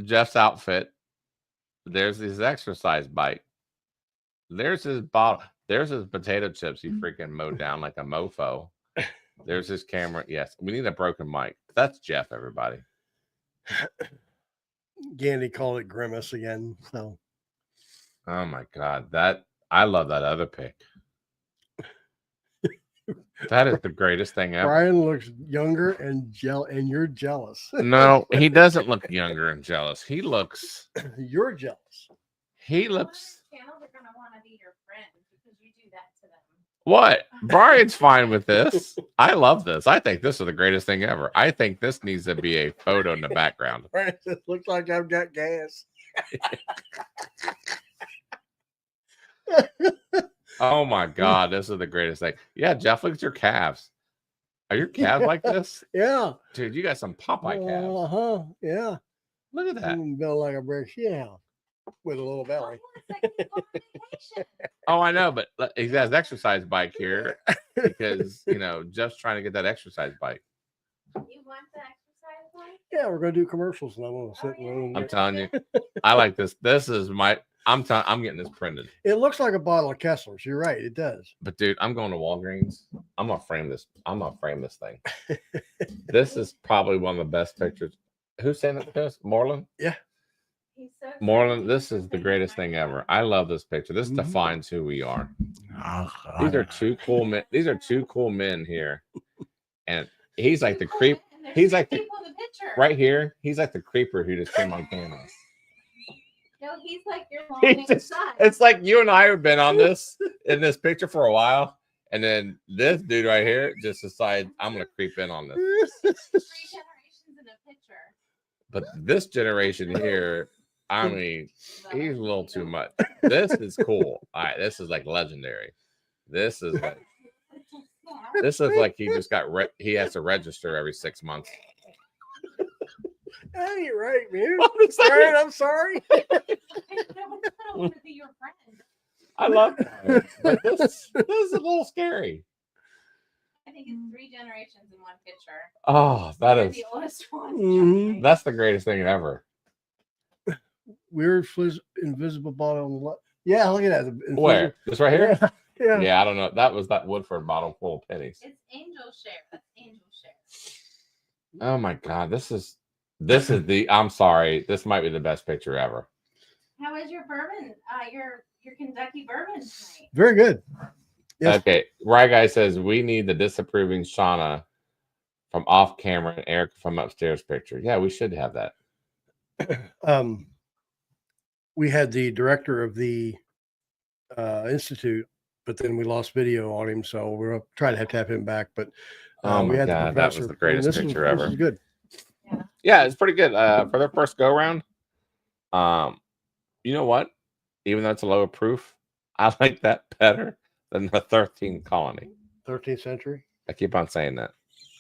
Jeff's outfit. There's his exercise bike. There's his bottle. There's his potato chips he freaking mowed down like a mofo. There's his camera. Yes, we need a broken mic. That's Jeff, everybody. Gandy called it grimace again. So, oh my God, I love that other pic. That is the greatest thing ever. Brian looks younger and you're jealous. No, he doesn't look younger and jealous. He looks. You're jealous. He looks. Channel, they're gonna want to be your friend because you do that to them. What? Brian's fine with this. I love this. I think this is the greatest thing ever. I think this needs to be a photo in the background. Brian says, looks like I've got gas. Oh my God, this is the greatest thing. Yeah, Jeff, look at your calves. Are your calves like this? Yeah. Dude, you got some Popeye calves. Uh-huh. Yeah. Look at that. Built like a brick shell with a little belly. Oh, I know, but he has exercise bike here because, Jeff's trying to get that exercise bike. You want the exercise bike? Yeah, we're gonna do commercials and I'm gonna sit and I'm telling you, I like this. This is I'm getting this printed. It looks like a bottle of Kessler's. You're right, it does. But dude, I'm going to Walgreens. I'm gonna frame this thing. This is probably one of the best pictures. Who sent it to us? Moreland? Yeah. So Moreland, this is the greatest thing ever. I love this picture. This defines who we are. These are two cool men. These are two cool men here. And he's like the creep. He's like the right here. He's like the creeper who just came on camera. No, he's like your He long just- son. It's like you and I have been on this in this picture for a while, and then this dude right here just decided I'm gonna creep in on this. 3 generations in a picture. But this generation here, I mean, he's a little too much. This is cool. All right, this is like legendary. This is like he just got he has to register every 6 months. Hey, you're right, man. I'm sorry. All right, I'm sorry. I want to be your friend. I love it. But this is a little scary. I think it's 3 generations in one picture. Oh, that You're is the oldest one. Mhm. that's the greatest thing ever. Weird invisible bottle on the left. Yeah, look at that. The Where? This right here? Yeah. Yeah. Yeah, I don't know. That was that Woodford bottle full of pennies. It's angel share. That's angel share. Oh my god, this is the I'm sorry, this might be the best picture ever. How is your bourbon? Your Kentucky bourbon tonight? Very good. Yes. Okay, Right Guy says we need the disapproving Shauna from off camera and Eric from upstairs picture. Yeah, we should have that. We had the director of the Institute, but then we lost video on him, so we're gonna try to have him back. But Oh we my had the god, that was professor. the greatest This picture this ever. is good. Yeah, it's pretty good. For their first go round. You know what? Even though it's a lower proof, I like that better than the 13th colony. 13th century. I keep on saying that.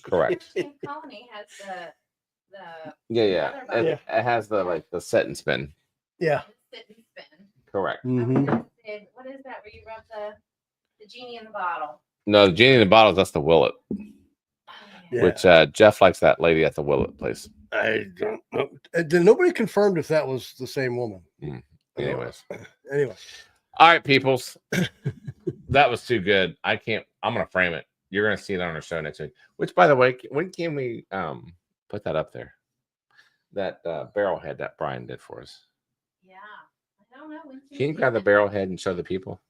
Correct. Same colony has the Yeah. leather It has the set and spin. Yeah. sit and spin. Correct. Mhm. What is that where you rub the genie in the bottle? No, the genie in the bottles, that's the Willet. Yeah. Which Jeff likes that lady at the Willet place. I don't know. Nobody confirmed if that was the same woman. Anyways. Anyway. All right, peoples. That was too good. I'm gonna frame it. You're gonna see it on our show next week. Which, by the way, when can we put that up there? That barrel head that Brian did for us. Yeah. I don't know. When Can you grab the barrel head and show the people?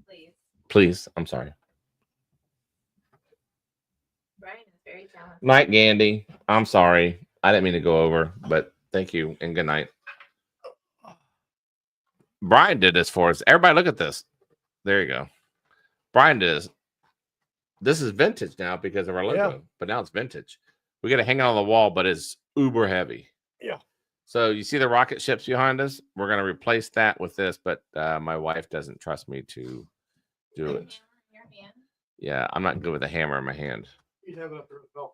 Please. Please. I'm sorry. Brian is very talented. Night, Gandy. I'm sorry. I didn't mean to go over, but thank you and good night. Brian did this for us. Everybody look at this. There you go. Brian did this. This is vintage now because of our logo, but now it's vintage. We got to hang it on the wall, but it's uber heavy. Yeah. So you see the rocket ships behind us? We're going to replace that with this, but my wife doesn't trust me to do it. Hammer in your hand. Yeah, I'm not good with a hammer in my hand. You'd have it up there with Velcro.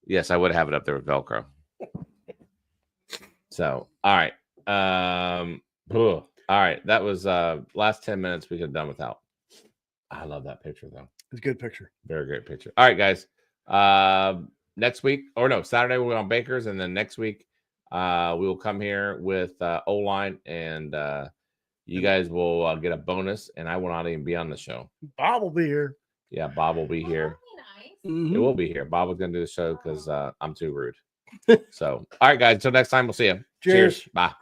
Yes, I would have it up there with Velcro. So, all right. All right. That was last 10 minutes we could have done without. I love that picture though. It's a good picture. Very great picture. All right, guys. Next week, or no, Saturday we're on Baker's, and then next week we will come here with O-line, and you guys will get a bonus, and I will not even be on the show. Bob will be here. Yeah, Bob will be here. That'd be nice. It will be here. Bob was going to do the show because I'm too rude. So, all right, guys. Until next time, we'll see you. Cheers. Bye.